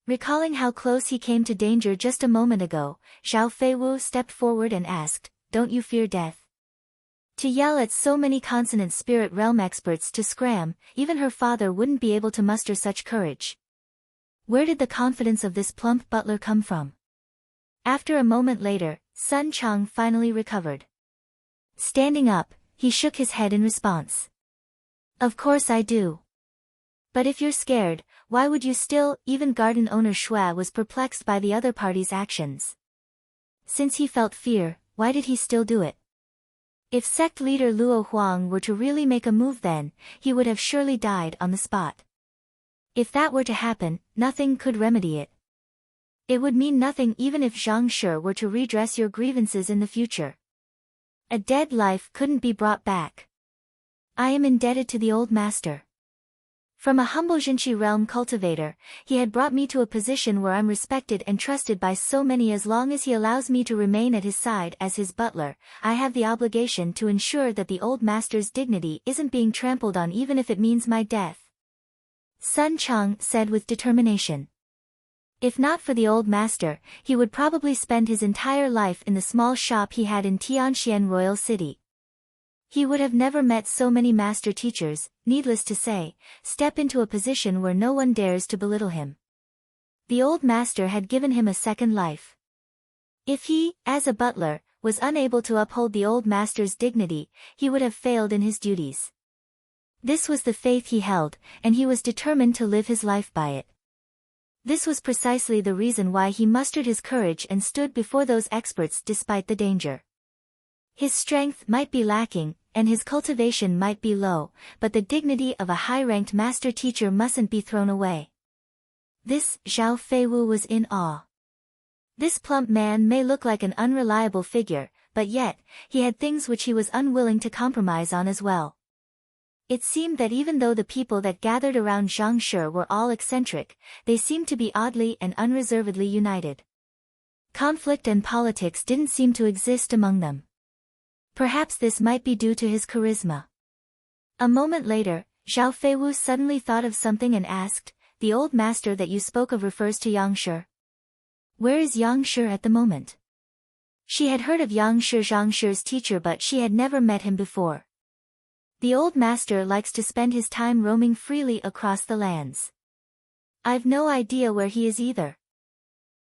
Recalling how close he came to danger just a moment ago, Zhao Feiwu stepped forward and asked, "Don't you fear death?" To yell at so many consonant spirit realm experts to scram, even her father wouldn't be able to muster such courage. Where did the confidence of this plump butler come from? After a moment later, Sun Chang finally recovered. Standing up, he shook his head in response. "Of course I do. But if you're scared, why would you still?" Even garden owner Shui was perplexed by the other party's actions. Since he felt fear, why did he still do it? If sect leader Luo Huang were to really make a move then, he would have surely died on the spot. If that were to happen, nothing could remedy it. It would mean nothing even if Zhang Shi were to redress your grievances in the future. A dead life couldn't be brought back. I am indebted to the old master. From a humble Jinchi realm cultivator, he had brought me to a position where I'm respected and trusted by so many. As long as he allows me to remain at his side as his butler, I have the obligation to ensure that the old master's dignity isn't being trampled on even if it means my death. Sun Chang said with determination. If not for the old master, he would probably spend his entire life in the small shop he had in Tianxian Royal City. He would have never met so many master teachers, needless to say, step into a position where no one dares to belittle him. The old master had given him a second life. If he, as a butler, was unable to uphold the old master's dignity, he would have failed in his duties. This was the faith he held, and he was determined to live his life by it. This was precisely the reason why he mustered his courage and stood before those experts despite the danger. His strength might be lacking, and his cultivation might be low, but the dignity of a high-ranked master teacher mustn't be thrown away. This, Zhao Feiwu was in awe. This plump man may look like an unreliable figure, but yet, he had things which he was unwilling to compromise on as well. It seemed that even though the people that gathered around Zhang Shi were all eccentric, they seemed to be oddly and unreservedly united. Conflict and politics didn't seem to exist among them. Perhaps this might be due to his charisma. A moment later, Zhao Feiwu suddenly thought of something and asked, "The old master that you spoke of refers to Yang Shi. Where is Yang Shi at the moment?" She had heard of Yang Shi, Zhang Shi's teacher, but she had never met him before. The old master likes to spend his time roaming freely across the lands. I've no idea where he is either.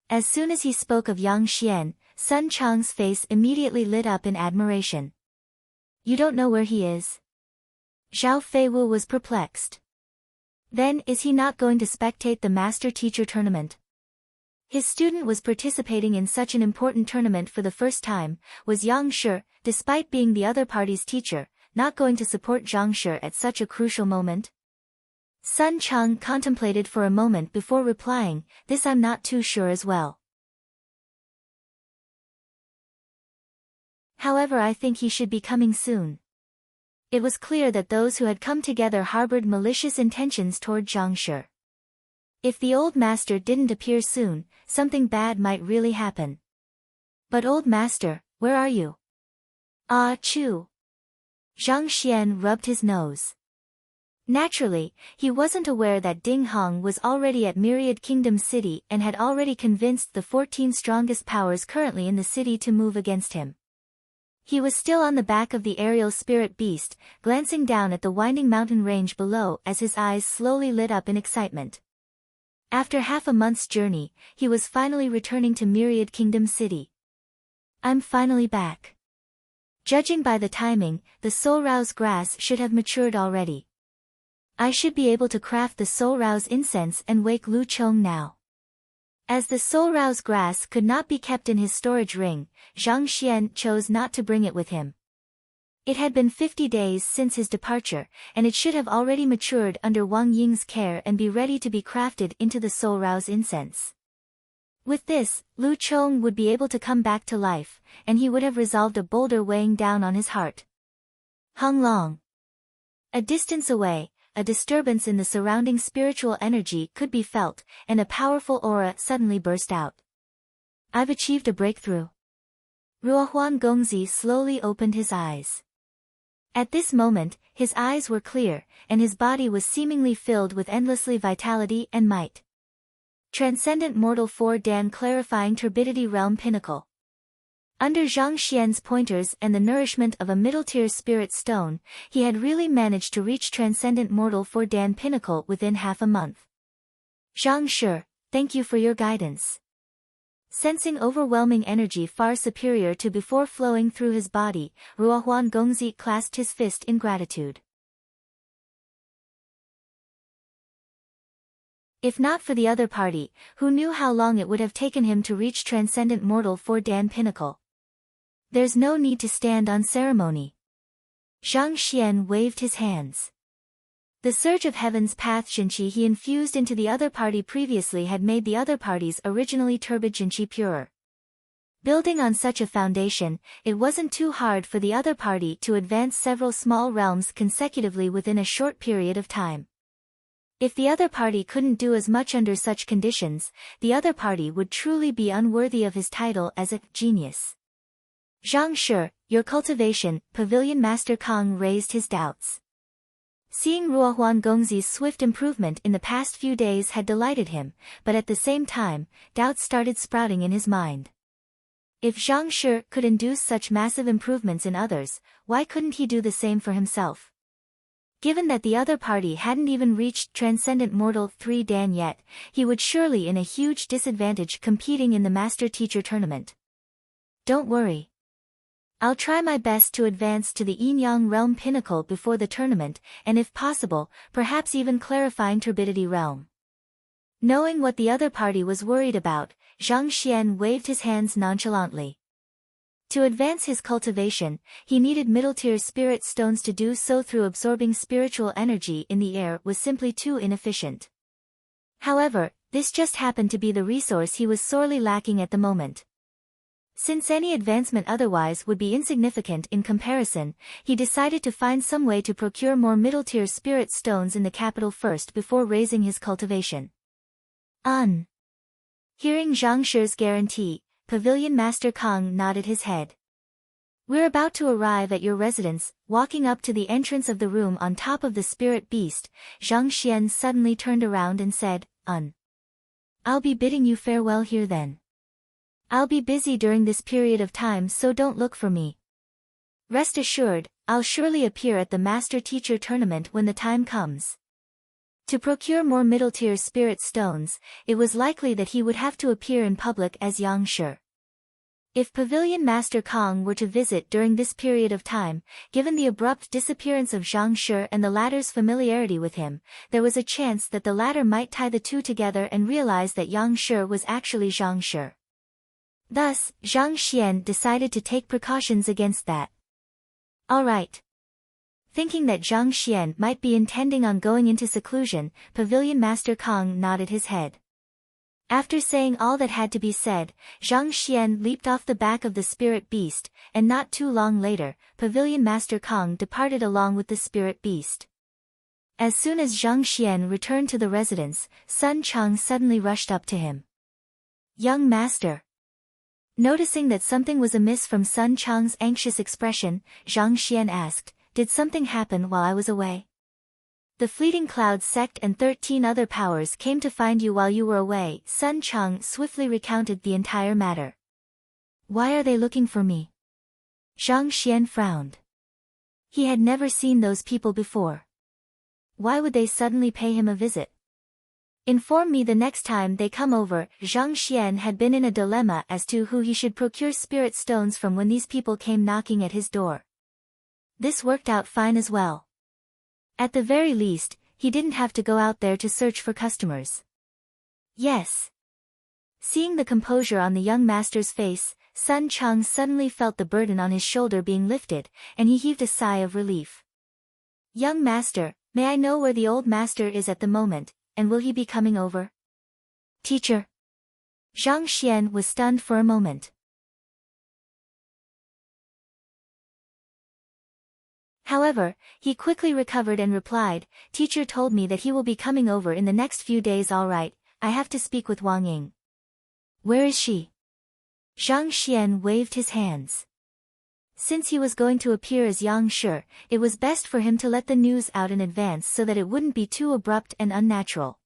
As soon as he spoke of Yang Xian, Sun Chang's face immediately lit up in admiration. You don't know where he is? Zhao Feiwu was perplexed. Then is he not going to spectate the master-teacher tournament? His student was participating in such an important tournament for the first time. Was Yang Shi, despite being the other party's teacher, not going to support Zhang Shi at such a crucial moment? Sun Chang contemplated for a moment before replying, this I'm not too sure as well. However, I think he should be coming soon. It was clear that those who had come together harbored malicious intentions toward Zhang Shi. If the old master didn't appear soon, something bad might really happen. But old master, where are you? Ah, Chu. Zhang Xian rubbed his nose. Naturally, he wasn't aware that Ding Hong was already at Myriad Kingdom City and had already convinced the 14 strongest powers currently in the city to move against him. He was still on the back of the aerial spirit beast, glancing down at the winding mountain range below as his eyes slowly lit up in excitement. After half a month's journey, he was finally returning to Myriad Kingdom City. I'm finally back. Judging by the timing, the Soul Rouse grass should have matured already. I should be able to craft the Soul Rouse incense and wake Lu Chong now. As the Soul Rouse grass could not be kept in his storage ring, Zhang Xian chose not to bring it with him. It had been 50 days since his departure, and it should have already matured under Wang Ying's care and be ready to be crafted into the Soul Rouse incense. With this, Lu Chong would be able to come back to life, and he would have resolved a boulder weighing down on his heart. Hung Long. A distance away, a disturbance in the surrounding spiritual energy could be felt, and a powerful aura suddenly burst out. I've achieved a breakthrough. Ruohuan Gongzi slowly opened his eyes. At this moment, his eyes were clear, and his body was seemingly filled with endlessly vitality and might. Transcendent Mortal 4 Dan Clarifying Turbidity Realm Pinnacle. Under Zhang Xian's pointers and the nourishment of a middle-tier spirit stone, he had really managed to reach Transcendent Mortal 4 Dan Pinnacle within half a month. Zhang Shi, thank you for your guidance. Sensing overwhelming energy far superior to before flowing through his body, Ruohuan Gongzi clasped his fist in gratitude. If not for the other party, who knew how long it would have taken him to reach Transcendent Mortal 4 Dan Pinnacle? There's no need to stand on ceremony. Zhang Xian waved his hands. The surge of heaven's path Jinqi he infused into the other party previously had made the other party's originally turbid Jinqi purer. Building on such a foundation, it wasn't too hard for the other party to advance several small realms consecutively within a short period of time. If the other party couldn't do as much under such conditions, the other party would truly be unworthy of his title as a genius. Zhang Shi, your cultivation, Pavilion Master Kang raised his doubts. Seeing Ruohuan Gongzi's swift improvement in the past few days had delighted him, but at the same time, doubts started sprouting in his mind. If Zhang Shi could induce such massive improvements in others, why couldn't he do the same for himself? Given that the other party hadn't even reached Transcendent Mortal 3 Dan yet, he would surely in a huge disadvantage competing in the Master-Teacher tournament. Don't worry. I'll try my best to advance to the Yin-Yang Realm Pinnacle before the tournament, and if possible, perhaps even Clarifying Turbidity Realm. Knowing what the other party was worried about, Zhang Xian waved his hands nonchalantly. To advance his cultivation, he needed middle-tier spirit stones. To do so through absorbing spiritual energy in the air was simply too inefficient. However, this just happened to be the resource he was sorely lacking at the moment. Since any advancement otherwise would be insignificant in comparison, he decided to find some way to procure more middle-tier spirit stones in the capital first before raising his cultivation. Hearing Zhang Shi's guarantee, Pavilion Master Kang nodded his head. We're about to arrive at your residence. Walking up to the entrance of the room on top of the spirit beast, Zhang Xian suddenly turned around and said, I'll be bidding you farewell here then. I'll be busy during this period of time, so don't look for me. Rest assured, I'll surely appear at the Master-Teacher tournament when the time comes. To procure more middle-tier spirit stones, it was likely that he would have to appear in public as Yang Shi. If Pavilion Master Kong were to visit during this period of time, given the abrupt disappearance of Zhang Shi and the latter's familiarity with him, there was a chance that the latter might tie the two together and realize that Yang Shi was actually Zhang Shi. Thus, Zhang Xian decided to take precautions against that. All right. Thinking that Zhang Xian might be intending on going into seclusion, Pavilion Master Kong nodded his head. After saying all that had to be said, Zhang Xian leaped off the back of the spirit beast, and not too long later, Pavilion Master Kong departed along with the spirit beast. As soon as Zhang Xian returned to the residence, Sun Cheng suddenly rushed up to him. Young master. Noticing that something was amiss from Sun Cheng's anxious expression, Zhang Xian asked, "Did something happen while I was away?" "The fleeting cloud sect and 13 other powers came to find you while you were away," Sun Cheng swiftly recounted the entire matter. "Why are they looking for me?" Zhang Xian frowned. He had never seen those people before. Why would they suddenly pay him a visit? "Inform me the next time they come over." Zhang Xian had been in a dilemma as to who he should procure spirit stones from when these people came knocking at his door. This worked out fine as well. At the very least, he didn't have to go out there to search for customers. Yes. Seeing the composure on the young master's face, Sun Cheng suddenly felt the burden on his shoulder being lifted, and he heaved a sigh of relief. "Young master, may I know where the old master is at the moment, and will he be coming over?" "Teacher." Zhang Xian was stunned for a moment. However, he quickly recovered and replied, "Teacher told me that he will be coming over in the next few days. All right, I have to speak with Wang Ying." "Where is she?" Zhang Xian waved his hands. Since he was going to appear as Yang Shi, it was best for him to let the news out in advance so that it wouldn't be too abrupt and unnatural.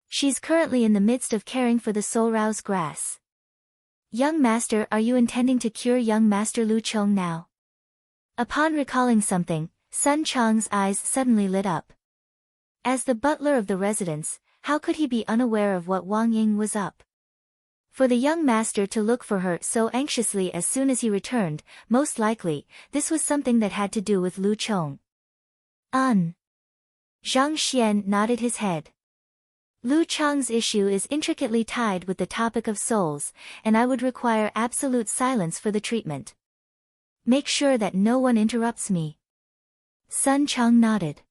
"She's currently in the midst of caring for the Soul Rouse grass." "Young master, are you intending to cure young master Lu Chong now?" Upon recalling something, Sun Cheng's eyes suddenly lit up. As the butler of the residence, how could he be unaware of what Wang Ying was up? For the young master to look for her so anxiously as soon as he returned, most likely, this was something that had to do with Lu Chong. Zhang Xian nodded his head. "Lu Chong's issue is intricately tied with the topic of souls, and I would require absolute silence for the treatment. Make sure that no one interrupts me." Sun Cheng nodded.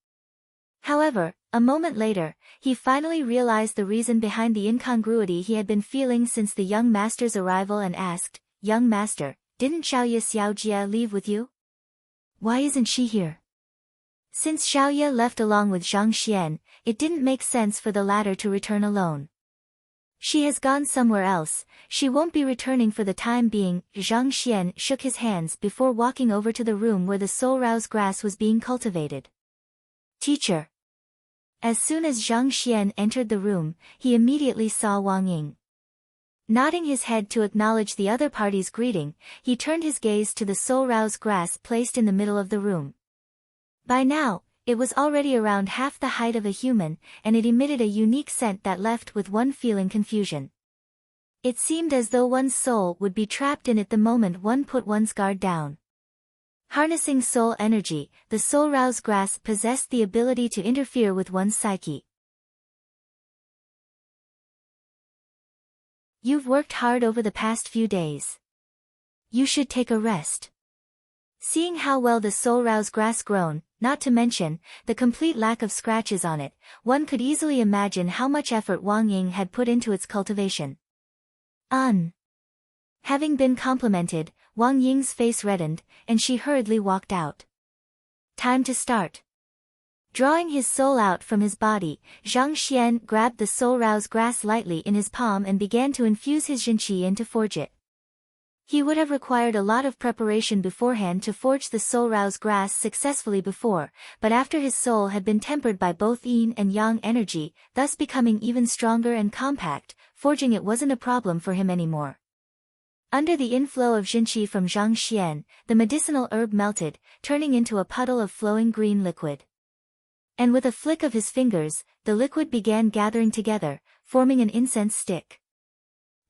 However, a moment later, he finally realized the reason behind the incongruity he had been feeling since the young master's arrival and asked, "Young master, didn't Xiaoye Xiaojia leave with you? Why isn't she here?" Since Xiaoye left along with Zhang Xian, it didn't make sense for the latter to return alone. "She has gone somewhere else, she won't be returning for the time being." Zhang Xian shook his hands before walking over to the room where the Soul Rouse grass was being cultivated. "Teacher." As soon as Zhang Xian entered the room, he immediately saw Wang Ying. Nodding his head to acknowledge the other party's greeting, he turned his gaze to the Soul Rouse grass placed in the middle of the room. By now, it was already around half the height of a human, and it emitted a unique scent that left with one feeling confusion. It seemed as though one's soul would be trapped in it the moment one put one's guard down. Harnessing soul energy, the Soul Rouse grass possessed the ability to interfere with one's psyche. "You've worked hard over the past few days. You should take a rest." Seeing how well the Soul Rouse grass grown, not to mention the complete lack of scratches on it, one could easily imagine how much effort Wang Ying had put into its cultivation. Having been complimented, Wang Ying's face reddened, and she hurriedly walked out. "Time to start." Drawing his soul out from his body, Zhang Xian grabbed the Soul Rouse grass lightly in his palm and began to infuse his Jinqi in to forge it. He would have required a lot of preparation beforehand to forge the Soul Rouse grass successfully before, but after his soul had been tempered by both yin and yang energy, thus becoming even stronger and compact, forging it wasn't a problem for him anymore. Under the inflow of Jinqi from Zhang Xian, the medicinal herb melted, turning into a puddle of flowing green liquid. And with a flick of his fingers, the liquid began gathering together, forming an incense stick.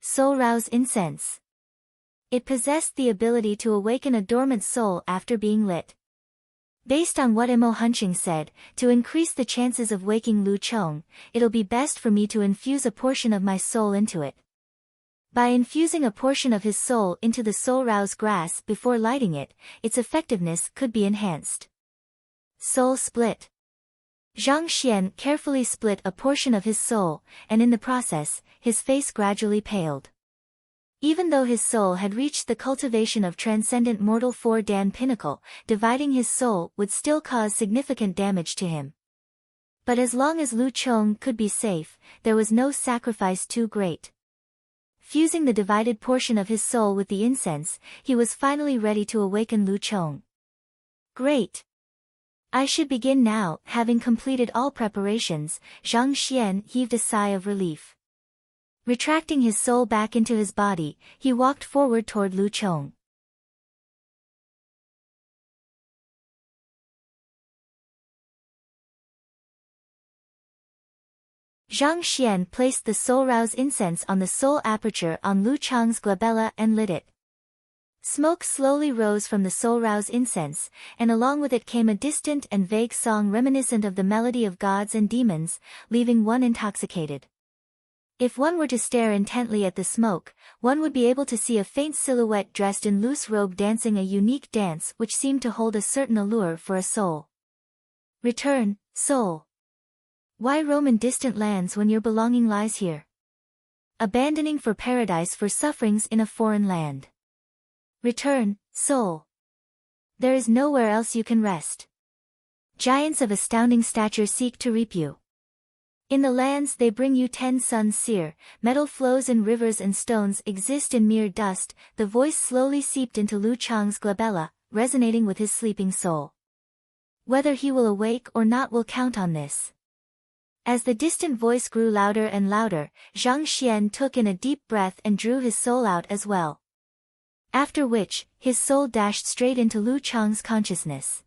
Soul Rouse Incense. It possessed the ability to awaken a dormant soul after being lit. Based on what Imo Hunching said, to increase the chances of waking Lu Chong, it'll be best for me to infuse a portion of my soul into it. By infusing a portion of his soul into the Soul Rouse grass before lighting it, its effectiveness could be enhanced. Soul Split. Zhang Xian carefully split a portion of his soul, and in the process, his face gradually paled. Even though his soul had reached the cultivation of transcendent mortal 4-dan pinnacle, dividing his soul would still cause significant damage to him. But as long as Lu Chong could be safe, there was no sacrifice too great. Fusing the divided portion of his soul with the incense, he was finally ready to awaken Lu Chong. Great! I should begin now. Having completed all preparations, Zhang Xian heaved a sigh of relief. Retracting his soul back into his body, he walked forward toward Lu Chong. Zhang Xian placed the Soul Rouse incense on the soul aperture on Lu Chong's glabella and lit it. Smoke slowly rose from the Soul Rouse incense, and along with it came a distant and vague song reminiscent of the melody of gods and demons, leaving one intoxicated. If one were to stare intently at the smoke, one would be able to see a faint silhouette dressed in loose robe dancing a unique dance which seemed to hold a certain allure for a soul. Return, soul. Why roam in distant lands when your belonging lies here? Abandoning for paradise for sufferings in a foreign land. Return, soul. There is nowhere else you can rest. Giants of astounding stature seek to reap you. In the lands they bring you 10 suns sear, metal flows in rivers and stones exist in mere dust. The voice slowly seeped into Lu Chong's glabella, resonating with his sleeping soul. Whether he will awake or not will count on this. As the distant voice grew louder and louder, Zhang Xian took in a deep breath and drew his soul out as well. After which, his soul dashed straight into Lu Chong's consciousness.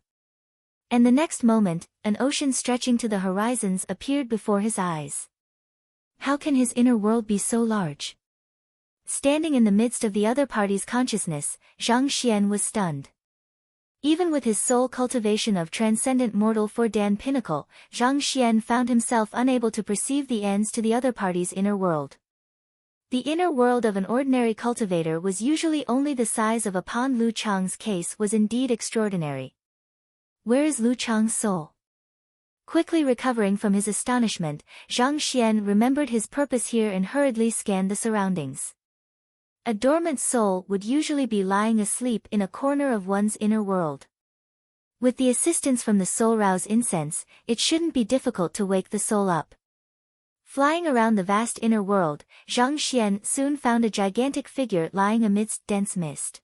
And the next moment, an ocean stretching to the horizons appeared before his eyes. How can his inner world be so large? Standing in the midst of the other party's consciousness, Zhang Xian was stunned. Even with his soul cultivation of transcendent mortal 4-dan pinnacle, Zhang Xian found himself unable to perceive the ends to the other party's inner world. The inner world of an ordinary cultivator was usually only the size of a pond. Lu Chong's case was indeed extraordinary. Where is Lu Chong's soul? Quickly recovering from his astonishment, Zhang Xian remembered his purpose here and hurriedly scanned the surroundings. A dormant soul would usually be lying asleep in a corner of one's inner world. With the assistance from the Soul Rouse incense, it shouldn't be difficult to wake the soul up. Flying around the vast inner world, Zhang Xian soon found a gigantic figure lying amidst dense mist.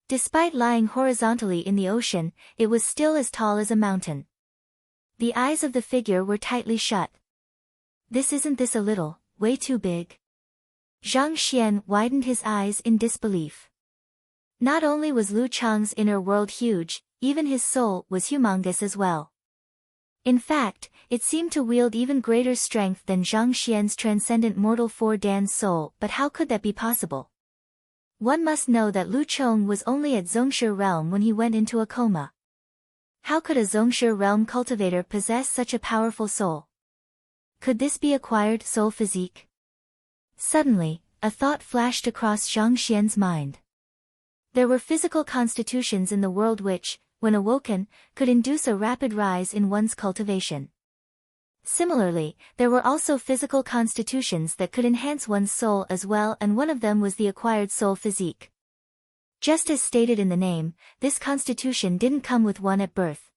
Despite lying horizontally in the ocean, it was still as tall as a mountain. The eyes of the figure were tightly shut. Isn't this a little, way too big? Zhang Xian widened his eyes in disbelief. Not only was Lu Chong's inner world huge, even his soul was humongous as well. In fact, it seemed to wield even greater strength than Zhang Xian's transcendent mortal 4-dan soul. But how could that be possible? One must know that Lu Chong was only at Zhongshe realm when he went into a coma. How could a Zhongshe realm cultivator possess such a powerful soul? Could this be acquired soul physique? Suddenly, a thought flashed across Zhang Xian's mind. There were physical constitutions in the world which, when awoken, could induce a rapid rise in one's cultivation. Similarly, there were also physical constitutions that could enhance one's soul as well, and one of them was the acquired soul physique. Just as stated in the name, this constitution didn't come with one at birth.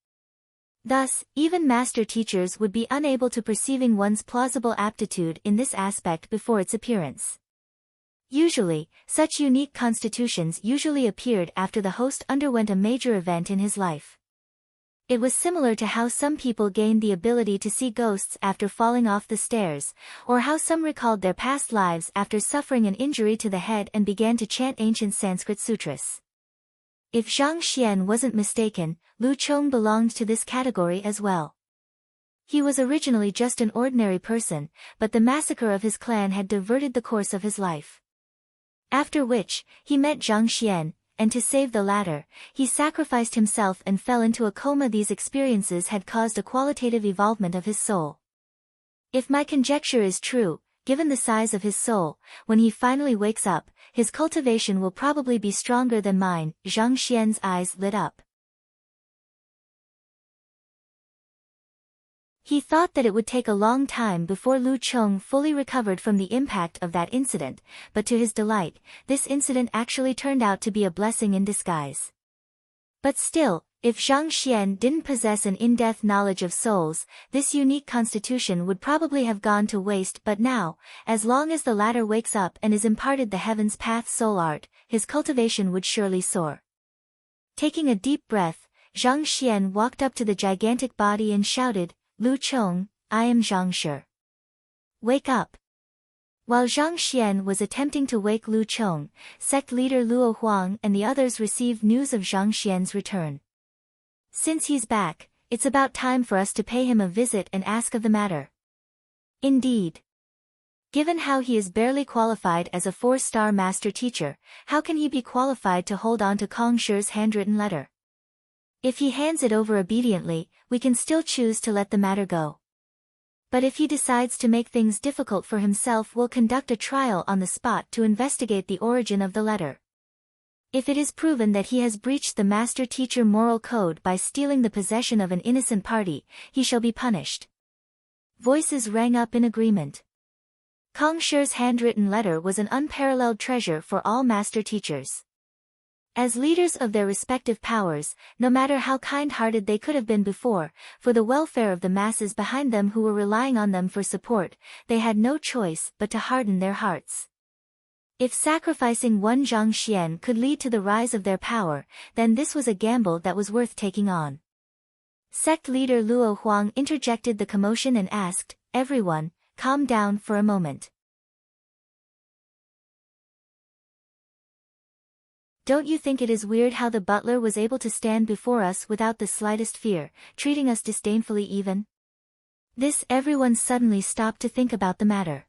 Thus, even master teachers would be unable to perceiving one's plausible aptitude in this aspect before its appearance. Usually, such unique constitutions usually appeared after the host underwent a major event in his life. It was similar to how some people gained the ability to see ghosts after falling off the stairs, or how some recalled their past lives after suffering an injury to the head and began to chant ancient Sanskrit sutras. If Zhang Xian wasn't mistaken, Lu Chong belonged to this category as well. He was originally just an ordinary person, but the massacre of his clan had diverted the course of his life. After which, he met Zhang Xian, and to save the latter, he sacrificed himself and fell into a coma. These experiences had caused a qualitative evolvement of his soul. If my conjecture is true, given the size of his soul, when he finally wakes up, his cultivation will probably be stronger than mine. Zhang Xian's eyes lit up. He thought that it would take a long time before Lu Chong fully recovered from the impact of that incident, but to his delight, this incident actually turned out to be a blessing in disguise. But still, if Zhang Xian didn't possess an in-depth knowledge of souls, this unique constitution would probably have gone to waste. But now, as long as the latter wakes up and is imparted the Heaven's Path soul art, his cultivation would surely soar. Taking a deep breath, Zhang Xian walked up to the gigantic body and shouted, "Lu Chong, I am Zhang Shi. Wake up." While Zhang Xian was attempting to wake Lu Chong, sect leader Luo Huang and the others received news of Zhang Xian's return. "Since he's back, it's about time for us to pay him a visit and ask of the matter." Indeed. Given how he is barely qualified as a 4-star master teacher, how can he be qualified to hold on to Kong Shi's handwritten letter? If he hands it over obediently, we can still choose to let the matter go. But if he decides to make things difficult for himself, we'll conduct a trial on the spot to investigate the origin of the letter. If it is proven that he has breached the master-teacher moral code by stealing the possession of an innocent party, he shall be punished. Voices rang up in agreement. Kong Shi's handwritten letter was an unparalleled treasure for all master teachers. As leaders of their respective powers, no matter how kind-hearted they could have been before, for the welfare of the masses behind them who were relying on them for support, they had no choice but to harden their hearts. If sacrificing one Zhang Xian could lead to the rise of their power, then this was a gamble that was worth taking on. Sect leader Luo Huang interjected the commotion and asked, "Everyone, calm down for a moment. Don't you think it is weird how the butler was able to stand before us without the slightest fear, treating us disdainfully even?" Everyone suddenly stopped to think about the matter.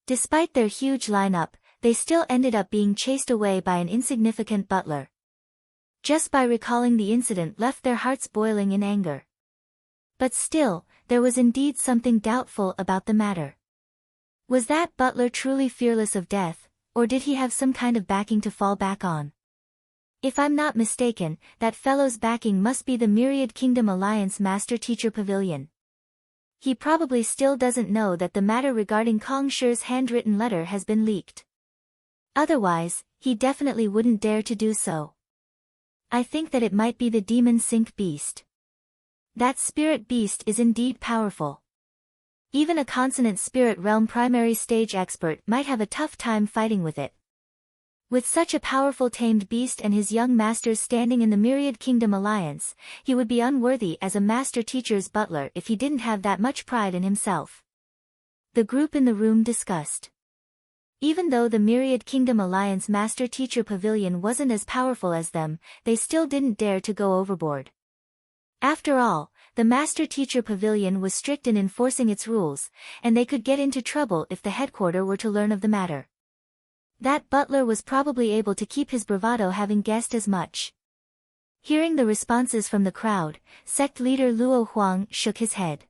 Despite their huge lineup, they still ended up being chased away by an insignificant butler. Just by recalling the incident left their hearts boiling in anger. But still, there was indeed something doubtful about the matter. Was that butler truly fearless of death, or did he have some kind of backing to fall back on? If I'm not mistaken, that fellow's backing must be the Myriad Kingdom Alliance Master Teacher Pavilion. He probably still doesn't know that the matter regarding Kong Shi's handwritten letter has been leaked. Otherwise, he definitely wouldn't dare to do so. I think that it might be the demon Sync beast. That spirit beast is indeed powerful. Even a consonant spirit realm primary stage expert might have a tough time fighting with it. With such a powerful tamed beast and his young masters standing in the Myriad Kingdom Alliance, he would be unworthy as a master teacher's butler if he didn't have that much pride in himself. The group in the room discussed. Even though the Myriad Kingdom Alliance Master Teacher Pavilion wasn't as powerful as them, they still didn't dare to go overboard. After all, the Master Teacher Pavilion was strict in enforcing its rules, and they could get into trouble if the headquarters were to learn of the matter. That butler was probably able to keep his bravado, having guessed as much. Hearing the responses from the crowd, sect leader Luo Huang shook his head.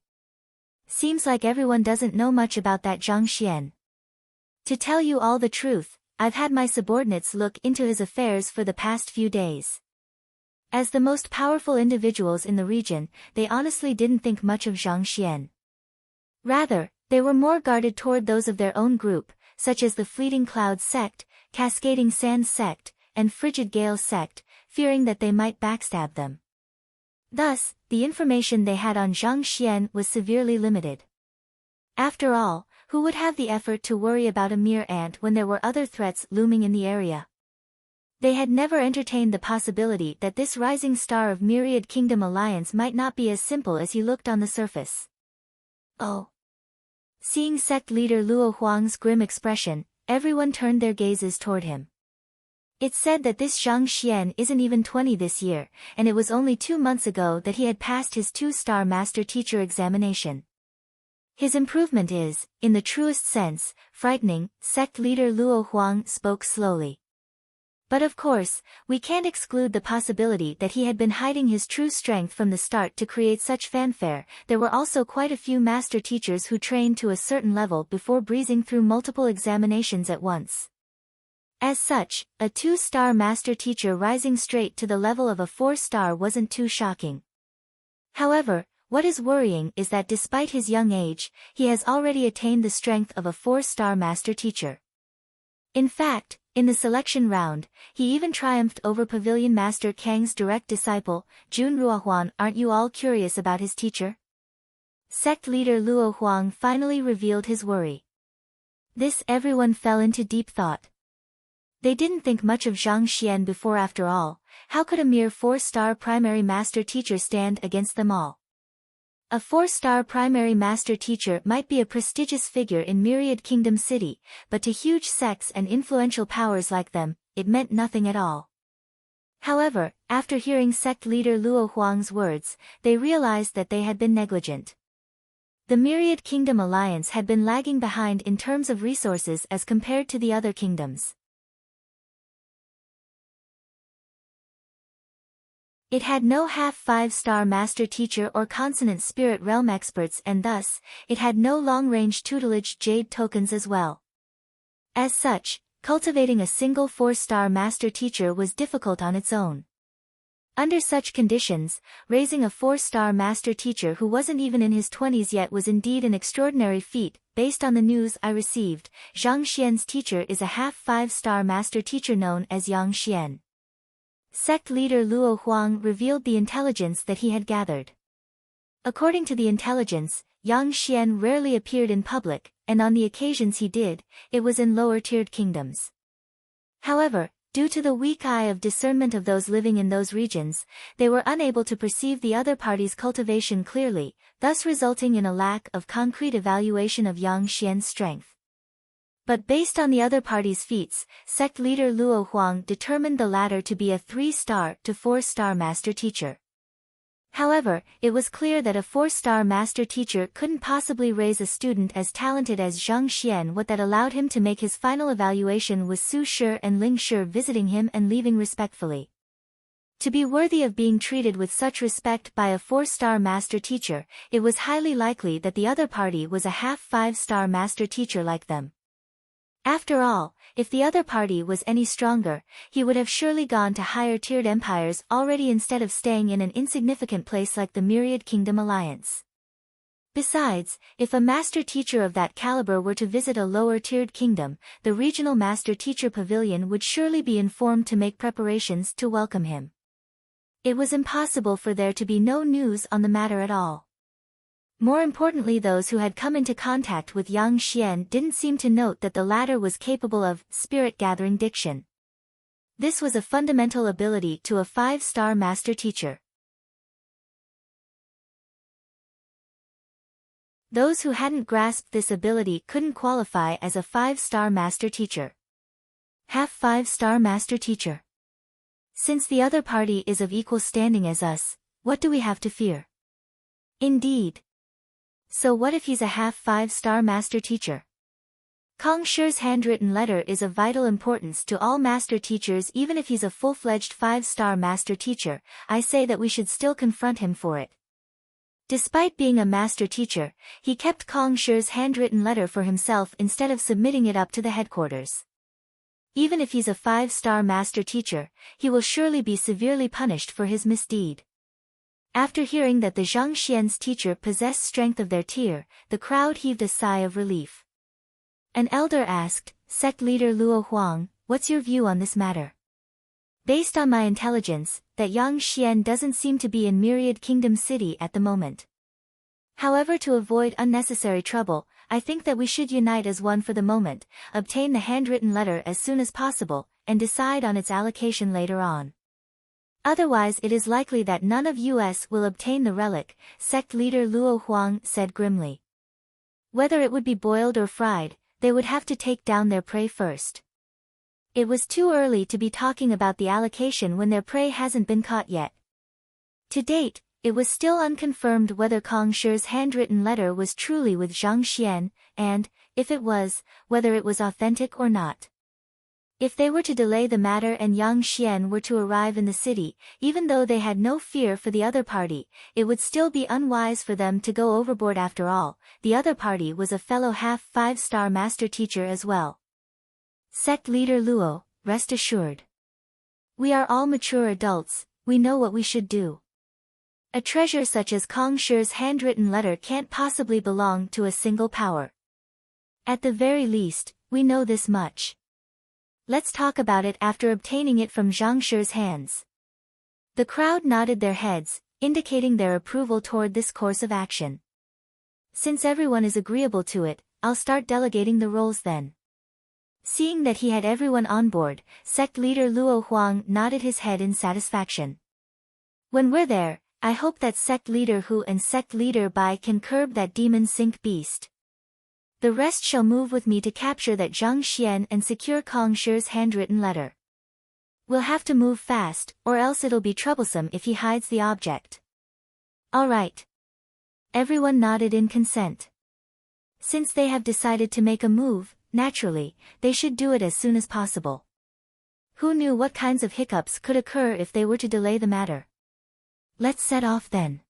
"Seems like everyone doesn't know much about that Zhang Xian. To tell you all the truth, I've had my subordinates look into his affairs for the past few days. As the most powerful individuals in the region, they honestly didn't think much of Zhang Xian. Rather, they were more guarded toward those of their own group, such as the Fleeting Cloud sect, Cascading Sand sect, and Frigid Gale sect, fearing that they might backstab them. Thus, the information they had on Zhang Xian was severely limited. After all, who would have the effort to worry about a mere ant when there were other threats looming in the area? They had never entertained the possibility that this rising star of Myriad Kingdom alliance might not be as simple as he looked on the surface. Oh. Seeing sect leader Luo Huang's grim expression, everyone turned their gazes toward him. It's said that this Zhang Xian isn't even 20 this year, and it was only 2 months ago that he had passed his 2-star master teacher examination. His improvement is, in the truest sense, frightening, sect leader Luo Huang spoke slowly. But of course, we can't exclude the possibility that he had been hiding his true strength from the start to create such fanfare. There were also quite a few master teachers who trained to a certain level before breezing through multiple examinations at once. As such, a 2-star master teacher rising straight to the level of a 4-star wasn't too shocking. However, what is worrying is that despite his young age, he has already attained the strength of a 4-star master teacher. In fact, in the selection round, he even triumphed over Pavilion Master Kang's direct disciple, Jun Ruohuan. Aren't you all curious about his teacher? Sect leader Luo Huang finally revealed his worry. This everyone fell into deep thought. They didn't think much of Zhang Xian before. After all, how could a mere 4-star primary master teacher stand against them all? A 4-star primary master teacher might be a prestigious figure in Myriad Kingdom City, but to huge sects and influential powers like them, it meant nothing at all. However, after hearing sect leader Luo Huang's words, they realized that they had been negligent. The Myriad Kingdom alliance had been lagging behind in terms of resources as compared to the other kingdoms. It had no half 5-star master teacher or consonant spirit realm experts, and thus, it had no long-range tutelage jade tokens as well. As such, cultivating a single 4-star master teacher was difficult on its own. Under such conditions, raising a 4-star master teacher who wasn't even in his 20s yet was indeed an extraordinary feat. Based on the news I received, Zhang Xian's teacher is a half 5-star master teacher known as Yang Xian. Sect leader Luo Huang revealed the intelligence that he had gathered. According to the intelligence, Yang Xian rarely appeared in public, and on the occasions he did, it was in lower-tiered kingdoms. However, due to the weak eye of discernment of those living in those regions, they were unable to perceive the other party's cultivation clearly, thus resulting in a lack of concrete evaluation of Yang Xian's strength. But based on the other party's feats, sect leader Luo Huang determined the latter to be a 3-star to 4-star master teacher. However, it was clear that a 4-star master teacher couldn't possibly raise a student as talented as Zhang Xian. What that allowed him to make his final evaluation was Su Shi and Ling Shi visiting him and leaving respectfully. To be worthy of being treated with such respect by a 4-star master teacher, it was highly likely that the other party was a half 5-star master teacher like them. After all, if the other party was any stronger, he would have surely gone to higher-tiered empires already instead of staying in an insignificant place like the Myriad Kingdom alliance. Besides, if a master teacher of that caliber were to visit a lower-tiered kingdom, the regional master teacher pavilion would surely be informed to make preparations to welcome him. It was impossible for there to be no news on the matter at all. More importantly, those who had come into contact with Yang Xian didn't seem to note that the latter was capable of spirit-gathering diction. This was a fundamental ability to a 5-star master teacher. Those who hadn't grasped this ability couldn't qualify as a 5-star master teacher. Half 5-star master teacher. Since the other party is of equal standing as us, what do we have to fear? Indeed. So what if he's a half 5-star master teacher? Kong Shi's handwritten letter is of vital importance to all master teachers. Even if he's a full-fledged 5-star master teacher, I say that we should still confront him for it. Despite being a master teacher, he kept Kong Shi's handwritten letter for himself instead of submitting it up to the headquarters. Even if he's a 5-star master teacher, he will surely be severely punished for his misdeed. After hearing that the Zhang Xian's teacher possessed strength of their tier, the crowd heaved a sigh of relief. An elder asked, "Sect leader Luo Huang, what's your view on this matter?" Based on my intelligence, that Yang Xian doesn't seem to be in Myriad Kingdom City at the moment. However, to avoid unnecessary trouble, I think that we should unite as one for the moment, obtain the handwritten letter as soon as possible, and decide on its allocation later on. Otherwise it is likely that none of us will obtain the relic, sect leader Luo Huang said grimly. Whether it would be boiled or fried, they would have to take down their prey first. It was too early to be talking about the allocation when their prey hasn't been caught yet. To date, it was still unconfirmed whether Kong Shi's handwritten letter was truly with Zhang Xian, and, if it was, whether it was authentic or not. If they were to delay the matter and Yang Xian were to arrive in the city, even though they had no fear for the other party, it would still be unwise for them to go overboard after all. The other party was a fellow half-5-star master teacher as well. Sect leader Luo, rest assured. We are all mature adults, we know what we should do. A treasure such as Kong Shi's handwritten letter can't possibly belong to a single power. At the very least, we know this much. Let's talk about it after obtaining it from Zhang Shi's hands. The crowd nodded their heads, indicating their approval toward this course of action. Since everyone is agreeable to it, I'll start delegating the roles then. Seeing that he had everyone on board, sect leader Luo Huang nodded his head in satisfaction. When we're there, I hope that sect leader Hu and sect leader Bai can curb that demon sink beast. The rest shall move with me to capture that Zhang Xian and secure Kong Shi's handwritten letter. We'll have to move fast, or else it'll be troublesome if he hides the object. All right. Everyone nodded in consent. Since they have decided to make a move, naturally, they should do it as soon as possible. Who knew what kinds of hiccups could occur if they were to delay the matter? Let's set off then.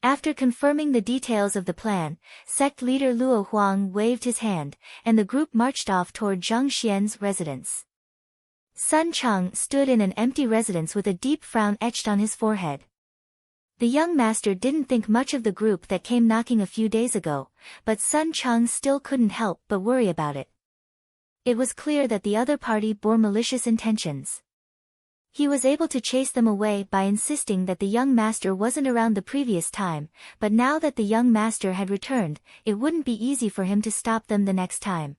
After confirming the details of the plan, sect leader Luo Huang waved his hand, and the group marched off toward Zhang Xian's residence. Sun Chang stood in an empty residence with a deep frown etched on his forehead. The young master didn't think much of the group that came knocking a few days ago, but Sun Chang still couldn't help but worry about it. It was clear that the other party bore malicious intentions. He was able to chase them away by insisting that the young master wasn't around the previous time, but now that the young master had returned, it wouldn't be easy for him to stop them the next time.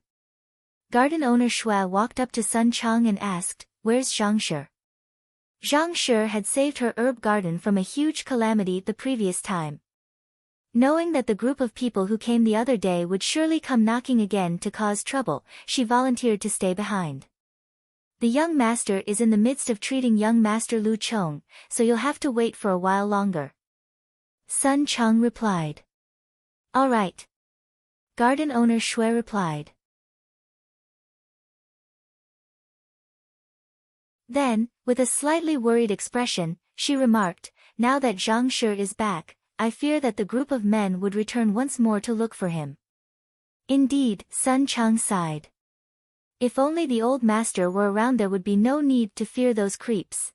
Garden owner Shui walked up to Sun Chang and asked, "Where's Zhang Shi?" Zhang Shi had saved her herb garden from a huge calamity the previous time. Knowing that the group of people who came the other day would surely come knocking again to cause trouble, she volunteered to stay behind. The young master is in the midst of treating young master Lu Chong, so you'll have to wait for a while longer. Sun Chang replied. All right. Garden owner Shui replied. Then, with a slightly worried expression, she remarked, now that Zhang Shi is back, I fear that the group of men would return once more to look for him. Indeed, Sun Chang sighed. If only the old master were around, there would be no need to fear those creeps.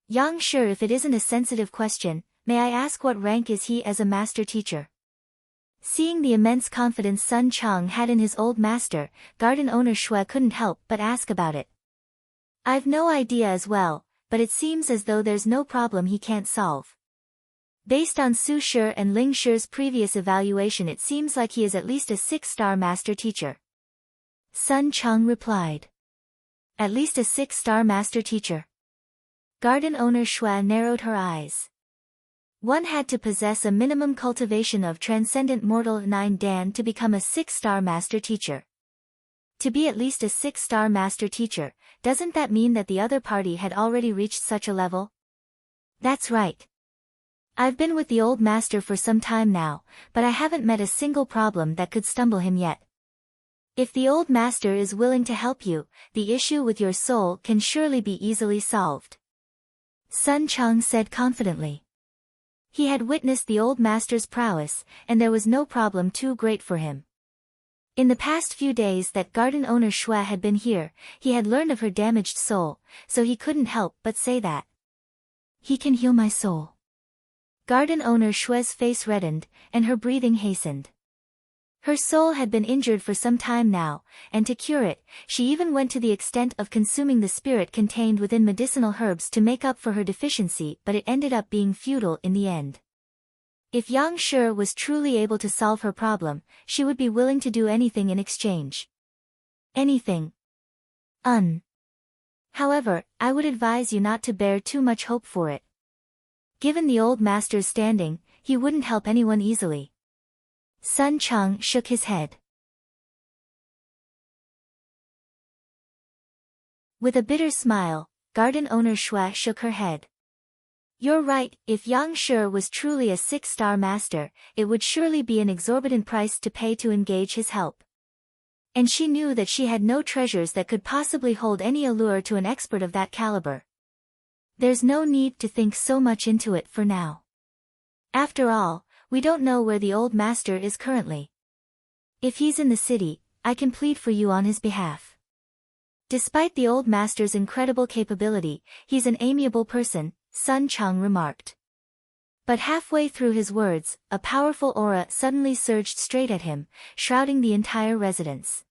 Yang Shi, if it isn't a sensitive question, may I ask what rank is he as a master teacher? Seeing the immense confidence Sun Chang had in his old master, garden owner Shui couldn't help but ask about it. I've no idea as well, but it seems as though there's no problem he can't solve. Based on Su Shi and Ling Shi's previous evaluation, it seems like he is at least a 6-star master teacher. Sun Chang replied. At least a 6-star master teacher. Garden owner Shui narrowed her eyes. One had to possess a minimum cultivation of transcendent mortal 9 Dan to become a 6-star master teacher. To be at least a 6-star master teacher, doesn't that mean that the other party had already reached such a level? That's right. I've been with the old master for some time now, but I haven't met a single problem that could stumble him yet. If the old master is willing to help you, the issue with your soul can surely be easily solved. Sun Chang said confidently. He had witnessed the old master's prowess, and there was no problem too great for him. In the past few days that garden owner Shui had been here, he had learned of her damaged soul, so he couldn't help but say that. He can heal my soul. Garden owner Shui's face reddened, and her breathing hastened. Her soul had been injured for some time now, and to cure it, she even went to the extent of consuming the spirit contained within medicinal herbs to make up for her deficiency, but it ended up being futile in the end. If Yang Shi was truly able to solve her problem, she would be willing to do anything in exchange. Anything. However, I would advise you not to bear too much hope for it. Given the old master's standing, he wouldn't help anyone easily. Sun Chang shook his head. With a bitter smile, garden owner Shui shook her head. You're right, if Yang Shi was truly a 6-star master, it would surely be an exorbitant price to pay to engage his help. And she knew that she had no treasures that could possibly hold any allure to an expert of that caliber. There's no need to think so much into it for now. After all, we don't know where the old master is currently. If he's in the city, I can plead for you on his behalf. Despite the old master's incredible capability, he's an amiable person, Sun Chang remarked. But halfway through his words, a powerful aura suddenly surged straight at him, shrouding the entire residence.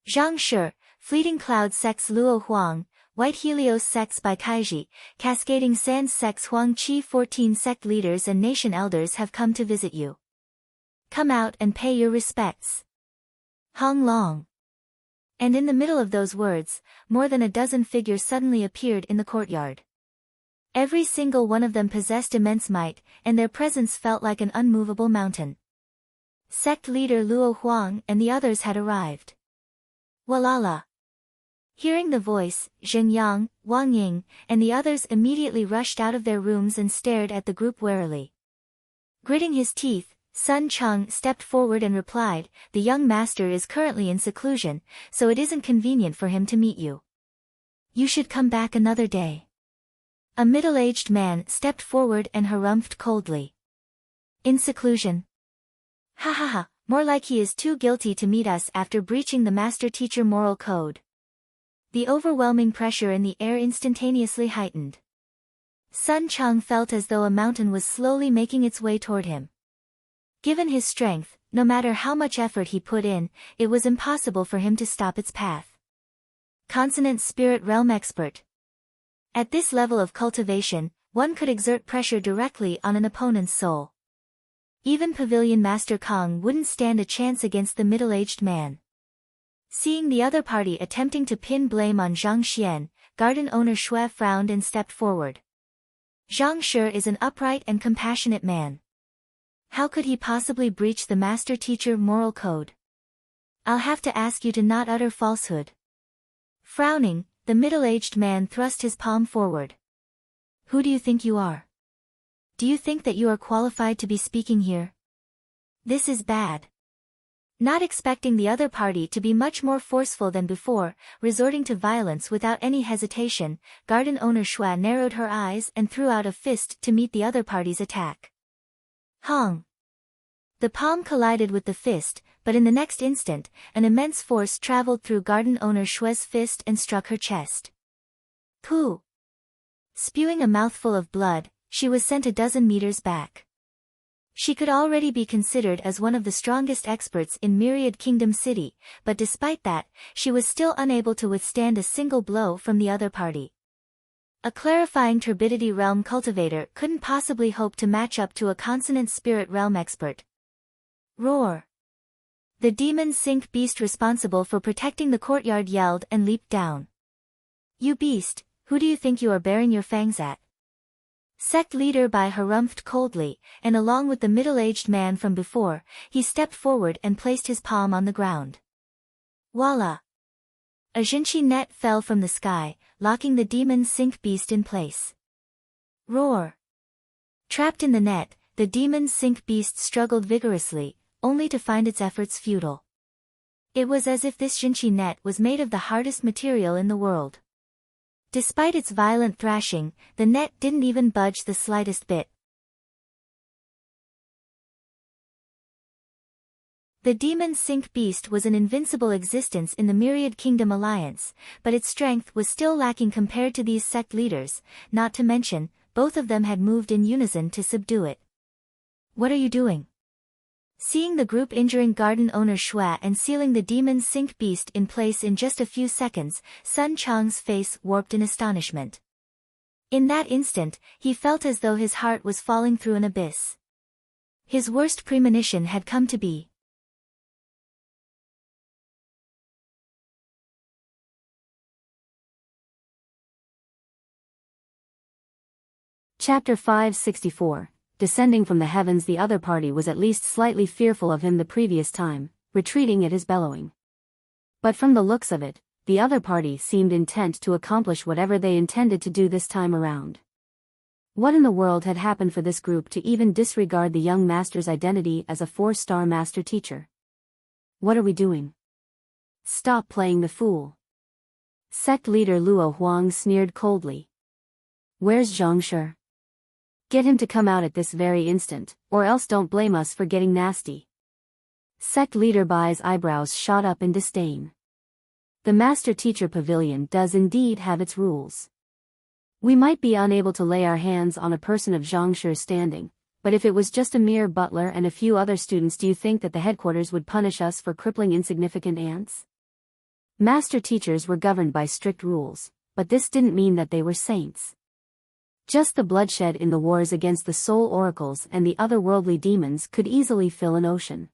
Zhang Shi, Fleeting Cloud Sects Luo Huang, White Helios Sects by Kaiji, Cascading Sands Sects Huang Qi 14 sect leaders and nation elders have come to visit you. Come out and pay your respects. Hong Long. And in the middle of those words, more than a dozen figures suddenly appeared in the courtyard. Every single one of them possessed immense might, and their presence felt like an unmovable mountain. Sect leader Luo Huang and the others had arrived. Walala. Hearing the voice, Zheng Yang, Wang Ying, and the others immediately rushed out of their rooms and stared at the group warily. Gritting his teeth, Sun Chang stepped forward and replied, the young master is currently in seclusion, so it isn't convenient for him to meet you. You should come back another day. A middle-aged man stepped forward and harumphed coldly. In seclusion? Ha ha ha, more like he is too guilty to meet us after breaching the master-teacher moral code. The overwhelming pressure in the air instantaneously heightened. Sun Chang felt as though a mountain was slowly making its way toward him. Given his strength, no matter how much effort he put in, it was impossible for him to stop its path. Consonant Spirit Realm Expert. At this level of cultivation, one could exert pressure directly on an opponent's soul. Even Pavilion Master Kong wouldn't stand a chance against the middle-aged man. Seeing the other party attempting to pin blame on Zhang Xian, garden owner Shui frowned and stepped forward. Zhang Shi is an upright and compassionate man. How could he possibly breach the master-teacher moral code? I'll have to ask you to not utter falsehood. Frowning, the middle-aged man thrust his palm forward. Who do you think you are? Do you think that you are qualified to be speaking here? This is bad. Not expecting the other party to be much more forceful than before, resorting to violence without any hesitation, garden owner Shui narrowed her eyes and threw out a fist to meet the other party's attack. Hong! The palm collided with the fist, but in the next instant, an immense force traveled through garden owner Shui's fist and struck her chest. Pooh! Spewing a mouthful of blood, she was sent a dozen meters back. She could already be considered as one of the strongest experts in Myriad Kingdom City, but despite that, she was still unable to withstand a single blow from the other party. A clarifying turbidity realm cultivator couldn't possibly hope to match up to a consonant spirit realm expert. Roar! The demon sink beast responsible for protecting the courtyard yelled and leaped down. You beast, who do you think you are baring your fangs at? Sect leader Bai harumphed coldly, and along with the middle-aged man from before, he stepped forward and placed his palm on the ground. Voila! A Jinchi net fell from the sky, locking the demon sink beast in place. Roar! Trapped in the net, the demon sink beast struggled vigorously, only to find its efforts futile. It was as if this Jinchi net was made of the hardest material in the world. Despite its violent thrashing, the net didn't even budge the slightest bit. The demon sink beast was an invincible existence in the Myriad Kingdom Alliance, but its strength was still lacking compared to these sect leaders, not to mention, both of them had moved in unison to subdue it. What are you doing? Seeing the group injuring garden owner Shui and sealing the demon sink beast in place in just a few seconds, Sun Chang's face warped in astonishment. In that instant, he felt as though his heart was falling through an abyss. His worst premonition had come to be. Chapter 564. Descending from the heavens, the other party was at least slightly fearful of him the previous time, retreating at his bellowing. But from the looks of it, the other party seemed intent to accomplish whatever they intended to do this time around. What in the world had happened for this group to even disregard the young master's identity as a 4-star master teacher? What are we doing? Stop playing the fool. Sect leader Luo Huang sneered coldly. Where's Zhongshi? Get him to come out at this very instant, or else don't blame us for getting nasty. Sect leader Bai's eyebrows shot up in disdain. The master teacher pavilion does indeed have its rules. We might be unable to lay our hands on a person of Zhongshi's standing, but if it was just a mere butler and a few other students, do you think that the headquarters would punish us for crippling insignificant ants? Master teachers were governed by strict rules, but this didn't mean that they were saints. Just the bloodshed in the wars against the soul oracles and the otherworldly demons could easily fill an ocean.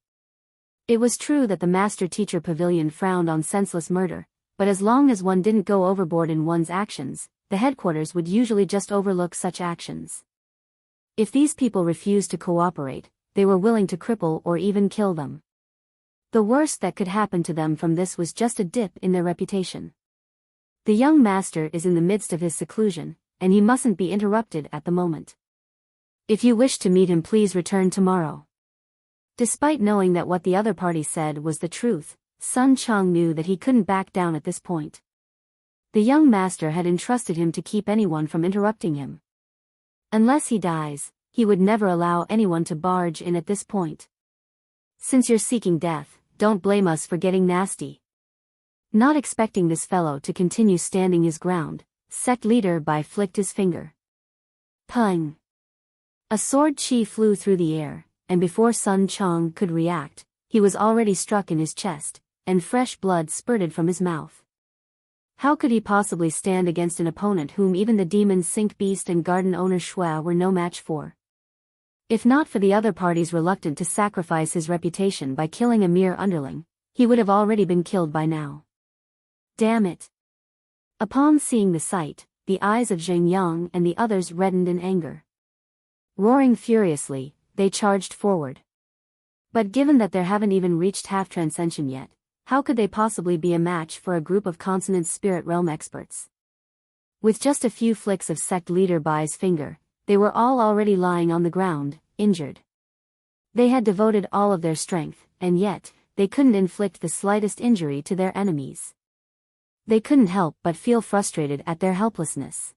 It was true that the master teacher pavilion frowned on senseless murder, but as long as one didn't go overboard in one's actions, the headquarters would usually just overlook such actions. If these people refused to cooperate, they were willing to cripple or even kill them. The worst that could happen to them from this was just a dip in their reputation. The young master is in the midst of his seclusion, and he mustn't be interrupted at the moment. If you wish to meet him, please return tomorrow. Despite knowing that what the other party said was the truth, Sun Chong knew that he couldn't back down at this point. The young master had entrusted him to keep anyone from interrupting him. Unless he dies, he would never allow anyone to barge in at this point. Since you're seeking death, don't blame us for getting nasty. Not expecting this fellow to continue standing his ground, Sect leader Bai flicked his finger. Pung! A sword chi flew through the air, and before Sun Chong could react, he was already struck in his chest, and fresh blood spurted from his mouth. How could he possibly stand against an opponent whom even the demon Sink Beast and garden owner Shui were no match for? If not for the other parties reluctant to sacrifice his reputation by killing a mere underling, he would have already been killed by now. Damn it! Upon seeing the sight, the eyes of Zheng Yang and the others reddened in anger. Roaring furiously, they charged forward. But given that they haven't even reached half-transcension yet, how could they possibly be a match for a group of consonant spirit realm experts? With just a few flicks of sect leader Bai's finger, they were all already lying on the ground, injured. They had devoted all of their strength, and yet, they couldn't inflict the slightest injury to their enemies. They couldn't help but feel frustrated at their helplessness.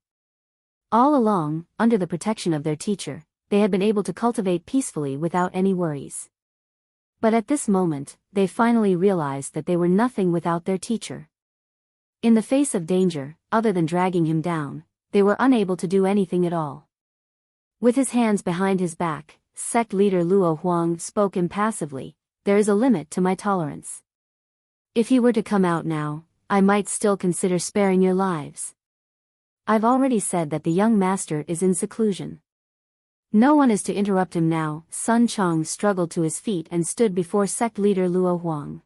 All along, under the protection of their teacher, they had been able to cultivate peacefully without any worries. But at this moment, they finally realized that they were nothing without their teacher. In the face of danger, other than dragging him down, they were unable to do anything at all. With his hands behind his back, sect leader Luo Huang spoke impassively, "There is a limit to my tolerance. If he were to come out now, I might still consider sparing your lives. I've already said that the young master is in seclusion. No one is to interrupt him now." Sun Chong struggled to his feet and stood before sect leader Luo Huang.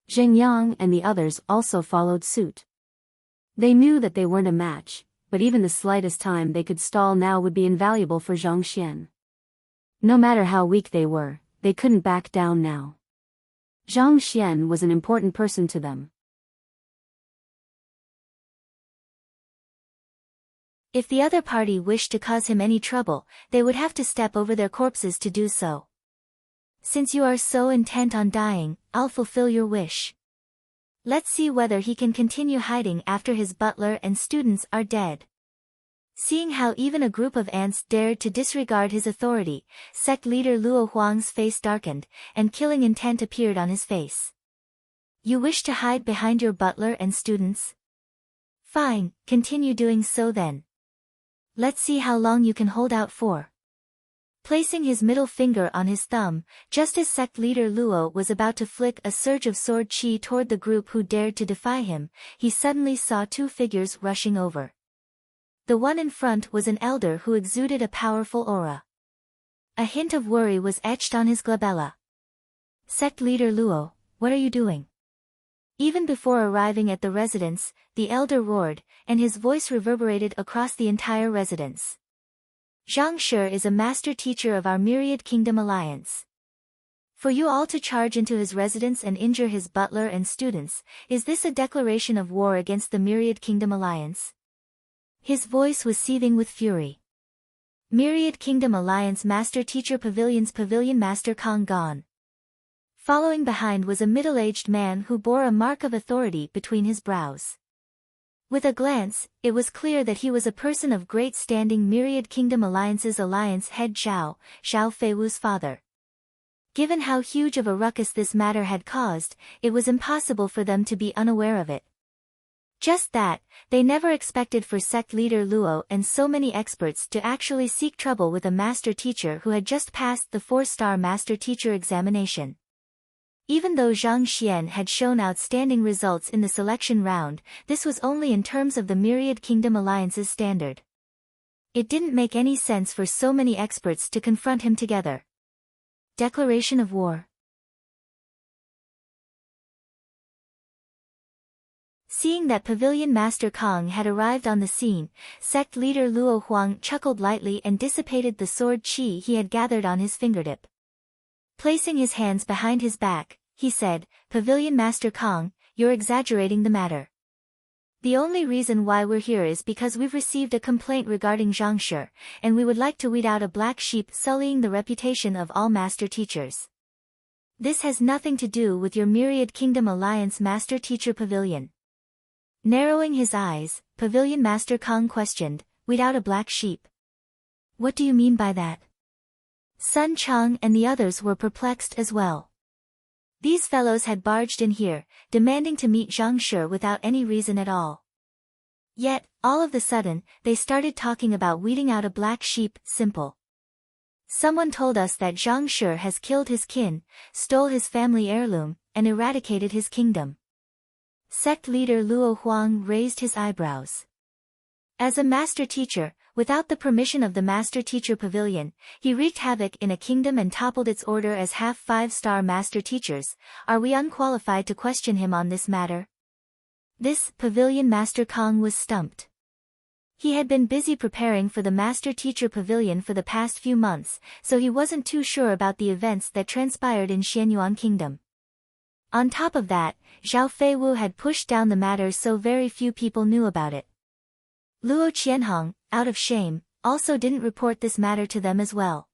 Zheng Yang and the others also followed suit. They knew that they weren't a match, but even the slightest time they could stall now would be invaluable for Zhang Xian. No matter how weak they were, they couldn't back down now. Zhang Xian was an important person to them. If the other party wished to cause him any trouble, they would have to step over their corpses to do so. Since you are so intent on dying, I'll fulfill your wish. Let's see whether he can continue hiding after his butler and students are dead. Seeing how even a group of ants dared to disregard his authority, sect leader Luo Huang's face darkened, and killing intent appeared on his face. You wish to hide behind your butler and students? Fine, continue doing so then. Let's see how long you can hold out for. Placing his middle finger on his thumb, just as sect leader Luo was about to flick a surge of sword chi toward the group who dared to defy him, he suddenly saw two figures rushing over. The one in front was an elder who exuded a powerful aura. A hint of worry was etched on his glabella. Sect leader Luo, what are you doing? Even before arriving at the residence, the elder roared, and his voice reverberated across the entire residence. Zhang Shi is a master teacher of our Myriad Kingdom Alliance. For you all to charge into his residence and injure his butler and students, is this a declaration of war against the Myriad Kingdom Alliance? His voice was seething with fury. Myriad Kingdom Alliance Master Teacher Pavilion's Pavilion Master Kong gone. Following behind was a middle-aged man who bore a mark of authority between his brows. With a glance, it was clear that he was a person of great standing. Myriad Kingdom Alliance's alliance head Zhao Feiwu's father. Given how huge of a ruckus this matter had caused, it was impossible for them to be unaware of it. Just that, they never expected for sect leader Luo and so many experts to actually seek trouble with a master teacher who had just passed the 4-star master teacher examination. Even though Zhang Xian had shown outstanding results in the selection round, this was only in terms of the Myriad Kingdom Alliance's standard. It didn't make any sense for so many experts to confront him together. Declaration of war. Seeing that Pavilion Master Kong had arrived on the scene, sect leader Luo Huang chuckled lightly and dissipated the sword qi he had gathered on his fingertip. Placing his hands behind his back, he said, "Pavilion Master Kong, you're exaggerating the matter. The only reason why we're here is because we've received a complaint regarding Zhang Shi, and we would like to weed out a black sheep sullying the reputation of all master teachers. This has nothing to do with your Myriad Kingdom Alliance Master Teacher Pavilion." Narrowing his eyes, Pavilion Master Kong questioned, "Weed out a black sheep? What do you mean by that?" Sun Chang and the others were perplexed as well. These fellows had barged in here, demanding to meet Zhang Shi without any reason at all. Yet, all of a sudden, they started talking about weeding out a black sheep. Simple. Someone told us that Zhang Shi has killed his kin, stole his family heirloom, and eradicated his kingdom. Sect leader Luo Huang raised his eyebrows. As a master teacher, without the permission of the Master Teacher Pavilion, he wreaked havoc in a kingdom and toppled its order as half 5-star master teachers. Are we unqualified to question him on this matter? This Pavilion Master Kong was stumped. He had been busy preparing for the Master Teacher Pavilion for the past few months, so he wasn't too sure about the events that transpired in Xianyuan Kingdom. On top of that, Zhao Feiwu had pushed down the matter so very few people knew about it. Luo Qianhong, out of shame, also didn't report this matter to them as well.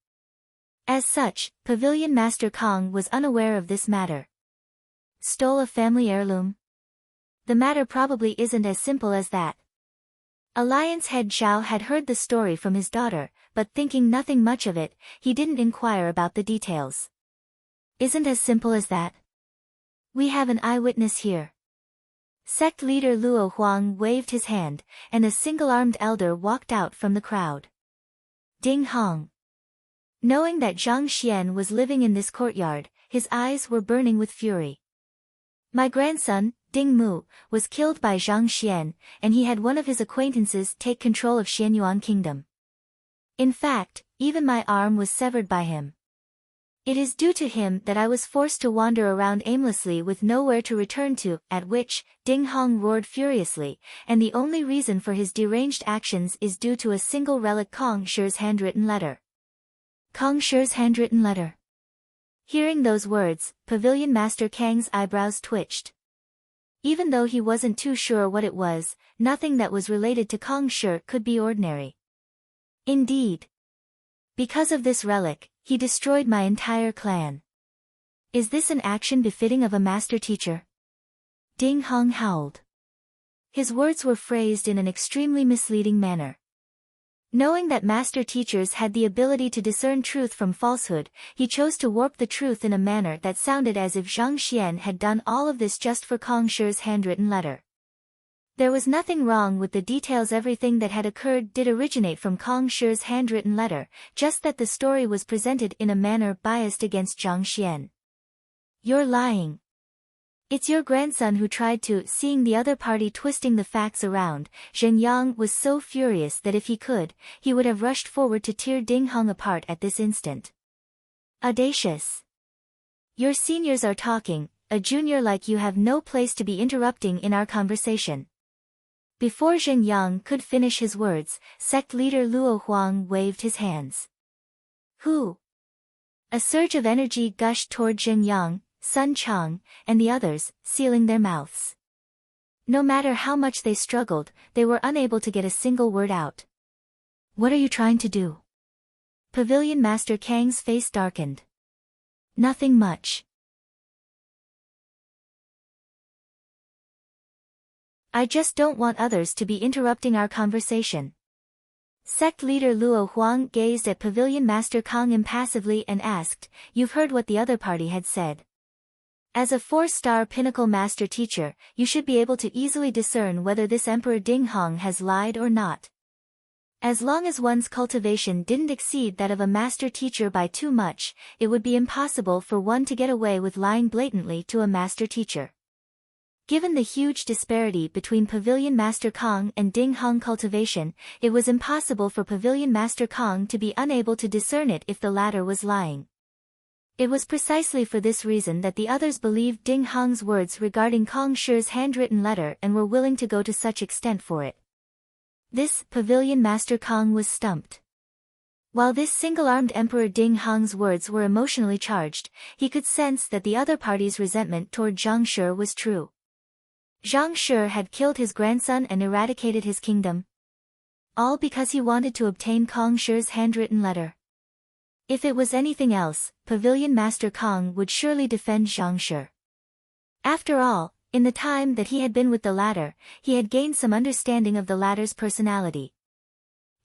As such, Pavilion Master Kong was unaware of this matter. Stole a family heirloom? The matter probably isn't as simple as that. Alliance head Zhao had heard the story from his daughter, but thinking nothing much of it, he didn't inquire about the details. Isn't as simple as that? We have an eyewitness here. Sect leader Luo Huang waved his hand, and a single-armed elder walked out from the crowd. Ding Hong. Knowing that Zhang Xian was living in this courtyard, his eyes were burning with fury. My grandson, Ding Mu, was killed by Zhang Xian, and he had one of his acquaintances take control of Xianyuan Kingdom. In fact, even my arm was severed by him. It is due to him that I was forced to wander around aimlessly with nowhere to return to, at which, Ding Hong roared furiously, and the only reason for his deranged actions is due to a single relic Kong Shi's handwritten letter. Kong Shi's handwritten letter. Hearing those words, Pavilion Master Kang's eyebrows twitched. Even though he wasn't too sure what it was, nothing that was related to Kong Shi could be ordinary. Indeed. Because of this relic, he destroyed my entire clan. Is this an action befitting of a master teacher? Ding Hong howled. His words were phrased in an extremely misleading manner. Knowing that master teachers had the ability to discern truth from falsehood, he chose to warp the truth in a manner that sounded as if Zhang Xian had done all of this just for Kong Shi's handwritten letter. There was nothing wrong with the details. Everything that had occurred did originate from Kong Shi's handwritten letter, just that the story was presented in a manner biased against Zhang Xian. You're lying. It's your grandson who tried to. Seeing the other party twisting the facts around, Zheng Yang was so furious that if he could, he would have rushed forward to tear Ding Hong apart at this instant. Audacious. Your seniors are talking, a junior like you have no place to be interrupting in our conversation. Before Zheng Yang could finish his words, sect leader Luo Huang waved his hands. Who? A surge of energy gushed toward Zheng Yang, Sun Chang, and the others, sealing their mouths. No matter how much they struggled, they were unable to get a single word out. What are you trying to do? Pavilion Master Kang's face darkened. Nothing much. I just don't want others to be interrupting our conversation. Sect leader Luo Huang gazed at Pavilion Master Kang impassively and asked, "You've heard what the other party had said. As a 4-star pinnacle master teacher, you should be able to easily discern whether this Emperor Ding Hong has lied or not. As long as one's cultivation didn't exceed that of a master teacher by too much, it would be impossible for one to get away with lying blatantly to a master teacher. Given the huge disparity between Pavilion Master Kang and Ding Hong cultivation, it was impossible for Pavilion Master Kang to be unable to discern it if the latter was lying. It was precisely for this reason that the others believed Ding Hong's words regarding Kong Shi's handwritten letter and were willing to go to such extent for it. This Pavilion Master Kang was stumped. While this single-armed Emperor Ding Hong's words were emotionally charged, he could sense that the other party's resentment toward Zhang Shi was true. Zhang Shi had killed his grandson and eradicated his kingdom. All because he wanted to obtain Kong Shi's handwritten letter. If it was anything else, Pavilion Master Kang would surely defend Zhang Shi. After all, in the time that he had been with the latter, he had gained some understanding of the latter's personality.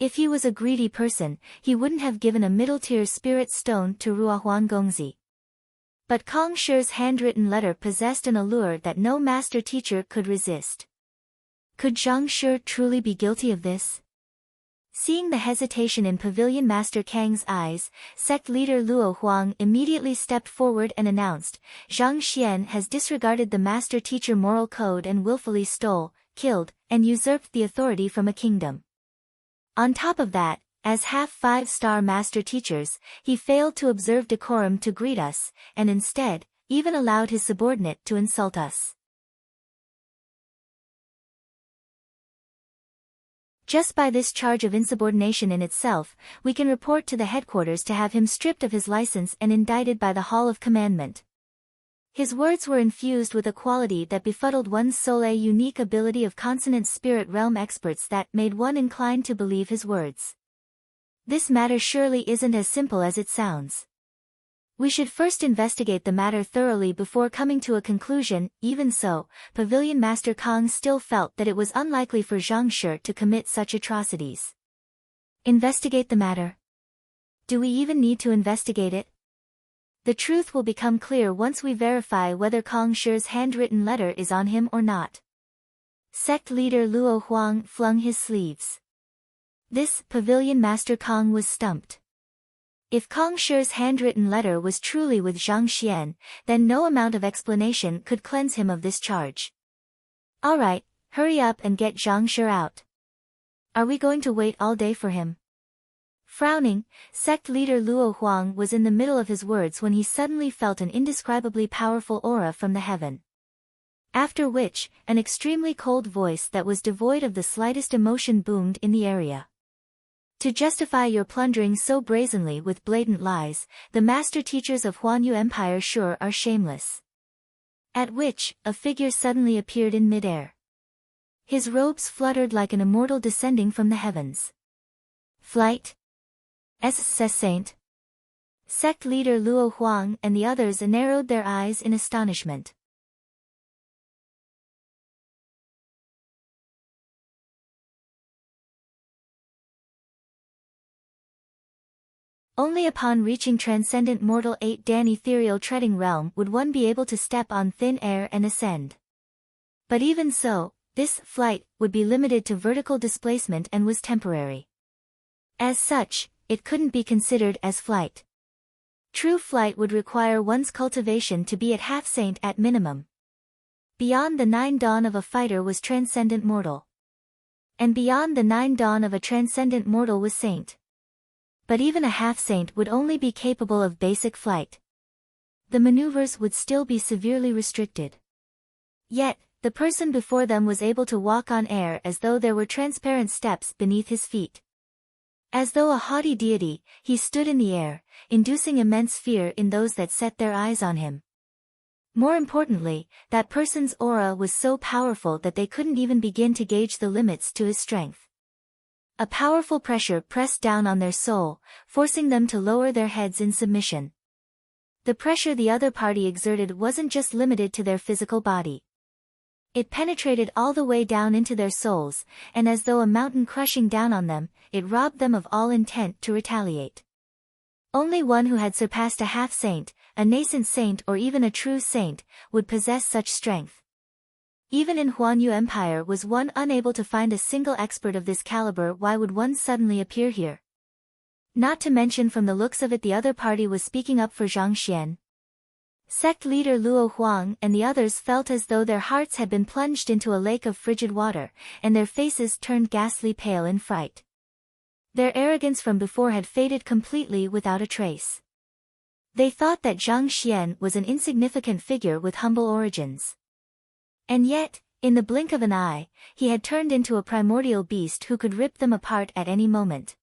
If he was a greedy person, he wouldn't have given a middle-tier spirit stone to Ruohuan Gongzi. But Kong Shi's handwritten letter possessed an allure that no master teacher could resist. Could Zhang Shi truly be guilty of this? Seeing the hesitation in Pavilion Master Kang's eyes, sect leader Luo Huang immediately stepped forward and announced, "Zhang Xian has disregarded the master teacher moral code and willfully stole, killed, and usurped the authority from a kingdom. On top of that, as half 5-star master teachers, he failed to observe decorum to greet us, and instead, even allowed his subordinate to insult us. Just by this charge of insubordination in itself, we can report to the headquarters to have him stripped of his license and indicted by the Hall of Commandment." His words were infused with a quality that befuddled one's soul's unique ability of consonant spirit realm experts that made one inclined to believe his words. This matter surely isn't as simple as it sounds. We should first investigate the matter thoroughly before coming to a conclusion. Even so, Pavilion Master Kang still felt that it was unlikely for Zhang Shi to commit such atrocities. Investigate the matter? Do we even need to investigate it? The truth will become clear once we verify whether Kong Shi's handwritten letter is on him or not. Sect leader Luo Huang flung his sleeves. This Pavilion Master Kang was stumped. If Kong Shi's handwritten letter was truly with Zhang Xian, then no amount of explanation could cleanse him of this charge. Alright, hurry up and get Zhang Shi out. Are we going to wait all day for him? Frowning, sect leader Luo Huang was in the middle of his words when he suddenly felt an indescribably powerful aura from the heaven. After which, an extremely cold voice that was devoid of the slightest emotion boomed in the area. To justify your plundering so brazenly with blatant lies, the master teachers of Huanyu Empire sure are shameless. At which, a figure suddenly appeared in midair. His robes fluttered like an immortal descending from the heavens. Flight? Saint. Sect leader Luo Huang and the others narrowed their eyes in astonishment. Only upon reaching transcendent mortal 8 Dan ethereal treading realm would one be able to step on thin air and ascend. But even so, this flight would be limited to vertical displacement and was temporary. As such, it couldn't be considered as flight. True flight would require one's cultivation to be at half-saint at minimum. Beyond the 9 dawn of a fighter was transcendent mortal. And beyond the 9 dawn of a transcendent mortal was saint. But even a half-saint would only be capable of basic flight. The maneuvers would still be severely restricted. Yet, the person before them was able to walk on air as though there were transparent steps beneath his feet. As though a haughty deity, he stood in the air, inducing immense fear in those that set their eyes on him. More importantly, that person's aura was so powerful that they couldn't even begin to gauge the limits to his strength. A powerful pressure pressed down on their soul, forcing them to lower their heads in submission. The pressure the other party exerted wasn't just limited to their physical body. It penetrated all the way down into their souls, and as though a mountain crushing down on them, it robbed them of all intent to retaliate. Only one who had surpassed a half-saint, a nascent saint or even a true saint, would possess such strength. Even in Huanyu Empire was one unable to find a single expert of this caliber. Why would one suddenly appear here? Not to mention from the looks of it the other party was speaking up for Zhang Xian. Sect leader Luo Huang and the others felt as though their hearts had been plunged into a lake of frigid water, and their faces turned ghastly pale in fright. Their arrogance from before had faded completely without a trace. They thought that Zhang Xian was an insignificant figure with humble origins. And yet, in the blink of an eye, he had turned into a primordial beast who could rip them apart at any moment.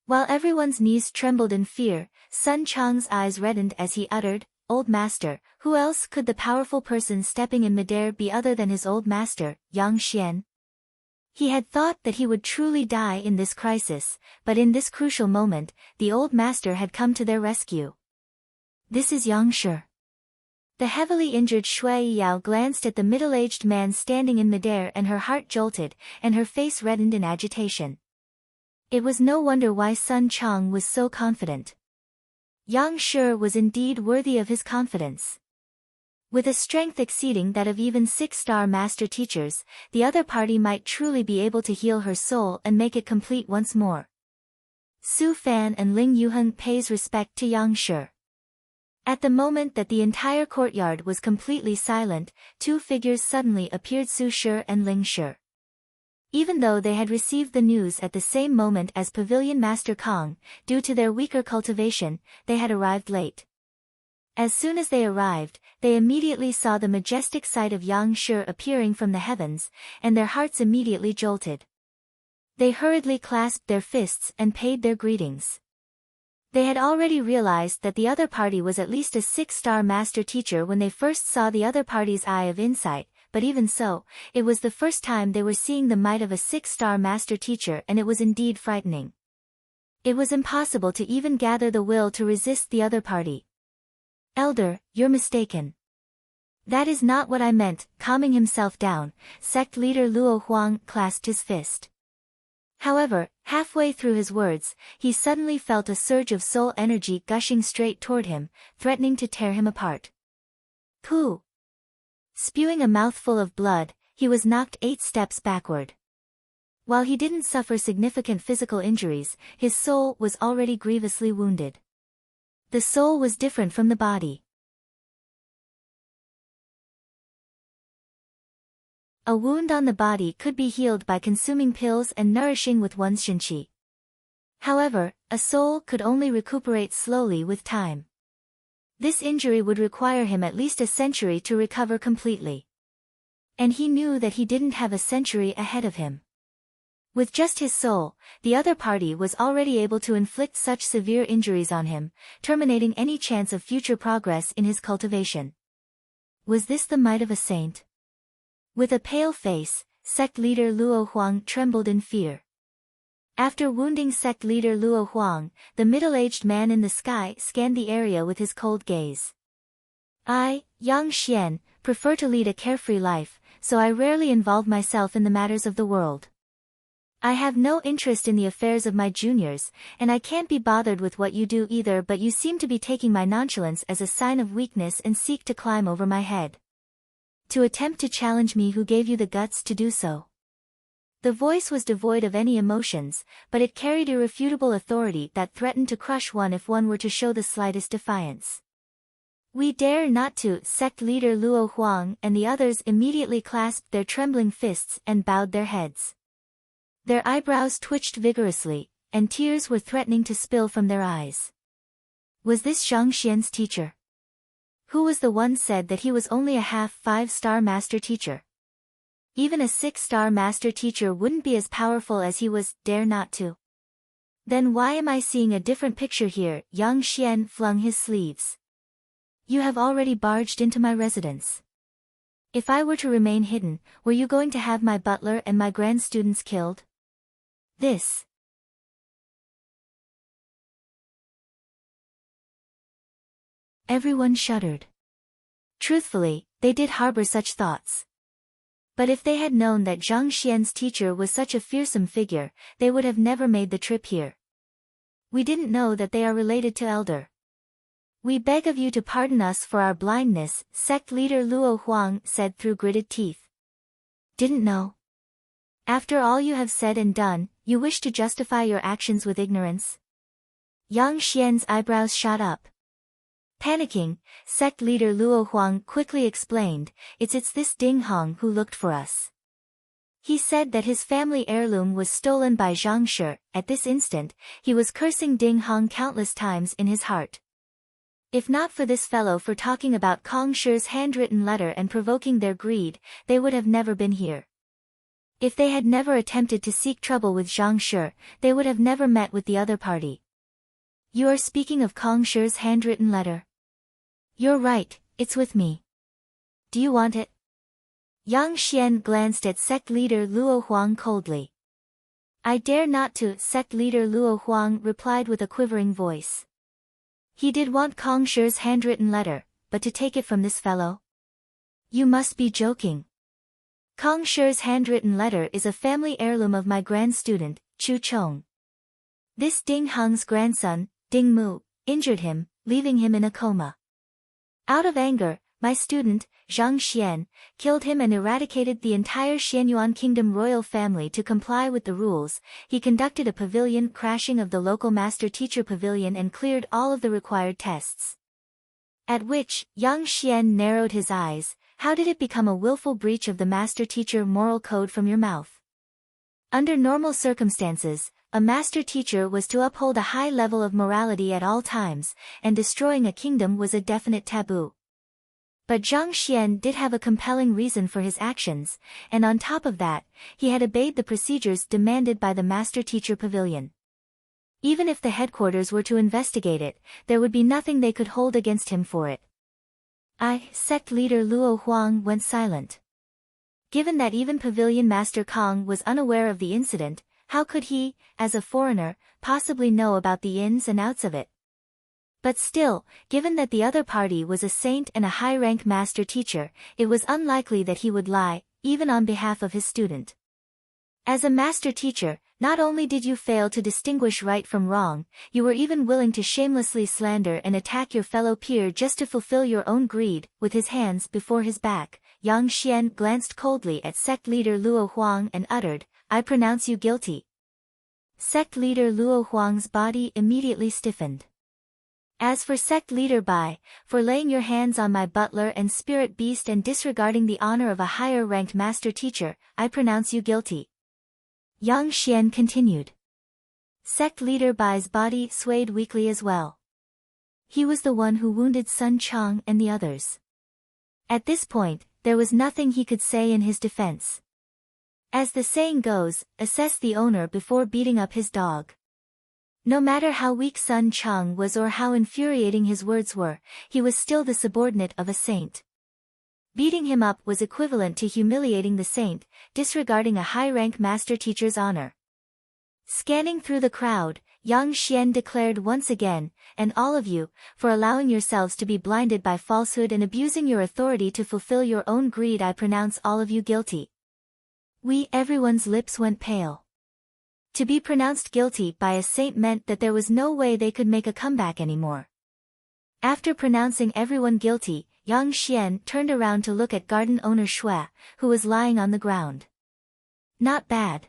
While everyone's knees trembled in fear, Sun Chang's eyes reddened as he uttered, "Old master." Who else could the powerful person stepping in midair be other than his old master, Yang Xian? He had thought that he would truly die in this crisis, but in this crucial moment, the old master had come to their rescue. This is Yang Shi. The heavily injured Shui Yao glanced at the middle-aged man standing in midair and her heart jolted, and her face reddened in agitation. It was no wonder why Sun Chang was so confident. Yang Shi was indeed worthy of his confidence. With a strength exceeding that of even 6-star master teachers, the other party might truly be able to heal her soul and make it complete once more. Su Fan and Ling Yuheng pays respect to Yang Shi. At the moment that the entire courtyard was completely silent, two figures suddenly appeared: Su Shi and Ling Shi. Even though they had received the news at the same moment as Pavilion Master Kong, due to their weaker cultivation, they had arrived late. As soon as they arrived, they immediately saw the majestic sight of Yang Shi appearing from the heavens, and their hearts immediately jolted. They hurriedly clasped their fists and paid their greetings. They had already realized that the other party was at least a 6-star master teacher when they first saw the other party's eye of insight, but even so, it was the first time they were seeing the might of a 6-star master teacher, and it was indeed frightening. It was impossible to even gather the will to resist the other party. "Elder, you're mistaken. That is not what I meant." Calming himself down, sect leader Luo Huang clasped his fist. However, halfway through his words, he suddenly felt a surge of soul energy gushing straight toward him, threatening to tear him apart. Pooh! Spewing a mouthful of blood, he was knocked 8 steps backward. While he didn't suffer significant physical injuries, his soul was already grievously wounded. The soul was different from the body. A wound on the body could be healed by consuming pills and nourishing with one's shinqi. However, a soul could only recuperate slowly with time. This injury would require him at least a century to recover completely. And he knew that he didn't have a century ahead of him. With just his soul, the other party was already able to inflict such severe injuries on him, terminating any chance of future progress in his cultivation. Was this the might of a saint? With a pale face, sect leader Luo Huang trembled in fear. After wounding sect leader Luo Huang, the middle-aged man in the sky scanned the area with his cold gaze. "I, Yang Xian, prefer to lead a carefree life, so I rarely involve myself in the matters of the world. I have no interest in the affairs of my juniors, and I can't be bothered with what you do either, but you seem to be taking my nonchalance as a sign of weakness and seek to climb over my head. To attempt to challenge me, who gave you the guts to do so?" The voice was devoid of any emotions, but it carried irrefutable authority that threatened to crush one if one were to show the slightest defiance. "We dare not to." Sect leader Luo Huang and the others immediately clasped their trembling fists and bowed their heads. Their eyebrows twitched vigorously, and tears were threatening to spill from their eyes. Was this Zhang Xian's teacher? Who was the one said that he was only a half 5-star master teacher? Even a 6-star master teacher wouldn't be as powerful as he was, dare not to. Then why am I seeing a different picture here? Yang Xian flung his sleeves. You have already barged into my residence. If I were to remain hidden, were you going to have my butler and my grand students killed? This. Everyone shuddered. Truthfully, they did harbor such thoughts. But if they had known that Zhang Xian's teacher was such a fearsome figure, they would have never made the trip here. We didn't know that they are related to Elder. We beg of you to pardon us for our blindness, sect leader Luo Huang said through gritted teeth. Didn't know? After all you have said and done, you wish to justify your actions with ignorance? Yang Xian's eyebrows shot up. Panicking, sect leader Luo Huang quickly explained, it's this Ding Hong who looked for us. He said that his family heirloom was stolen by Zhang Shi. At this instant, he was cursing Ding Hong countless times in his heart. If not for this fellow for talking about Kong Shi's handwritten letter and provoking their greed, they would have never been here. If they had never attempted to seek trouble with Zhang Shi, they would have never met with the other party. You are speaking of Kong Shi's handwritten letter? You're right, it's with me. Do you want it? Yang Xian glanced at sect leader Luo Huang coldly. I dare not to, sect leader Luo Huang replied with a quivering voice. He did want Kong Shi's handwritten letter, but to take it from this fellow? You must be joking. Kong Shi's handwritten letter is a family heirloom of my grand student, Chu Chong. This Ding Hong's grandson, Ding Mu, injured him, leaving him in a coma. Out of anger, my student, Zhang Xian, killed him and eradicated the entire Xianyuan kingdom royal family to comply with the rules. He conducted a pavilion crashing of the local master-teacher pavilion and cleared all of the required tests. At which, Yang Xian narrowed his eyes. How did it become a willful breach of the master-teacher moral code from your mouth? Under normal circumstances, a master-teacher was to uphold a high level of morality at all times, and destroying a kingdom was a definite taboo. But Zhang Xian did have a compelling reason for his actions, and on top of that, he had obeyed the procedures demanded by the master-teacher pavilion. Even if the headquarters were to investigate it, there would be nothing they could hold against him for it. Sect leader Luo Huang went silent. Given that even Pavilion Master Kong was unaware of the incident, how could he, as a foreigner, possibly know about the ins and outs of it? But still, given that the other party was a saint and a high-rank master teacher, it was unlikely that he would lie, even on behalf of his student. As a master teacher, not only did you fail to distinguish right from wrong, you were even willing to shamelessly slander and attack your fellow peer just to fulfill your own greed. With his hands before his back, Yang Xian glanced coldly at sect leader Luo Huang and uttered, I pronounce you guilty. Sect leader Luo Huang's body immediately stiffened. As for sect leader Bai, for laying your hands on my butler and spirit beast and disregarding the honor of a higher-ranked master teacher, I pronounce you guilty. Yang Xian continued. Sect leader Bai's body swayed weakly as well. He was the one who wounded Sun Chong and the others. At this point, there was nothing he could say in his defense. As the saying goes, assess the owner before beating up his dog. No matter how weak Sun Chong was or how infuriating his words were, he was still the subordinate of a saint. Beating him up was equivalent to humiliating the saint, disregarding a high-rank master-teacher's honor. Scanning through the crowd, Yang Xian declared once again, and all of you, for allowing yourselves to be blinded by falsehood and abusing your authority to fulfill your own greed, I pronounce all of you guilty. Everyone's lips went pale. To be pronounced guilty by a saint meant that there was no way they could make a comeback anymore. After pronouncing everyone guilty, Yang Xian turned around to look at garden owner Shui, who was lying on the ground. Not bad.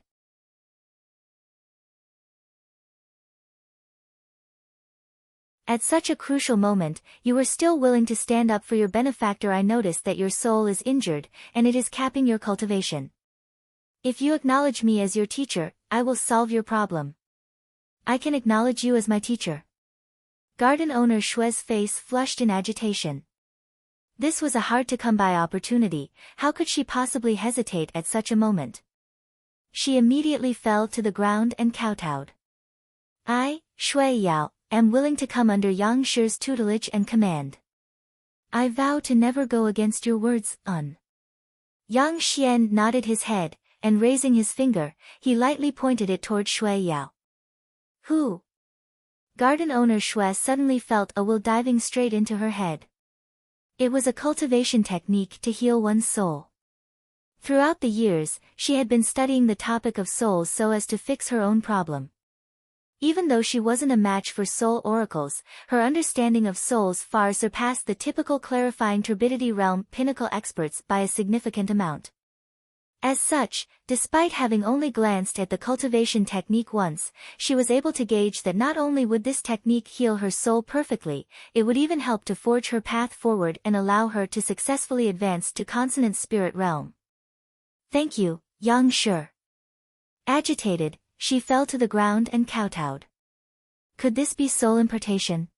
At such a crucial moment, you were still willing to stand up for your benefactor. I notice that your soul is injured, and it is capping your cultivation. If you acknowledge me as your teacher, I will solve your problem. I can acknowledge you as my teacher. Garden owner Shui's face flushed in agitation. This was a hard-to-come-by opportunity. How could she possibly hesitate at such a moment? She immediately fell to the ground and kowtowed. I, Shui Yao, am willing to come under Yang Shi's tutelage and command. I vow to never go against your words, Yang Xian nodded his head, and raising his finger, he lightly pointed it toward Shui Yao. Who? Garden owner Shui suddenly felt a will diving straight into her head. It was a cultivation technique to heal one's soul. Throughout the years, she had been studying the topic of souls so as to fix her own problem. Even though she wasn't a match for soul oracles, her understanding of souls far surpassed the typical clarifying turbidity realm pinnacle experts by a significant amount. As such, despite having only glanced at the cultivation technique once, she was able to gauge that not only would this technique heal her soul perfectly, it would even help to forge her path forward and allow her to successfully advance to consonant spirit realm. Thank you, Yang Shi. Agitated, she fell to the ground and kowtowed. Could this be soul impartation?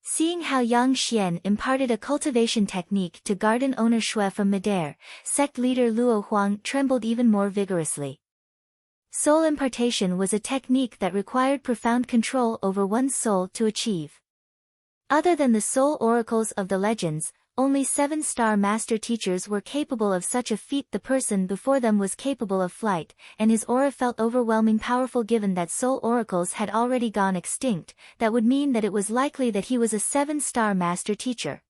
Seeing how Yang Xian imparted a cultivation technique to garden owner Shui from midair, sect leader Luo Huang trembled even more vigorously. Soul impartation was a technique that required profound control over one's soul to achieve. Other than the soul oracles of the legends, only 7-star master teachers were capable of such a feat. The person before them was capable of flight, and his aura felt overwhelming powerful given that soul oracles had already gone extinct. That would mean that it was likely that he was a 7-star master teacher.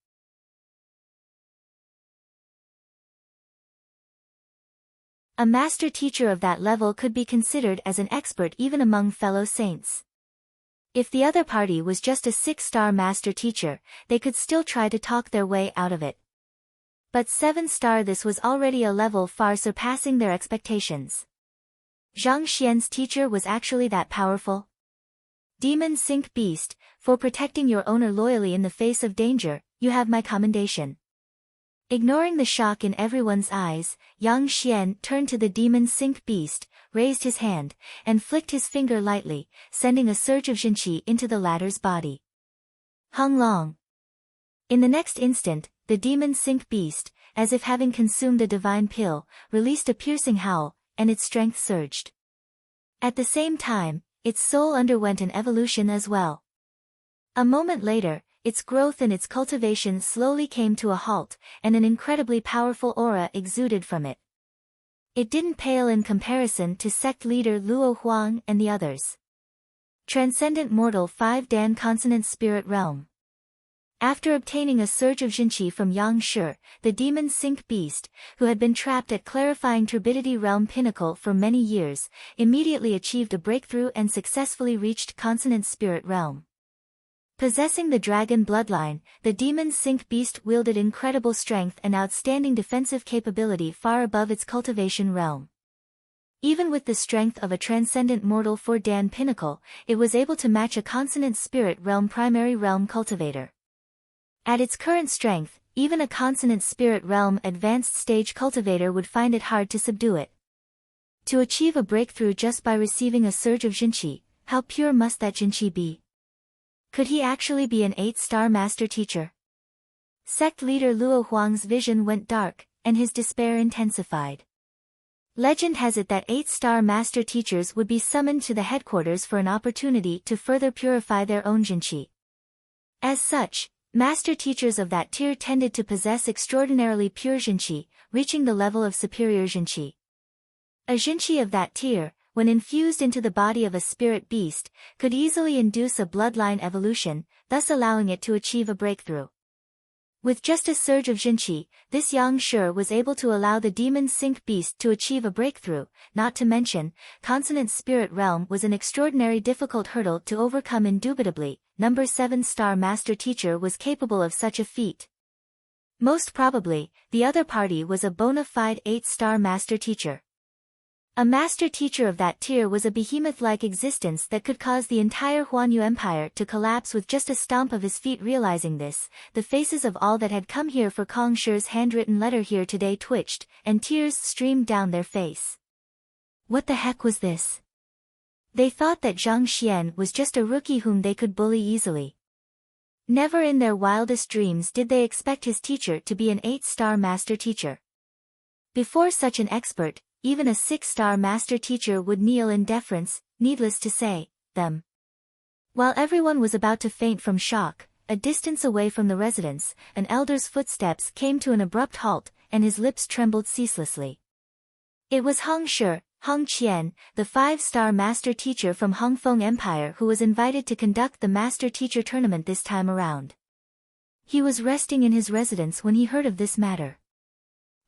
A master teacher of that level could be considered as an expert even among fellow saints. If the other party was just a 6-star master teacher, they could still try to talk their way out of it. But 7-star, this was already a level far surpassing their expectations. Zhang Xian's teacher was actually that powerful? Demon Sink Beast, for protecting your owner loyally in the face of danger, you have my commendation. Ignoring the shock in everyone's eyes, Yang Xian turned to the Demon Sink Beast, raised his hand, and flicked his finger lightly, sending a surge of Jinqi into the latter's body. Hung Long. In the next instant, the Demon Sink Beast, as if having consumed a divine pill, released a piercing howl, and its strength surged. At the same time, its soul underwent an evolution as well. A moment later, its growth and its cultivation slowly came to a halt, and an incredibly powerful aura exuded from it. It didn't pale in comparison to sect leader Luo Huang and the others. Transcendent Mortal 5 Dan Consonant Spirit Realm. After obtaining a surge of Jinqi from Yang Shi, the Demon Sink Beast, who had been trapped at Clarifying Turbidity Realm Pinnacle for many years, immediately achieved a breakthrough and successfully reached Consonant Spirit Realm. Possessing the dragon bloodline, the Demon Sink Beast wielded incredible strength and outstanding defensive capability far above its cultivation realm. Even with the strength of a transcendent mortal 4 Dan pinnacle, it was able to match a consonant spirit realm primary realm cultivator. At its current strength, even a consonant spirit realm advanced stage cultivator would find it hard to subdue it. To achieve a breakthrough just by receiving a surge of Jinqi, how pure must that Jinqi be? Could he actually be an 8-star master teacher? Sect leader Luo Huang's vision went dark, and his despair intensified. Legend has it that 8-star master teachers would be summoned to the headquarters for an opportunity to further purify their own Jinqi. As such, master teachers of that tier tended to possess extraordinarily pure Jinqi, reaching the level of superior Jinqi. A Jinqi of that tier, when infused into the body of a spirit beast, could easily induce a bloodline evolution, thus allowing it to achieve a breakthrough. With just a surge of Jinqi, this Yang Shi was able to allow the Demon Sink Beast to achieve a breakthrough. Not to mention, Consonant Spirit Realm was an extraordinary difficult hurdle to overcome. Indubitably, number 7-star master teacher was capable of such a feat. Most probably, the other party was a bona fide 8-star master teacher. A master teacher of that tier was a behemoth-like existence that could cause the entire Huanyu Empire to collapse with just a stomp of his feet. Realizing this, the faces of all that had come here for Kong Shi's handwritten letter here today twitched, and tears streamed down their face. What the heck was this? They thought that Zhang Xian was just a rookie whom they could bully easily. Never in their wildest dreams did they expect his teacher to be an 8-star master teacher. Before such an expert, even a 6-star master teacher would kneel in deference, needless to say, them. While everyone was about to faint from shock, a distance away from the residence, an elder's footsteps came to an abrupt halt, and his lips trembled ceaselessly. It was Hung Qian, the 5-star master teacher from Hongfeng Empire who was invited to conduct the master teacher tournament this time around. He was resting in his residence when he heard of this matter.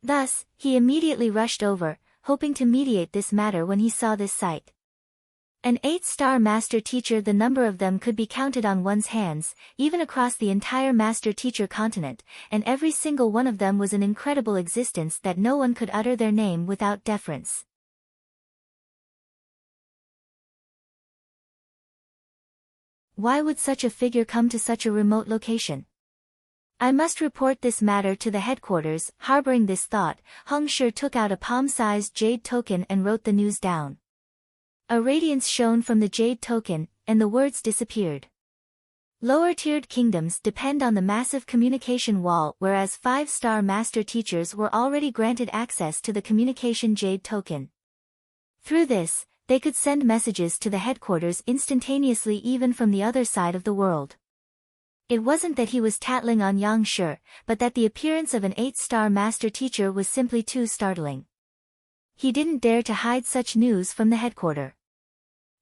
Thus, he immediately rushed over, hoping to mediate this matter when he saw this sight. An 8-star master teacher, the number of them could be counted on one's hands, even across the entire master teacher continent, and every single one of them was an incredible existence that no one could utter their name without deference. Why would such a figure come to such a remote location? I must report this matter to the headquarters. Harboring this thought, Hung Shi took out a palm-sized jade token and wrote the news down. A radiance shone from the jade token, and the words disappeared. Lower-tiered kingdoms depend on the massive communication wall, whereas 5-star master teachers were already granted access to the communication jade token. Through this, they could send messages to the headquarters instantaneously even from the other side of the world. It wasn't that he was tattling on Yang Shi, but that the appearance of an 8-star master teacher was simply too startling. He didn't dare to hide such news from the headquarters.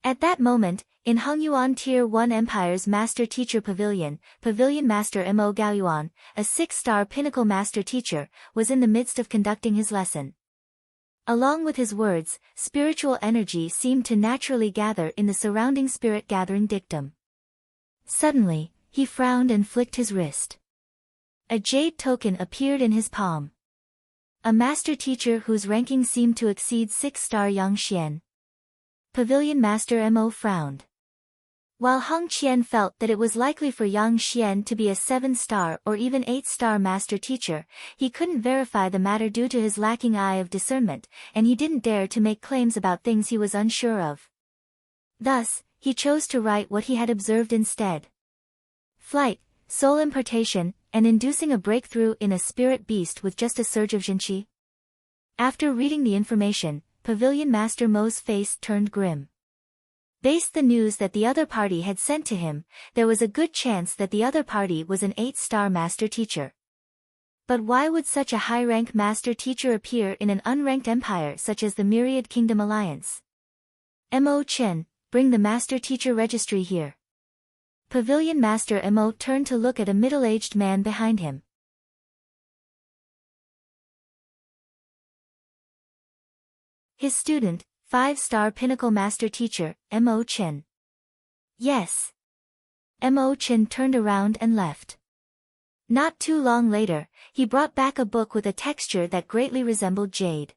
At that moment, in Hongyuan Tier 1 Empire's Master Teacher Pavilion, Pavilion Master Mo Gaoyuan, a 6-star pinnacle master teacher, was in the midst of conducting his lesson. Along with his words, spiritual energy seemed to naturally gather in the surrounding spirit-gathering dictum. Suddenly, he frowned and flicked his wrist. A jade token appeared in his palm. A master teacher whose ranking seemed to exceed 6-star Yang Xian. Pavilion Master Mo frowned. While Hung Qian felt that it was likely for Yang Xian to be a 7-star or even 8-star master teacher, he couldn't verify the matter due to his lacking eye of discernment, and he didn't dare to make claims about things he was unsure of. Thus, he chose to write what he had observed instead. Flight, soul impartation, and inducing a breakthrough in a spirit beast with just a surge of Jinqi. After reading the information, Pavilion Master Mo's face turned grim. Based the news that the other party had sent to him, there was a good chance that the other party was an 8-star master teacher. But why would such a high-rank master teacher appear in an unranked empire such as the Myriad Kingdom Alliance? Mo Chen, bring the master teacher registry here. Pavilion Master Mo turned to look at a middle-aged man behind him. His student, 5-star pinnacle master teacher, Mo Chen. Yes. Mo Chen turned around and left. Not too long later, he brought back a book with a texture that greatly resembled jade.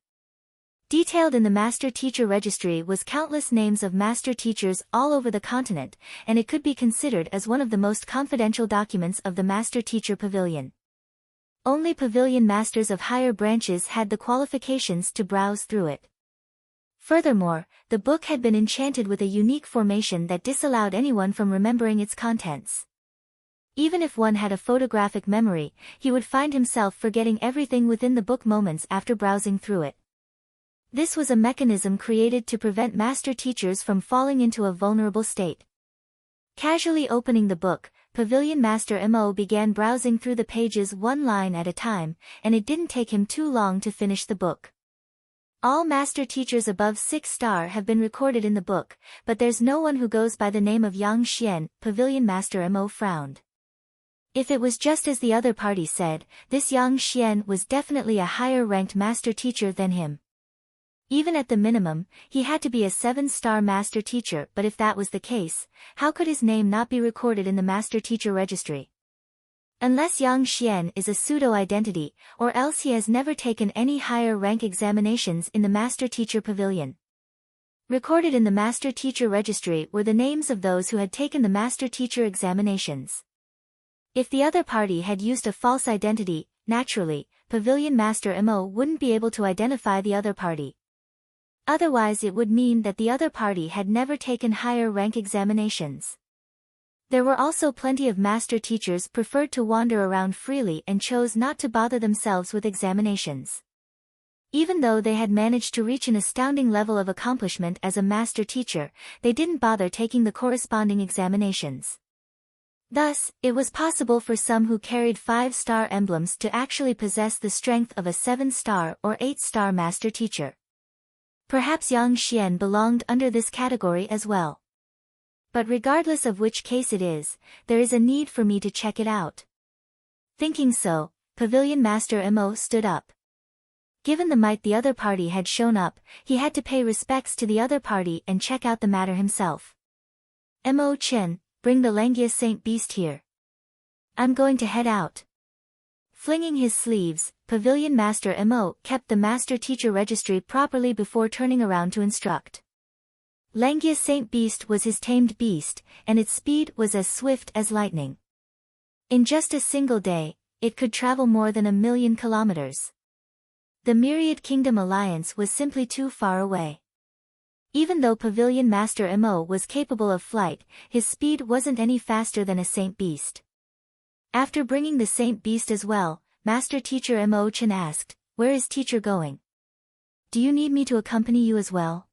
Detailed in the master teacher registry was countless names of master teachers all over the continent, and it could be considered as one of the most confidential documents of the master teacher pavilion. Only pavilion masters of higher branches had the qualifications to browse through it. Furthermore, the book had been enchanted with a unique formation that disallowed anyone from remembering its contents. Even if one had a photographic memory, he would find himself forgetting everything within the book moments after browsing through it. This was a mechanism created to prevent master teachers from falling into a vulnerable state. Casually opening the book, Pavilion Master Mo began browsing through the pages one line at a time, and it didn't take him too long to finish the book. All master teachers above 6-star have been recorded in the book, but there's no one who goes by the name of Yang Xian. Pavilion Master Mo frowned. If it was just as the other party said, this Yang Xian was definitely a higher-ranked master teacher than him. Even at the minimum, he had to be a 7-star master teacher, but if that was the case, how could his name not be recorded in the master teacher registry? Unless Yang Xian is a pseudo-identity, or else he has never taken any higher rank examinations in the Master Teacher Pavilion. Recorded in the Master Teacher Registry were the names of those who had taken the Master Teacher examinations. If the other party had used a false identity, naturally, Pavilion Master Mo wouldn't be able to identify the other party. Otherwise it would mean that the other party had never taken higher rank examinations. There were also plenty of master teachers preferred to wander around freely and chose not to bother themselves with examinations. Even though they had managed to reach an astounding level of accomplishment as a master teacher, they didn't bother taking the corresponding examinations. Thus, it was possible for some who carried 5-star emblems to actually possess the strength of a 7-star or 8-star master teacher. Perhaps Yang Xian belonged under this category as well. But regardless of which case it is, there is a need for me to check it out. Thinking so, Pavilion Master Mo stood up. Given the might the other party had shown up, he had to pay respects to the other party and check out the matter himself. Mo Chen, bring the Langia Saint Beast here. I'm going to head out. Flinging his sleeves, Pavilion Master Mo kept the master teacher registry properly before turning around to instruct. Langia Saint Beast was his tamed beast, and its speed was as swift as lightning. In just a single day, it could travel more than 1,000,000 kilometers. The Myriad Kingdom Alliance was simply too far away. Even though Pavilion Master Mo was capable of flight, his speed wasn't any faster than a Saint Beast. After bringing the Saint Beast as well, Master Teacher Mo Chen asked, "Where is teacher going? Do you need me to accompany you as well?"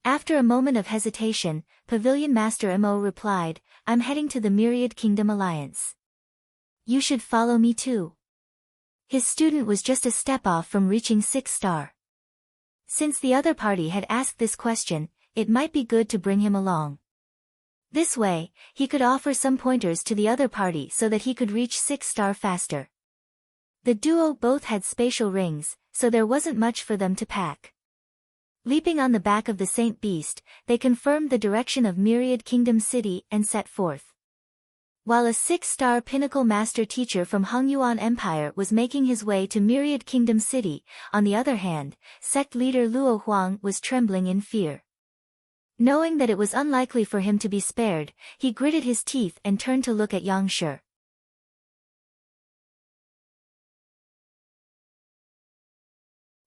After a moment of hesitation, Pavilion Master Mo replied, "I'm heading to the Myriad Kingdom Alliance. You should follow me too." His student was just a step off from reaching 6-star. Since the other party had asked this question, it might be good to bring him along. This way, he could offer some pointers to the other party so that he could reach 6-star faster. The duo both had spatial rings, so there wasn't much for them to pack. Leaping on the back of the Saint Beast, they confirmed the direction of Myriad Kingdom City and set forth. While a 6-star pinnacle master teacher from Hongyuan Empire was making his way to Myriad Kingdom City, on the other hand, sect leader Luo Huang was trembling in fear. Knowing that it was unlikely for him to be spared, he gritted his teeth and turned to look at Yang Shi.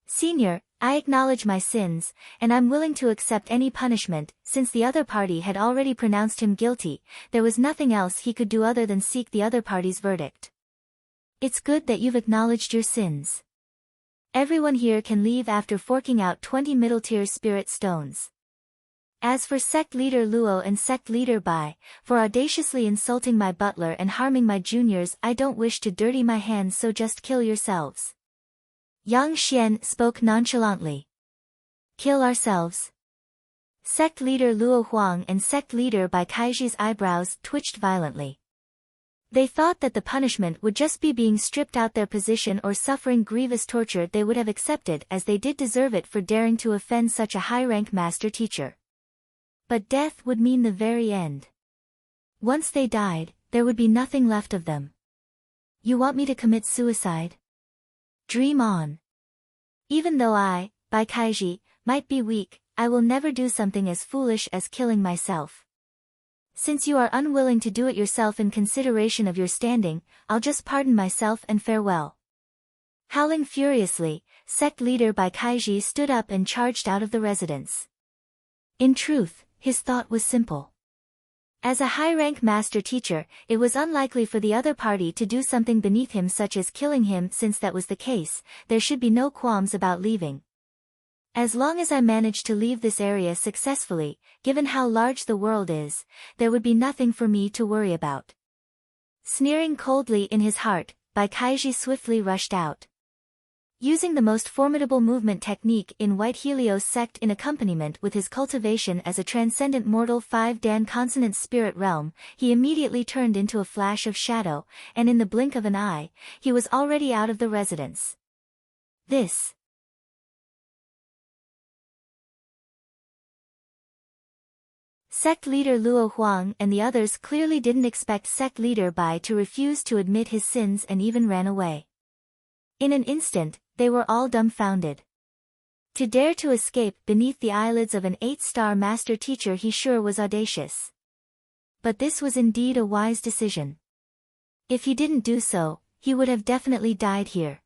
"Senior, I acknowledge my sins, and I'm willing to accept any punishment." Since the other party had already pronounced him guilty, there was nothing else he could do other than seek the other party's verdict. "It's good that you've acknowledged your sins. Everyone here can leave after forking out 20 middle-tier spirit stones. As for sect leader Luo and sect leader Bai, for audaciously insulting my butler and harming my juniors, I don't wish to dirty my hands, so just kill yourselves." Yang Xian spoke nonchalantly. "Kill ourselves?" Sect leader Luo Huang and sect leader Bai Kaiji's eyebrows twitched violently. They thought that the punishment would just be being stripped out their position or suffering grievous torture. They would have accepted, as they did deserve it for daring to offend such a high-rank master teacher. But death would mean the very end. Once they died, there would be nothing left of them. "You want me to commit suicide? Dream on. Even though I, Bai Kaiji, might be weak, I will never do something as foolish as killing myself. Since you are unwilling to do it yourself in consideration of your standing, I'll just pardon myself and farewell." Howling furiously, sect leader Bai Kaiji stood up and charged out of the residence. In truth, his thought was simple. As a high-rank master teacher, it was unlikely for the other party to do something beneath him, such as killing him. Since that was the case, there should be no qualms about leaving. As long as I manage to leave this area successfully, given how large the world is, there would be nothing for me to worry about. Sneering coldly in his heart, Bai Kaiji swiftly rushed out. Using the most formidable movement technique in White Helios sect in accompaniment with his cultivation as a transcendent mortal 5-dan consonant spirit realm, he immediately turned into a flash of shadow, and in the blink of an eye, he was already out of the residence. This sect leader Luo Huang and the others clearly didn't expect sect leader Bai to refuse to admit his sins and even ran away. In an instant, they were all dumbfounded. To dare to escape beneath the eyelids of an 8-star master teacher he sure was audacious. But this was indeed a wise decision. If he didn't do so, he would have definitely died here.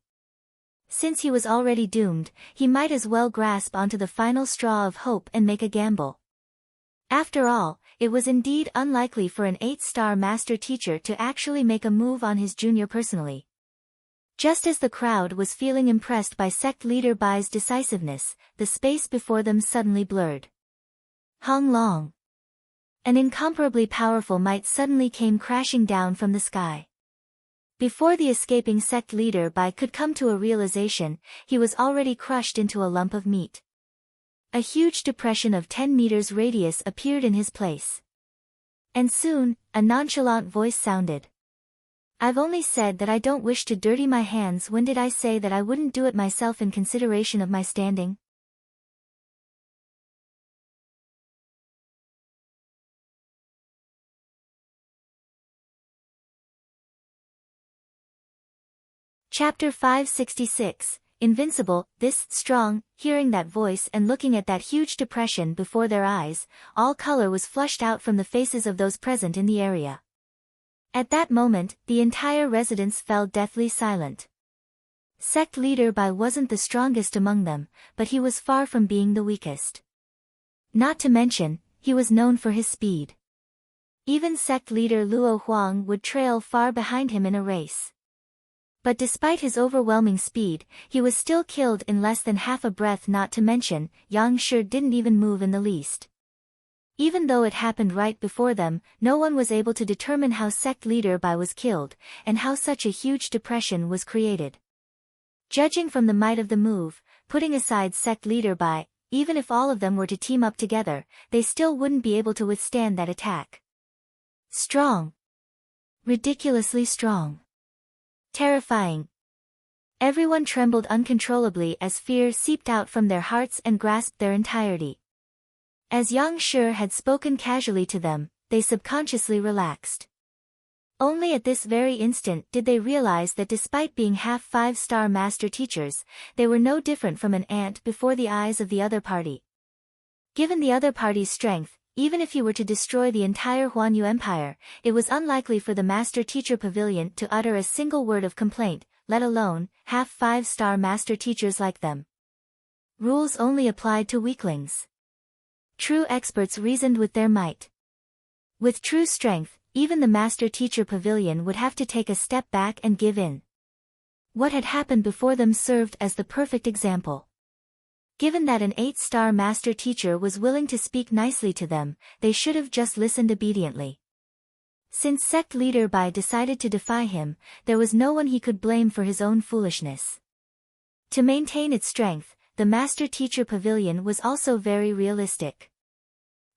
Since he was already doomed, he might as well grasp onto the final straw of hope and make a gamble. After all, it was indeed unlikely for an 8-star master teacher to actually make a move on his junior personally. Just as the crowd was feeling impressed by sect leader Bai's decisiveness, the space before them suddenly blurred. Hong Long. An incomparably powerful might suddenly came crashing down from the sky. Before the escaping sect leader Bai could come to a realization, he was already crushed into a lump of meat. A huge depression of 10 meters radius appeared in his place. And soon, a nonchalant voice sounded. I've only said that I don't wish to dirty my hands. When did I say that I wouldn't do it myself in consideration of my standing? Chapter 566, Invincible. This strong, hearing that voice and looking at that huge depression before their eyes, all color was flushed out from the faces of those present in the area. At that moment, the entire residence fell deathly silent. Sect leader Bai wasn't the strongest among them, but he was far from being the weakest. Not to mention, he was known for his speed. Even sect leader Luo Huang would trail far behind him in a race. But despite his overwhelming speed, he was still killed in less than half a breath. Not to mention, Yang Shi didn't even move in the least. Even though it happened right before them, no one was able to determine how sect leader Bai was killed, and how such a huge depression was created. Judging from the might of the move, putting aside sect leader Bai, even if all of them were to team up together, they still wouldn't be able to withstand that attack. Strong. Ridiculously strong. Terrifying. Everyone trembled uncontrollably as fear seeped out from their hearts and grasped their entirety. As Yang Shi had spoken casually to them, they subconsciously relaxed. Only at this very instant did they realize that despite being half 5-star master teachers, they were no different from an ant before the eyes of the other party. Given the other party's strength, even if he were to destroy the entire Huanyu Empire, it was unlikely for the Master Teacher Pavilion to utter a single word of complaint, let alone half 5-star master teachers like them. Rules only applied to weaklings. True experts reasoned with their might. With true strength, even the Master Teacher Pavilion would have to take a step back and give in. What had happened before them served as the perfect example. Given that an 8-star master teacher was willing to speak nicely to them, they should have just listened obediently. Since sect leader Bai decided to defy him, there was no one he could blame for his own foolishness. To maintain its strength, the Master Teacher Pavilion was also very realistic.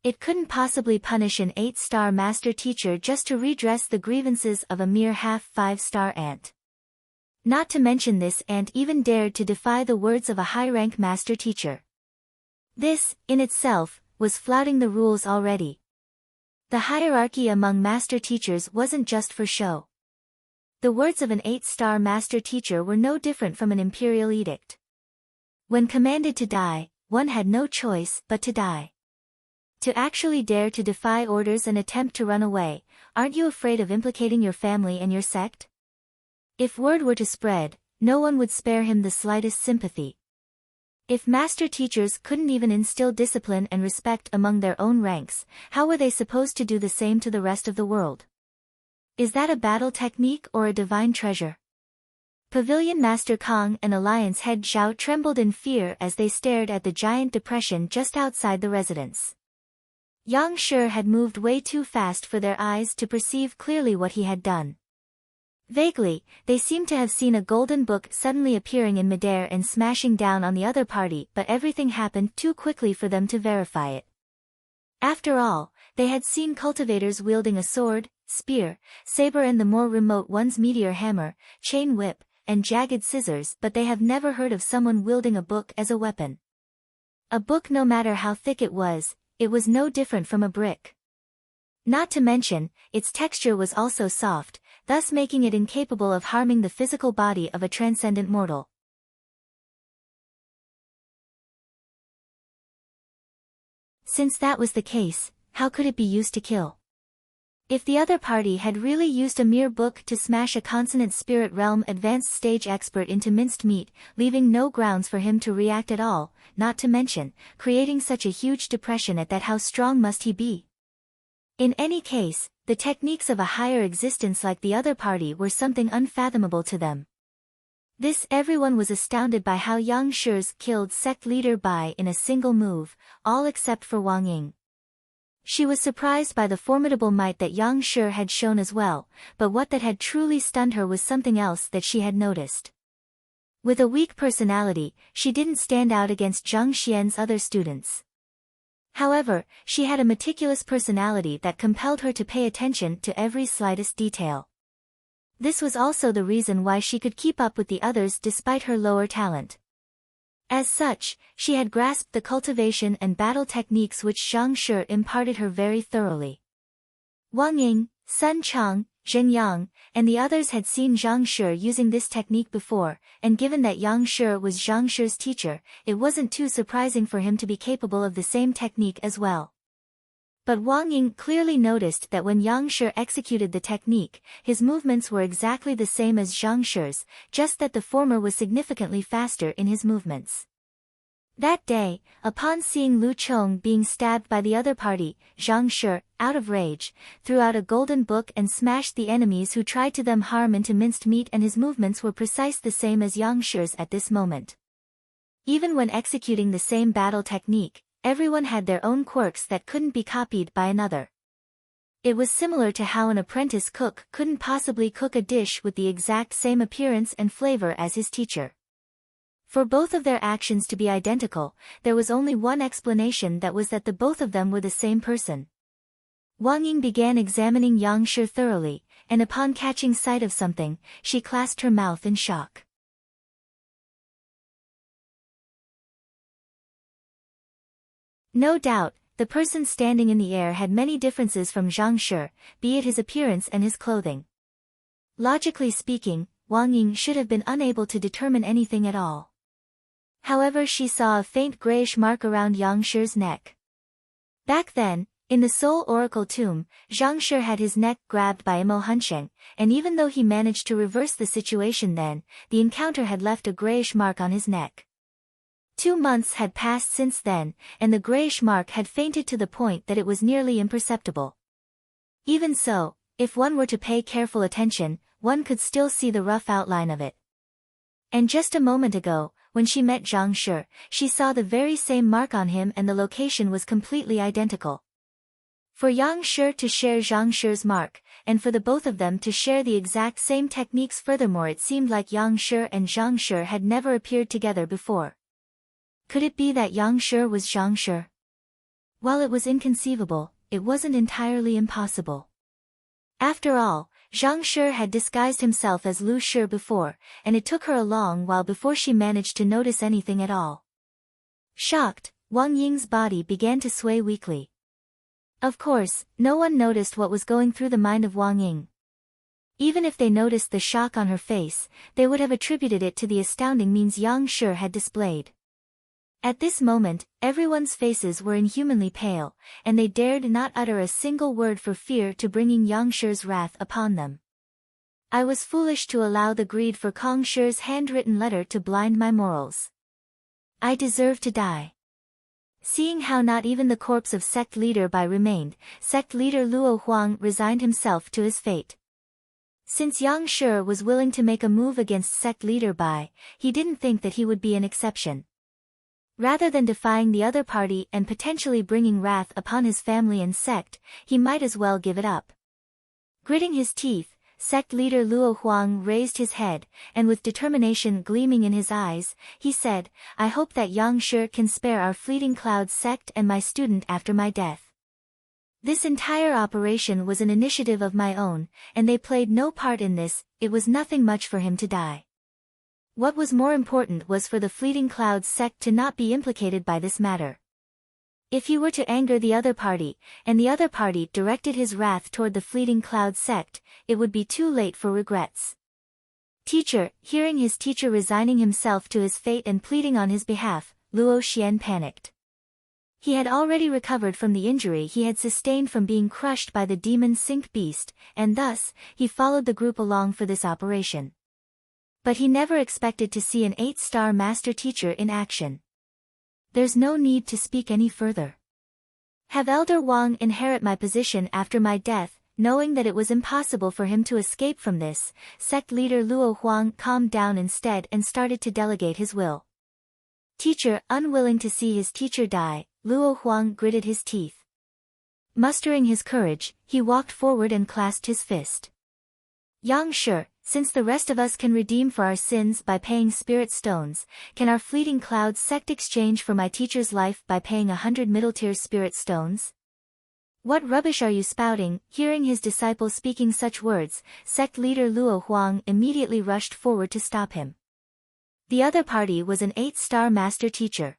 It couldn't possibly punish an 8-star master teacher just to redress the grievances of a mere half 5-star ant. Not to mention this ant even dared to defy the words of a high-rank master teacher. This, in itself, was flouting the rules already. The hierarchy among master teachers wasn't just for show. The words of an 8-star master teacher were no different from an imperial edict. When commanded to die, one had no choice but to die. To actually dare to defy orders and attempt to run away, aren't you afraid of implicating your family and your sect? If word were to spread, no one would spare him the slightest sympathy. If master teachers couldn't even instill discipline and respect among their own ranks, how were they supposed to do the same to the rest of the world? Is that a battle technique or a divine treasure? Pavilion Master Kong and Alliance Head Zhao trembled in fear as they stared at the giant depression just outside the residence. Yang Shi had moved way too fast for their eyes to perceive clearly what he had done. Vaguely, they seemed to have seen a golden book suddenly appearing in midair and smashing down on the other party, but everything happened too quickly for them to verify it. After all, they had seen cultivators wielding a sword, spear, saber and the more remote one's meteor hammer, chain whip, and jagged scissors, but they have never heard of someone wielding a book as a weapon. A book, no matter how thick it was no different from a brick. Not to mention, its texture was also soft, thus making it incapable of harming the physical body of a transcendent mortal. Since that was the case, how could it be used to kill? If the other party had really used a mere book to smash a consonant spirit realm advanced stage expert into minced meat, leaving no grounds for him to react at all, not to mention, creating such a huge depression at that, how strong must he be? In any case, the techniques of a higher existence like the other party were something unfathomable to them. Everyone was astounded by how Yang Shi's killed sect leader Bai in a single move, all except for Wang Ying. She was surprised by the formidable might that Yang Shi had shown as well, but what that had truly stunned her was something else that she had noticed. With a weak personality, she didn't stand out against Zhang Xian's other students. However, she had a meticulous personality that compelled her to pay attention to every slightest detail. This was also the reason why she could keep up with the others despite her lower talent. As such, she had grasped the cultivation and battle techniques which Zhang Shi imparted her very thoroughly. Wang Ying, Sun Chang, Zhen Yang, and the others had seen Zhang Shi using this technique before, and given that Yang Shi was Zhang Shi's teacher, it wasn't too surprising for him to be capable of the same technique as well. But Wang Ying clearly noticed that when Yang Shi executed the technique, his movements were exactly the same as Zhang Shi's, just that the former was significantly faster in his movements. That day, upon seeing Lu Chong being stabbed by the other party, Zhang Shi, out of rage, threw out a golden book and smashed the enemies who tried to them harm into minced meat, and his movements were precise the same as Yang Shi's at this moment. Even when executing the same battle technique, everyone had their own quirks that couldn't be copied by another. It was similar to how an apprentice cook couldn't possibly cook a dish with the exact same appearance and flavor as his teacher. For both of their actions to be identical, there was only one explanation, that was that the both of them were the same person. Wang Ying began examining Yang Shi thoroughly, and upon catching sight of something, she clasped her mouth in shock. No doubt, the person standing in the air had many differences from Zhang Shi, be it his appearance and his clothing. Logically speaking, Wang Ying should have been unable to determine anything at all. However, she saw a faint grayish mark around Yang Shi's neck. Back then, in the Soul Oracle tomb, Zhang Shi had his neck grabbed by Imo Hunsheng, and even though he managed to reverse the situation then, the encounter had left a grayish mark on his neck. 2 months had passed since then, and the grayish mark had fainted to the point that it was nearly imperceptible. Even so, if one were to pay careful attention, one could still see the rough outline of it. And just a moment ago, when she met Zhang Shi, she saw the very same mark on him, and the location was completely identical. For Yang Shi to share Zhang Shi's mark, and for the both of them to share the exact same techniques, furthermore it seemed like Yang Shi and Zhang Shi had never appeared together before. Could it be that Yang Shi was Zhang Shi? While it was inconceivable, it wasn't entirely impossible. After all, Zhang Shi had disguised himself as Lu Shi before, and it took her a long while before she managed to notice anything at all. Shocked, Wang Ying's body began to sway weakly. Of course, no one noticed what was going through the mind of Wang Ying. Even if they noticed the shock on her face, they would have attributed it to the astounding means Yang Shi had displayed. At this moment, everyone's faces were inhumanly pale, and they dared not utter a single word for fear to bringing Yang Shi's wrath upon them. I was foolish to allow the greed for Kong Shi's handwritten letter to blind my morals. I deserve to die. Seeing how not even the corpse of sect leader Bai remained, sect leader Luo Huang resigned himself to his fate. Since Yang Shi was willing to make a move against sect leader Bai, he didn't think that he would be an exception. Rather than defying the other party and potentially bringing wrath upon his family and sect, he might as well give it up. Gritting his teeth, sect leader Luo Huang raised his head, and with determination gleaming in his eyes, he said, "I hope that Yang Shi can spare our fleeting cloud sect and my student after my death. This entire operation was an initiative of my own, and they played no part in this. It was nothing much for him to die. What was more important was for the fleeting cloud sect to not be implicated by this matter. If he were to anger the other party, and the other party directed his wrath toward the fleeting cloud sect, it would be too late for regrets." Teacher, hearing his teacher resigning himself to his fate and pleading on his behalf, Luo Xian panicked. he had already recovered from the injury he had sustained from being crushed by the demon sink beast, and thus, he followed the group along for this operation. But he never expected to see an 8-star master teacher in action. There's no need to speak any further. Have Elder Wang inherit my position after my death. Knowing that it was impossible for him to escape from this, sect leader Luo Huang calmed down instead and started to delegate his will. Teacher, unwilling to see his teacher die, Luo Huang gritted his teeth. Mustering his courage, he walked forward and clasped his fist. Yang Shi, since the rest of us can redeem for our sins by paying spirit stones, can our fleeting cloud sect exchange for my teacher's life by paying 100 middle-tier spirit stones? What rubbish are you spouting? Hearing his disciple speaking such words, sect leader Luo Huang immediately rushed forward to stop him. The other party was an 8-star master teacher.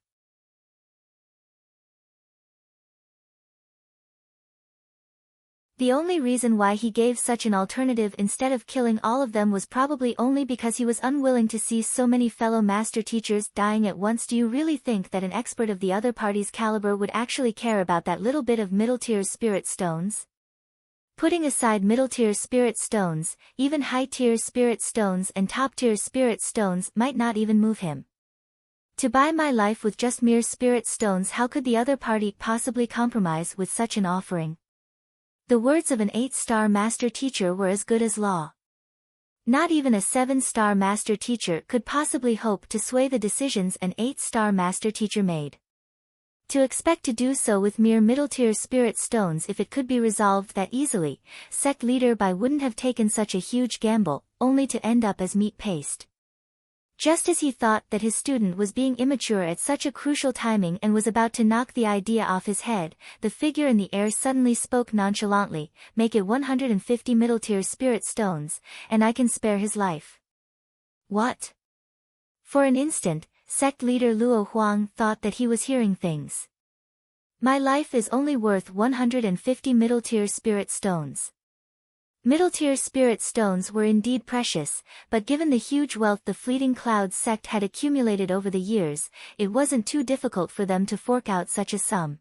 The only reason why he gave such an alternative instead of killing all of them was probably only because he was unwilling to see so many fellow master teachers dying at once. Do you really think that an expert of the other party's caliber would actually care about that little bit of middle-tier spirit stones? Putting aside middle-tier spirit stones, even high-tier spirit stones and top-tier spirit stones might not even move him. To buy my life with just mere spirit stones, how could the other party possibly compromise with such an offering? The words of an 8-star master teacher were as good as law. Not even a 7-star master teacher could possibly hope to sway the decisions an 8-star master teacher made. To expect to do so with mere middle-tier spirit stones if it could be resolved that easily, sect leader Bai wouldn't have taken such a huge gamble, only to end up as meat paste. Just as he thought that his student was being immature at such a crucial timing and was about to knock the idea off his head, the figure in the air suddenly spoke nonchalantly, "Make it 150 middle-tier spirit stones, and I can spare his life." What? For an instant, sect leader Luo Huang thought that he was hearing things. My life is only worth 150 middle-tier spirit stones. Middle-tier spirit stones were indeed precious, but given the huge wealth the fleeting cloud sect had accumulated over the years, it wasn't too difficult for them to fork out such a sum.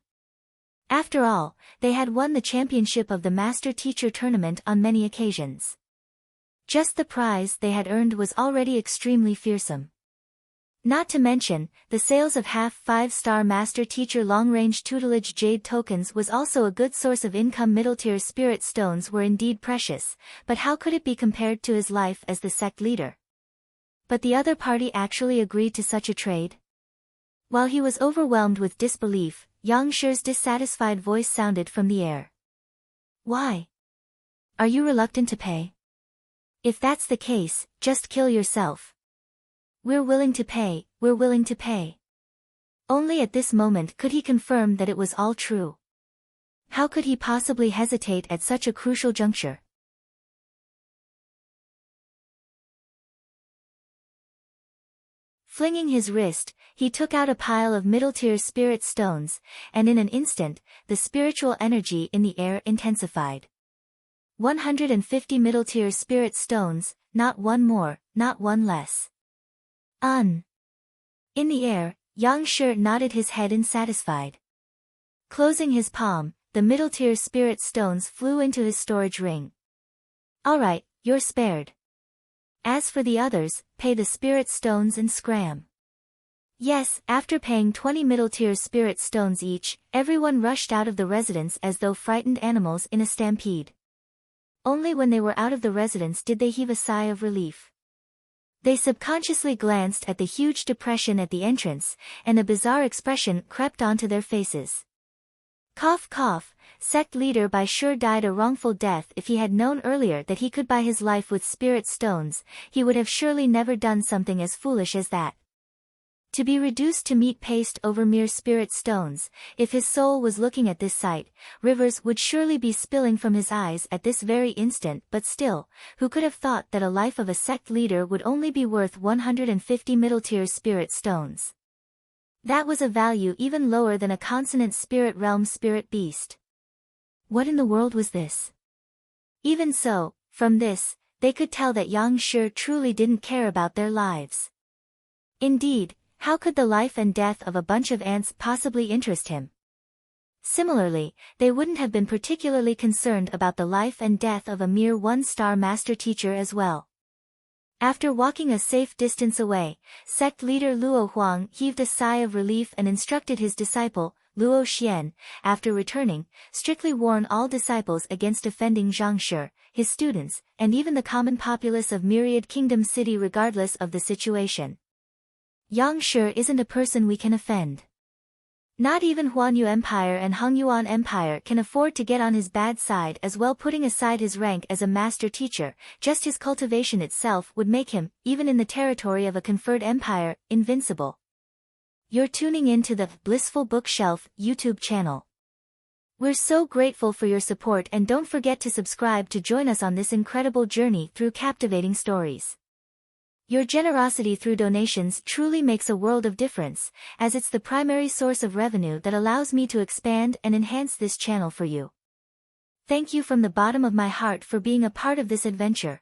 After all, they had won the championship of the Master Teacher Tournament on many occasions. Just the prize they had earned was already extremely fearsome. Not to mention, the sales of half 5-star Master Teacher long-range tutelage jade tokens was also a good source of income. Middle-tier spirit stones were indeed precious, but how could it be compared to his life as the sect leader? But the other party actually agreed to such a trade? While he was overwhelmed with disbelief, Yang Shi's dissatisfied voice sounded from the air. Why? Are you reluctant to pay? If that's the case, just kill yourself. We're willing to pay, we're willing to pay. Only at this moment could he confirm that it was all true. How could he possibly hesitate at such a crucial juncture? Flinging his wrist, he took out a pile of middle-tier spirit stones, and in an instant, the spiritual energy in the air intensified. 150 middle-tier spirit stones, not one more, not one less. In the air, Yang Shi nodded his head in satisfied. Closing his palm, the middle-tier spirit stones flew into his storage ring. Alright, you're spared. As for the others, pay the spirit stones and scram. Yes, after paying 20 middle-tier spirit stones each, everyone rushed out of the residence as though frightened animals in a stampede. Only when they were out of the residence did they heave a sigh of relief. They subconsciously glanced at the huge depression at the entrance, and a bizarre expression crept onto their faces. Cough cough, sect leader Bai sure died a wrongful death. If he had known earlier that he could buy his life with spirit stones, he would have surely never done something as foolish as that. To be reduced to meat paste over mere spirit stones, if his soul was looking at this sight, rivers would surely be spilling from his eyes at this very instant. But still, who could have thought that a life of a sect leader would only be worth 150 middle-tier spirit stones? That was a value even lower than a consonant spirit realm spirit beast. What in the world was this? Even so, from this, they could tell that Yang Shi truly didn't care about their lives. Indeed, how could the life and death of a bunch of ants possibly interest him? Similarly, they wouldn't have been particularly concerned about the life and death of a mere one-star master teacher as well. After walking a safe distance away, sect leader Luo Huang heaved a sigh of relief and instructed his disciple, Luo Xian, after returning, strictly warn all disciples against offending Zhang Shi, his students, and even the common populace of Myriad Kingdom City regardless of the situation. Yang Shi isn't a person we can offend. Not even Huanyu Empire and Hongyuan Empire can afford to get on his bad side as well. Putting aside his rank as a master teacher, just his cultivation itself would make him, even in the territory of a conferred empire, invincible. You're tuning in to the Blissful Bookshelf YouTube channel. We're so grateful for your support, and don't forget to subscribe to join us on this incredible journey through captivating stories. Your generosity through donations truly makes a world of difference, as it's the primary source of revenue that allows me to expand and enhance this channel for you. Thank you from the bottom of my heart for being a part of this adventure.